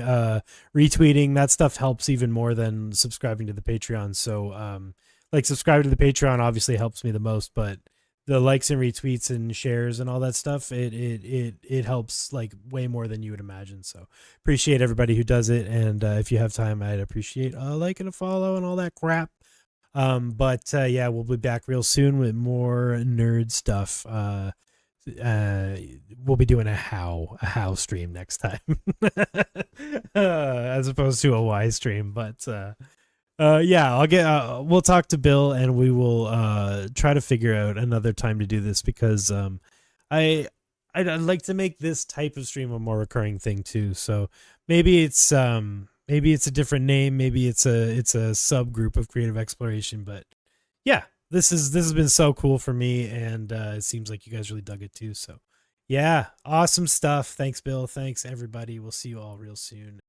retweeting, that stuff helps even more than subscribing to the Patreon. So like, subscribe to the Patreon obviously helps me the most, but the likes and retweets and shares and all that stuff, it helps like way more than you would imagine. So appreciate everybody who does it, and if you have time, I'd appreciate a like and a follow and all that crap. But yeah, we'll be back real soon with more nerd stuff. We'll be doing a how stream next time, as opposed to a why stream. But yeah, we'll talk to Bill, and we will try to figure out another time to do this, because I'd like to make this type of stream a more recurring thing too. So maybe it's a different name, maybe it's a subgroup of creative exploration. But yeah, this has been so cool for me, and it seems like you guys really dug it too. So yeah, awesome stuff. Thanks, Bill. Thanks, everybody. We'll see you all real soon.